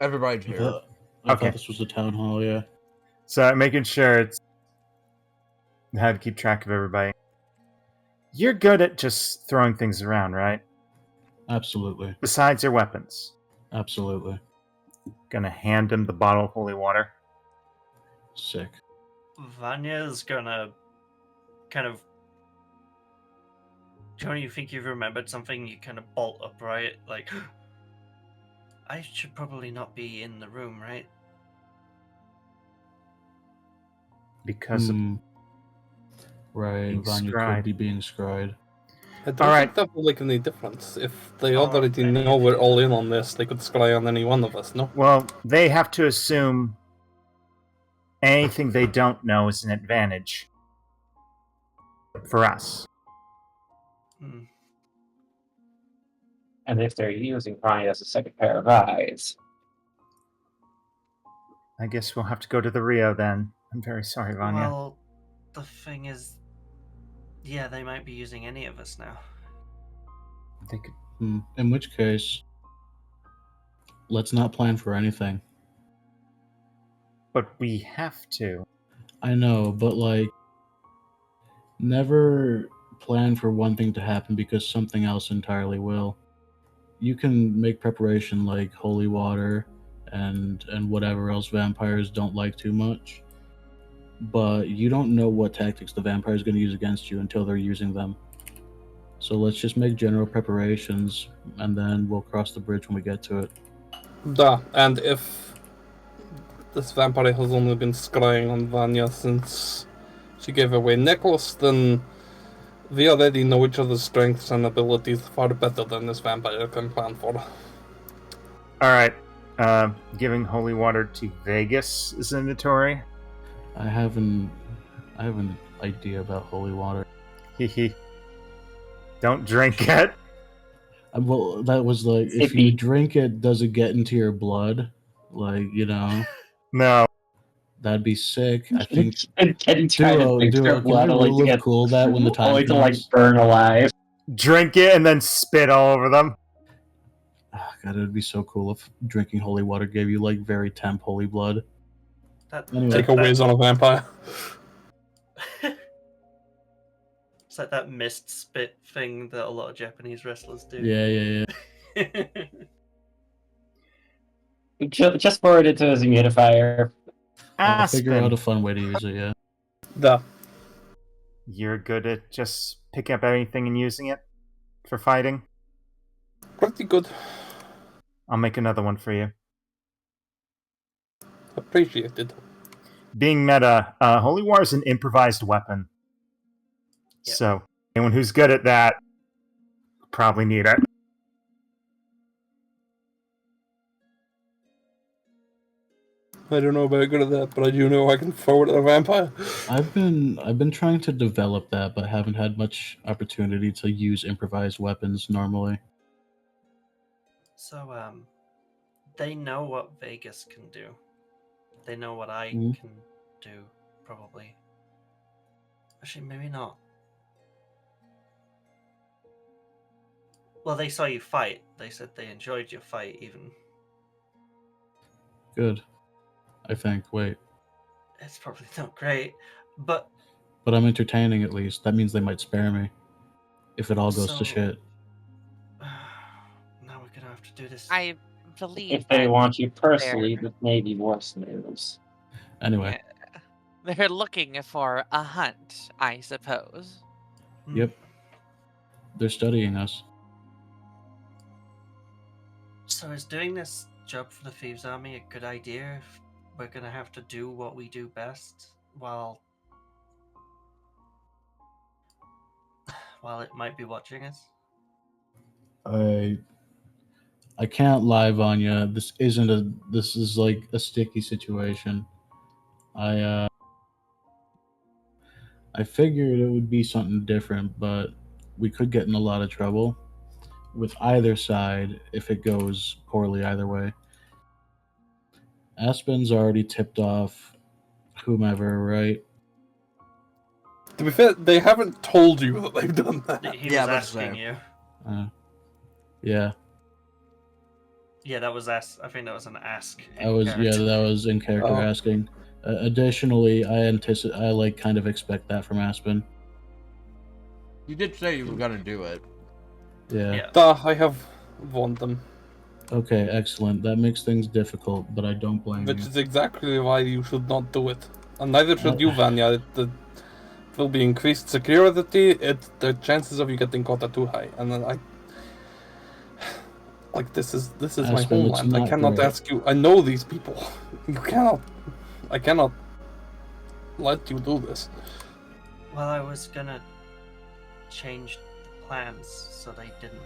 [SPEAKER 1] Everybody's
[SPEAKER 2] I
[SPEAKER 1] here.
[SPEAKER 2] thought
[SPEAKER 5] Okay.
[SPEAKER 2] this was the town hall, yeah.
[SPEAKER 5] So making sure it's how to keep track of everybody. You're good at just throwing things around, right?
[SPEAKER 2] Absolutely.
[SPEAKER 5] Besides your weapons.
[SPEAKER 2] Absolutely.
[SPEAKER 5] Gonna hand him the bottle of holy water.
[SPEAKER 2] Sick.
[SPEAKER 8] Vanya's gonna kind of. Johnny, you think you've remembered something? You kind of bolt upright, like. I should probably not be in the room, right?
[SPEAKER 5] Because of,
[SPEAKER 2] Right,
[SPEAKER 5] being
[SPEAKER 2] Vanya
[SPEAKER 5] scried.
[SPEAKER 2] could be being scried.
[SPEAKER 4] I don't
[SPEAKER 5] Alright.
[SPEAKER 4] think that will make any difference. If they
[SPEAKER 8] Oh,
[SPEAKER 4] already
[SPEAKER 8] any
[SPEAKER 4] know
[SPEAKER 8] of
[SPEAKER 4] we're
[SPEAKER 8] you.
[SPEAKER 4] all in on this, they could scry on any one of us, no?
[SPEAKER 5] well, they have to assume anything they don't know is an advantage for us.
[SPEAKER 8] Hmm.
[SPEAKER 6] And if they're using Vanya as a second pair of eyes.
[SPEAKER 5] I guess we'll have to go to the Rio then. I'm very sorry, Vanya.
[SPEAKER 8] Well, the thing is, yeah, they might be using any of us now.
[SPEAKER 5] They could,
[SPEAKER 2] In which case, let's not plan for anything.
[SPEAKER 5] but we have to.
[SPEAKER 2] I know, but like, never plan for one thing to happen because something else entirely will. You can make preparation like holy water and whatever else vampires don't like too much, but you don't know what tactics the vampire is going to use against you until they're using them. So let's just make general preparations, and then we'll cross the bridge when we get to it.
[SPEAKER 4] Duh, and if this vampire has only been scrying on Vanya since she gave away Nicholas, then we already know each other's strengths and abilities far better than this vampire can plan for.
[SPEAKER 5] Alright. Giving holy water to Vegas is inventory.
[SPEAKER 2] I have an idea about holy water.
[SPEAKER 5] Hehe. Don't drink it.
[SPEAKER 2] Well, that was like, if you
[SPEAKER 6] Sippy.
[SPEAKER 2] drink it, does it get into your blood? Like,
[SPEAKER 5] No.
[SPEAKER 2] that'd be sick. I think.
[SPEAKER 6] And Kenny trying to
[SPEAKER 2] Duo,
[SPEAKER 6] fix their
[SPEAKER 2] can I
[SPEAKER 6] blood only
[SPEAKER 2] rule
[SPEAKER 6] to
[SPEAKER 2] of
[SPEAKER 6] get
[SPEAKER 2] cool that when the time
[SPEAKER 6] only to like
[SPEAKER 2] comes?
[SPEAKER 6] burn alive.
[SPEAKER 5] Drink it and then spit all over them.
[SPEAKER 2] Ah, God, it would be so cool if drinking holy water gave you like very temp holy blood.
[SPEAKER 8] That,
[SPEAKER 2] Anyway.
[SPEAKER 4] Take a whiz on a vampire.
[SPEAKER 3] It's like that mist spit thing that a lot of Japanese wrestlers do.
[SPEAKER 2] Yeah.
[SPEAKER 6] Just forward it to his humidifier.
[SPEAKER 2] I'll figure out
[SPEAKER 5] Aspen,
[SPEAKER 2] a fun way to use it. Yeah.
[SPEAKER 5] you're good at just picking up anything and using it for fighting?
[SPEAKER 4] Pretty good.
[SPEAKER 5] I'll make another one for you.
[SPEAKER 4] Appreciated.
[SPEAKER 5] Being meta, Holy War is an improvised weapon.
[SPEAKER 3] Yep.
[SPEAKER 5] So, anyone who's good at that probably need it.
[SPEAKER 4] I don't know about good at that, but I do know I can forward a vampire.
[SPEAKER 2] I've been trying to develop that, but haven't had much opportunity to use improvised weapons normally.
[SPEAKER 3] So, they know what Vegas can do. They know what I
[SPEAKER 2] Mhm.
[SPEAKER 3] can do, probably. Actually, maybe not. Well, they saw you fight. They said they enjoyed your fight, even.
[SPEAKER 2] Good. I think. Wait.
[SPEAKER 3] It's probably not great, but
[SPEAKER 2] But I'm entertaining at least. That means they might spare me. If it all goes to
[SPEAKER 3] So-
[SPEAKER 2] shit.
[SPEAKER 3] now we're gonna have to do this.
[SPEAKER 7] I believe
[SPEAKER 6] If they
[SPEAKER 7] that
[SPEAKER 6] want you personally, that may be worse news.
[SPEAKER 2] Anyway.
[SPEAKER 7] they're looking for a hunt, I suppose.
[SPEAKER 2] Yep. They're studying us.
[SPEAKER 3] So is doing this job for the Thieves Army a good idea if we're gonna have to do what we do best while it might be watching us?
[SPEAKER 2] I can't lie, Vanya. This is like a sticky situation. I figured it would be something different, but we could get in a lot of trouble with either side if it goes poorly either way. Aspen's already tipped off whomever, right?
[SPEAKER 4] To be fair, they haven't told you that they've done that.
[SPEAKER 3] He
[SPEAKER 1] Yeah,
[SPEAKER 3] was
[SPEAKER 1] that's
[SPEAKER 3] asking
[SPEAKER 1] fair.
[SPEAKER 3] you.
[SPEAKER 2] Yeah.
[SPEAKER 3] Yeah, that was ask. I think that was an ask. in
[SPEAKER 2] That was
[SPEAKER 3] character.
[SPEAKER 2] in character
[SPEAKER 4] Oh.
[SPEAKER 2] asking. Additionally, I kind of expect that from Aspen.
[SPEAKER 1] You did say you were gonna do it.
[SPEAKER 2] Yeah.
[SPEAKER 3] Yeah.
[SPEAKER 4] I have warned them,
[SPEAKER 2] Okay, excellent. That makes things difficult, but I don't blame
[SPEAKER 4] which
[SPEAKER 2] you.
[SPEAKER 4] is exactly why you should not do it. And neither should you, Vanya. It will be increased security. The chances of you getting caught are too high. And then this is my
[SPEAKER 2] Aspen, it's
[SPEAKER 4] homeland. I
[SPEAKER 2] not
[SPEAKER 4] cannot
[SPEAKER 2] great.
[SPEAKER 4] ask you. I know these people. I cannot let you do this.
[SPEAKER 3] Well, I was gonna change the plans so they didn't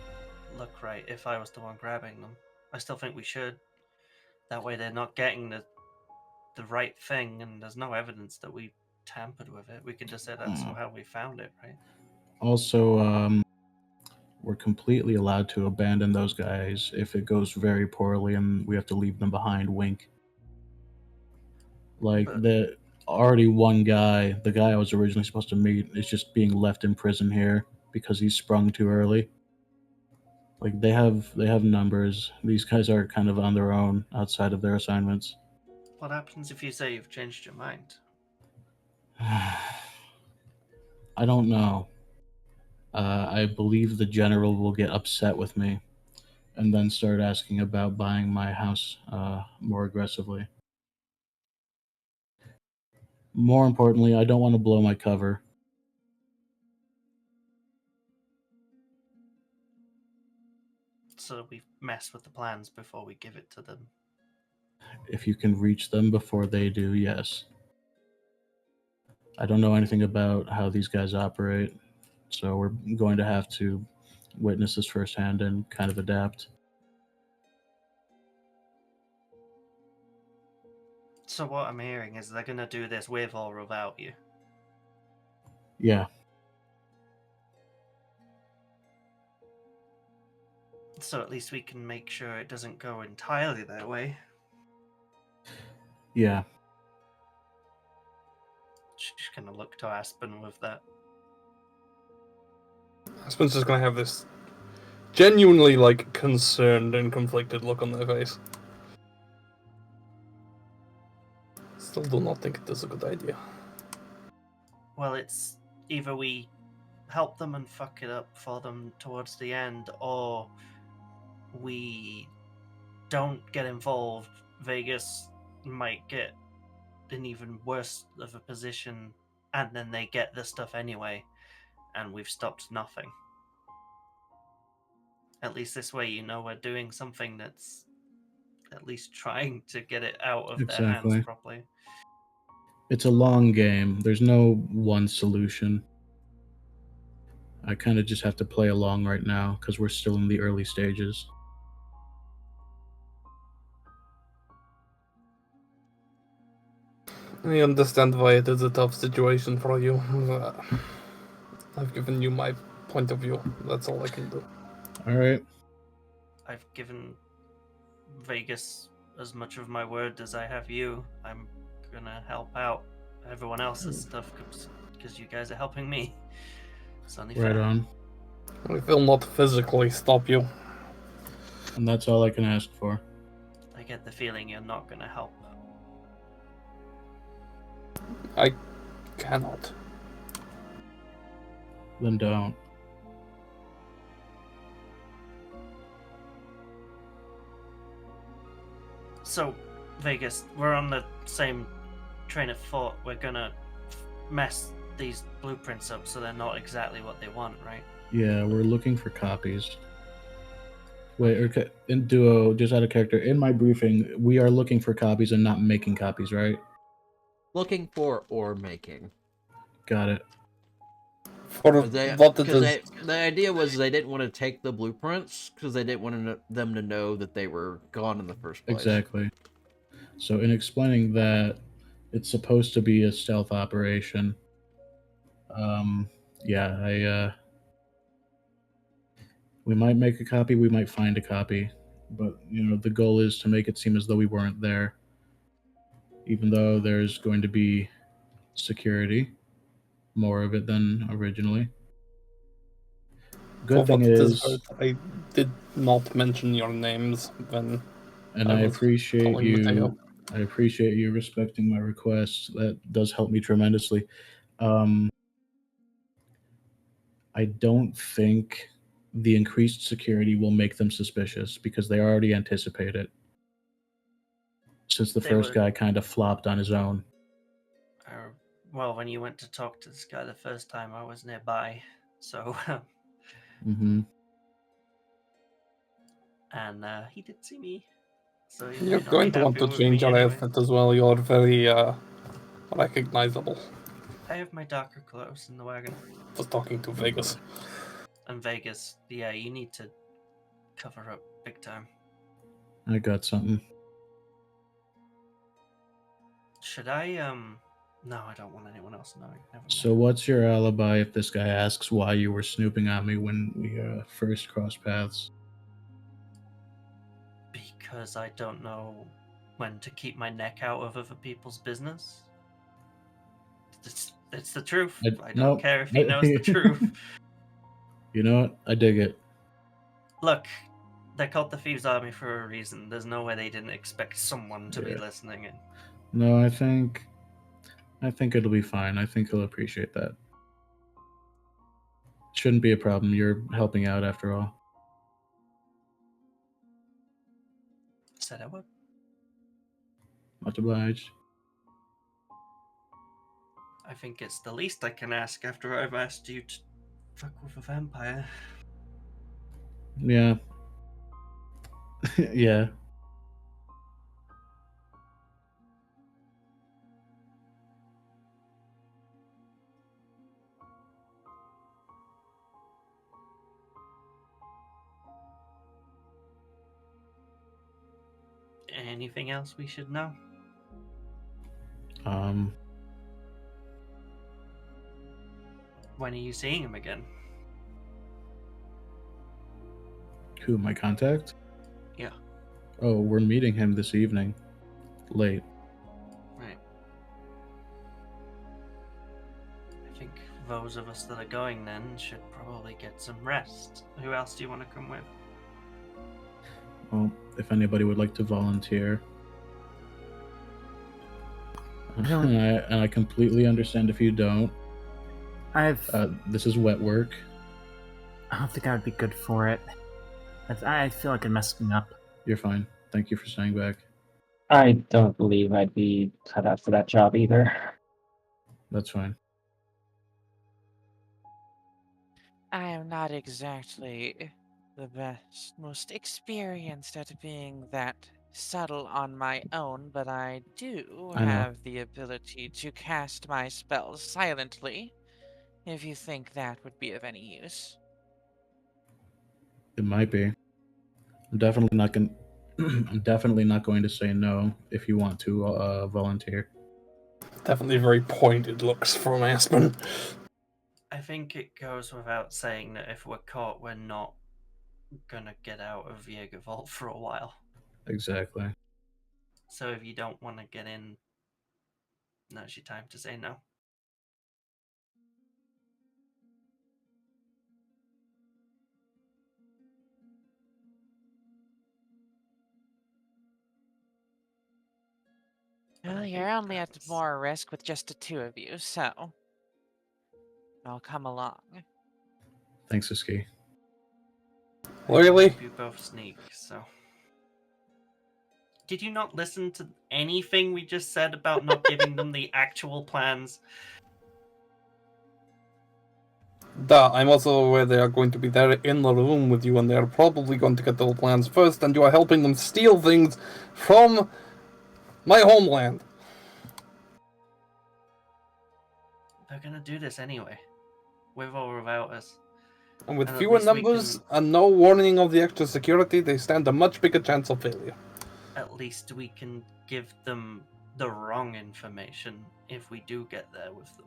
[SPEAKER 3] look right if I was the one grabbing them. I still think we should. That way they're not getting the right thing, and there's no evidence that we tampered with it. We can just say that's how we found it, right?
[SPEAKER 2] Also, we're completely allowed to abandon those guys if it goes very poorly and we have to leave them behind. Wink. Like the already one guy, the guy I was originally supposed to meet, is just being left in prison here because he's sprung too early. Like they have numbers. These guys are kind of on their own outside of their assignments.
[SPEAKER 3] What happens if you say you've changed your mind?
[SPEAKER 2] I don't know. I believe the general will get upset with me and then start asking about buying my house more aggressively. More importantly, I don't want to blow my cover.
[SPEAKER 3] So we mess with the plans before we give it to them.
[SPEAKER 2] If you can reach them before they do, yes. I don't know anything about how these guys operate, so we're going to have to witness this firsthand and kind of adapt.
[SPEAKER 3] So what I'm hearing is they're gonna do this with or without you.
[SPEAKER 2] Yeah.
[SPEAKER 3] So at least we can make sure it doesn't go entirely that way.
[SPEAKER 2] Yeah.
[SPEAKER 3] Just gonna look to Aspen with that.
[SPEAKER 4] Aspen's just gonna have this genuinely concerned and conflicted look on their face. Still do not think it is a good idea.
[SPEAKER 3] Well, it's either we
[SPEAKER 8] help them and fuck it up for them towards the end, or we don't get involved, Vegas might get in even worse of a position, and then they get the stuff anyway, and we've stopped nothing. At least this way, you know, we're doing something that's at least trying to get it out of their
[SPEAKER 2] Exactly.
[SPEAKER 8] hands properly.
[SPEAKER 2] It's a long game. There's no one solution. I kind of just have to play along right now because we're still in the early stages.
[SPEAKER 4] I understand why it is a tough situation for you. I've given you my point of view. That's all I can do.
[SPEAKER 2] All right.
[SPEAKER 8] I've given Vegas as much of my word as I have you. I'm gonna help out everyone else's stuff because you guys are helping me. It's only
[SPEAKER 2] Right
[SPEAKER 8] fair.
[SPEAKER 2] on.
[SPEAKER 4] We will not physically stop you.
[SPEAKER 2] And that's all I can ask for.
[SPEAKER 8] I get the feeling you're not gonna help.
[SPEAKER 4] I cannot.
[SPEAKER 2] Then don't.
[SPEAKER 8] So, Vegas, we're on the same train of thought. We're gonna mess these blueprints up so they're not exactly what they want, right?
[SPEAKER 2] Yeah, we're looking for copies. Wait, okay. In Duo, just out of character, in my briefing, we are looking for copies and not making copies, right?
[SPEAKER 1] Looking for or making.
[SPEAKER 2] Got it.
[SPEAKER 4] For
[SPEAKER 1] What the idea was they didn't want to take the blueprints because they didn't want them to know that they were gone in the first place.
[SPEAKER 2] Exactly. So in explaining that, it's supposed to be a stealth operation. Yeah, we might make a copy, we might find a copy, but you know, the goal is to make it seem as though we weren't there. Even though there's going to be security, more of it than originally. Good thing is,
[SPEAKER 4] I did not mention your names when.
[SPEAKER 2] and
[SPEAKER 4] I
[SPEAKER 2] I
[SPEAKER 4] was
[SPEAKER 2] appreciate
[SPEAKER 4] calling
[SPEAKER 2] you.
[SPEAKER 4] Mateo.
[SPEAKER 2] I appreciate you respecting my requests. That does help me tremendously. I don't think the increased security will make them suspicious because they already anticipate it. Since the
[SPEAKER 8] They
[SPEAKER 2] first
[SPEAKER 8] were-
[SPEAKER 2] guy kind of flopped on his own.
[SPEAKER 8] Well, when you went to talk to this guy the first time, I was nearby, so
[SPEAKER 2] Mm-hmm.
[SPEAKER 8] and he did see me. So he
[SPEAKER 4] You're
[SPEAKER 8] might not
[SPEAKER 4] going
[SPEAKER 8] be
[SPEAKER 4] to want
[SPEAKER 8] happy
[SPEAKER 4] to
[SPEAKER 8] with
[SPEAKER 4] change
[SPEAKER 8] me
[SPEAKER 4] your
[SPEAKER 8] anyway.
[SPEAKER 4] outfit as well. You're very recognizable.
[SPEAKER 8] I have my darker clothes in the wagon.
[SPEAKER 4] Just talking to Vegas.
[SPEAKER 8] And Vegas, yeah, you need to cover up big time.
[SPEAKER 2] I got something.
[SPEAKER 8] Should I No, I don't want anyone else knowing. Never mind.
[SPEAKER 2] So what's your alibi if this guy asks why you were snooping on me when we first crossed paths?
[SPEAKER 8] Because I don't know when to keep my neck out of other people's business. It's the truth. I don't
[SPEAKER 2] nope.
[SPEAKER 8] care if he knows the truth.
[SPEAKER 2] You know what? I dig it.
[SPEAKER 8] Look, they're called the Thieves Army for a reason. There's no way they didn't expect someone to be
[SPEAKER 2] Yeah.
[SPEAKER 8] listening in.
[SPEAKER 2] No, I think it'll be fine. I think he'll appreciate that. Shouldn't be a problem. You're helping out after all.
[SPEAKER 8] Said I would.
[SPEAKER 2] Much obliged.
[SPEAKER 8] I think it's the least I can ask after I've asked you to fuck with a vampire.
[SPEAKER 2] Yeah. Yeah.
[SPEAKER 8] Anything else we should know? When are you seeing him again?
[SPEAKER 2] Who, my contact?
[SPEAKER 8] Yeah.
[SPEAKER 2] Oh, we're meeting him this evening. Late.
[SPEAKER 8] Right. I think those of us that are going then should probably get some rest. Who else do you want to come with?
[SPEAKER 2] Well, if anybody would like to volunteer. And I completely understand if you don't. This is wet work.
[SPEAKER 5] I don't think I would be good for it. I feel like I'm messing up.
[SPEAKER 2] You're fine. Thank you for staying back.
[SPEAKER 6] I don't believe I'd be cut out for that job either.
[SPEAKER 2] That's fine.
[SPEAKER 7] I am not exactly the best, most experienced at being that subtle on my own, but I do
[SPEAKER 2] I know.
[SPEAKER 7] have the ability to cast my spells silently, if you think that would be of any use.
[SPEAKER 2] It might be. I'm definitely not going. I'm definitely not going to say no if you want to volunteer.
[SPEAKER 4] Definitely very pointed looks from Aspen.
[SPEAKER 8] I think it goes without saying that if we're caught, we're not gonna get out of Jaeger Vault for a while.
[SPEAKER 2] Exactly.
[SPEAKER 8] So if you don't want to get in, now's your time to say no. But I
[SPEAKER 7] Well,
[SPEAKER 8] think
[SPEAKER 7] you're only at
[SPEAKER 8] that's-
[SPEAKER 7] more risk with just the two of you, so I'll come along.
[SPEAKER 2] Thanks, Iski.
[SPEAKER 4] Really?
[SPEAKER 8] You both sneak, so. Did you not listen to anything we just said about not giving them the actual plans?
[SPEAKER 4] Duh, I'm also aware they are going to be there in the room with you, and they are probably going to get the plans first, and you are helping them steal things from my homeland.
[SPEAKER 8] They're gonna do this anyway, with or without us.
[SPEAKER 4] And with
[SPEAKER 8] And at
[SPEAKER 4] fewer
[SPEAKER 8] least we
[SPEAKER 4] numbers
[SPEAKER 8] can-
[SPEAKER 4] and no warning of the extra security, they stand a much bigger chance of failure.
[SPEAKER 8] At least we can give them the wrong information if we do get there with them.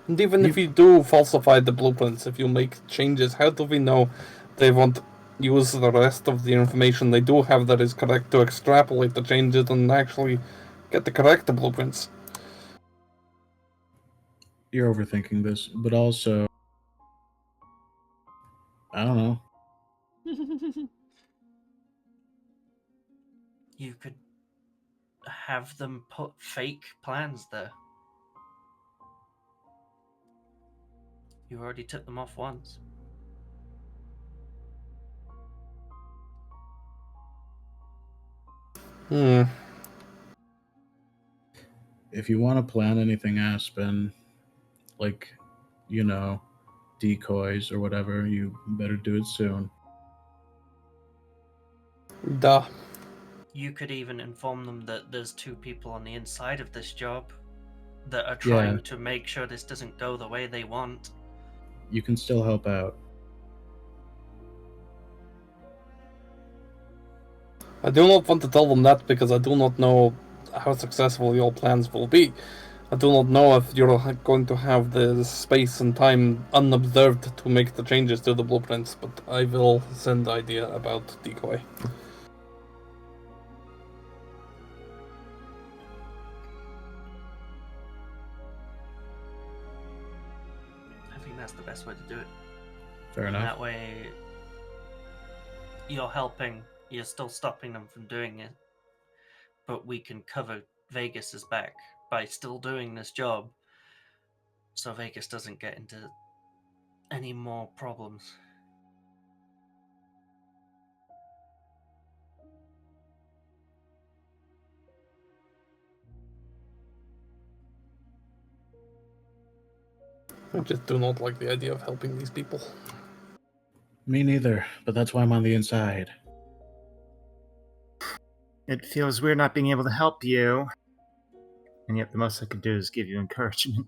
[SPEAKER 4] And even if you do falsify the blueprints, if you make changes, how do we know they won't use the rest of the information they do have that is correct to extrapolate the changes and actually get the correct blueprints?
[SPEAKER 2] You're overthinking this, but also, I don't know.
[SPEAKER 8] You could have them put fake plans there. You already took them off once.
[SPEAKER 2] If you want to plan anything, Aspen, like, you know, decoys or whatever, you better do it soon.
[SPEAKER 4] Duh.
[SPEAKER 8] You could even inform them that there's two people on the inside of this job that are trying to make sure this doesn't go the way they want.
[SPEAKER 2] You can still help out.
[SPEAKER 4] I do not want to tell them that because I do not know how successful your plans will be. I do not know if you're going to have the space and time unobserved to make the changes to the blueprints, but I will send the idea about decoy.
[SPEAKER 8] I think that's the best way to do it.
[SPEAKER 2] Fair
[SPEAKER 8] And
[SPEAKER 2] enough.
[SPEAKER 8] that way, you're helping, you're still stopping them from doing it, but we can cover Vegas's back by still doing this job, so Vegas doesn't get into any more problems.
[SPEAKER 4] I just do not like the idea of helping these people.
[SPEAKER 2] Me neither, but that's why I'm on the inside.
[SPEAKER 5] It feels weird not being able to help you, and yet the most I can do is give you encouragement.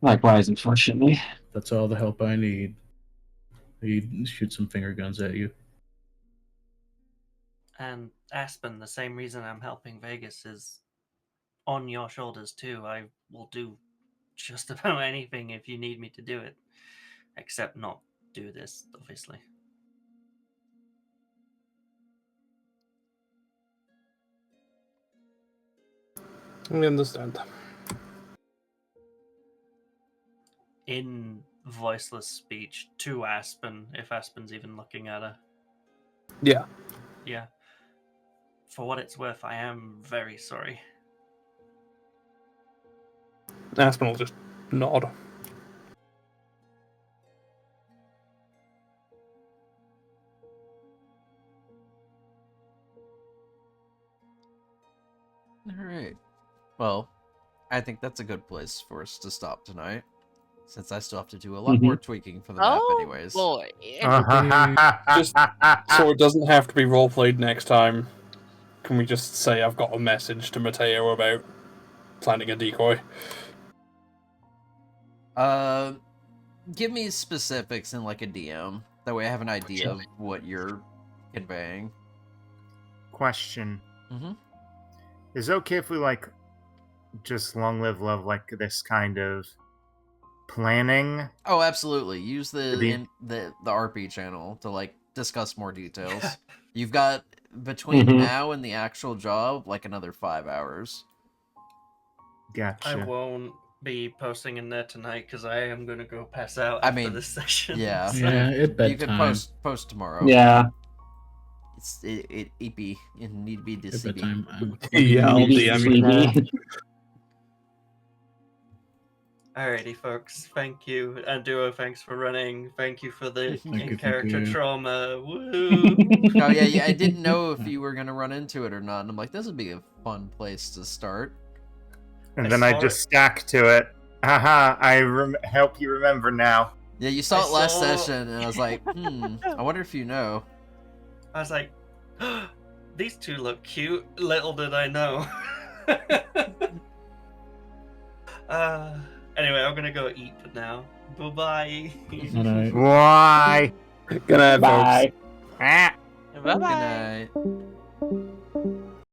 [SPEAKER 6] Likewise, unfortunately.
[SPEAKER 2] That's all the help I need. He'd shoot some finger guns at you.
[SPEAKER 8] And Aspen, the same reason I'm helping Vegas is on your shoulders too. I will do just about anything if you need me to do it, except not do this, obviously.
[SPEAKER 4] I understand.
[SPEAKER 8] In voiceless speech to Aspen, if Aspen's even looking at her.
[SPEAKER 4] Yeah.
[SPEAKER 8] Yeah. For what it's worth, I am very sorry.
[SPEAKER 4] Aspen will just nod.
[SPEAKER 1] Alright. Well, I think that's a good place for us to stop tonight. Since I still have to do a lot more tweaking for the map
[SPEAKER 7] Oh
[SPEAKER 1] anyways.
[SPEAKER 7] boy.
[SPEAKER 4] Just so it doesn't have to be roleplayed next time, can we just say I've got a message to Mateo about planting a decoy?
[SPEAKER 1] Give me specifics in like a DM. That way I have an idea of what you're conveying.
[SPEAKER 5] Question.
[SPEAKER 1] Mm-hmm.
[SPEAKER 5] Is it okay if we, like, just long live love, like, this kind of planning?
[SPEAKER 1] Oh, absolutely. Use
[SPEAKER 5] The-
[SPEAKER 1] the RP channel to like discuss more details. You've got between
[SPEAKER 6] Mhm.
[SPEAKER 1] now and the actual job like another 5 hours.
[SPEAKER 5] Gotcha.
[SPEAKER 3] I won't be posting in there tonight because I am going to go pass out
[SPEAKER 1] I
[SPEAKER 3] after
[SPEAKER 1] mean,
[SPEAKER 3] this session.
[SPEAKER 1] yeah.
[SPEAKER 3] so-
[SPEAKER 2] Yeah, it's
[SPEAKER 1] You can
[SPEAKER 2] bedtime.
[SPEAKER 1] post tomorrow.
[SPEAKER 6] Yeah.
[SPEAKER 1] It need to be
[SPEAKER 2] It's
[SPEAKER 1] DCB.
[SPEAKER 2] bedtime.
[SPEAKER 4] Yeah, I'll
[SPEAKER 6] Maybe
[SPEAKER 4] DM
[SPEAKER 6] sleepy.
[SPEAKER 3] Alrighty, folks. Thank you. And Duo, thanks for running. Thank you for the
[SPEAKER 2] Thank you,
[SPEAKER 3] in-character
[SPEAKER 2] thank you.
[SPEAKER 3] trauma. Woo!
[SPEAKER 1] Oh yeah, I didn't know if you were gonna run into it or not, and I'm like, this would be a fun place to start.
[SPEAKER 5] And
[SPEAKER 3] I
[SPEAKER 5] then I
[SPEAKER 3] saw
[SPEAKER 5] just
[SPEAKER 3] it.
[SPEAKER 5] stack to it. Haha, I help you remember now.
[SPEAKER 1] Yeah, you saw
[SPEAKER 3] I
[SPEAKER 1] it last
[SPEAKER 3] saw-
[SPEAKER 1] session, and I was like, I wonder if you know.
[SPEAKER 3] I was like, these two look cute. Little did I know. Anyway, I'm gonna go eat now. Bye-bye.
[SPEAKER 2] All right.
[SPEAKER 5] Why?
[SPEAKER 4] Good night, folks.
[SPEAKER 6] Bye.
[SPEAKER 5] Ah.
[SPEAKER 1] Good
[SPEAKER 7] Bye-bye.
[SPEAKER 1] night.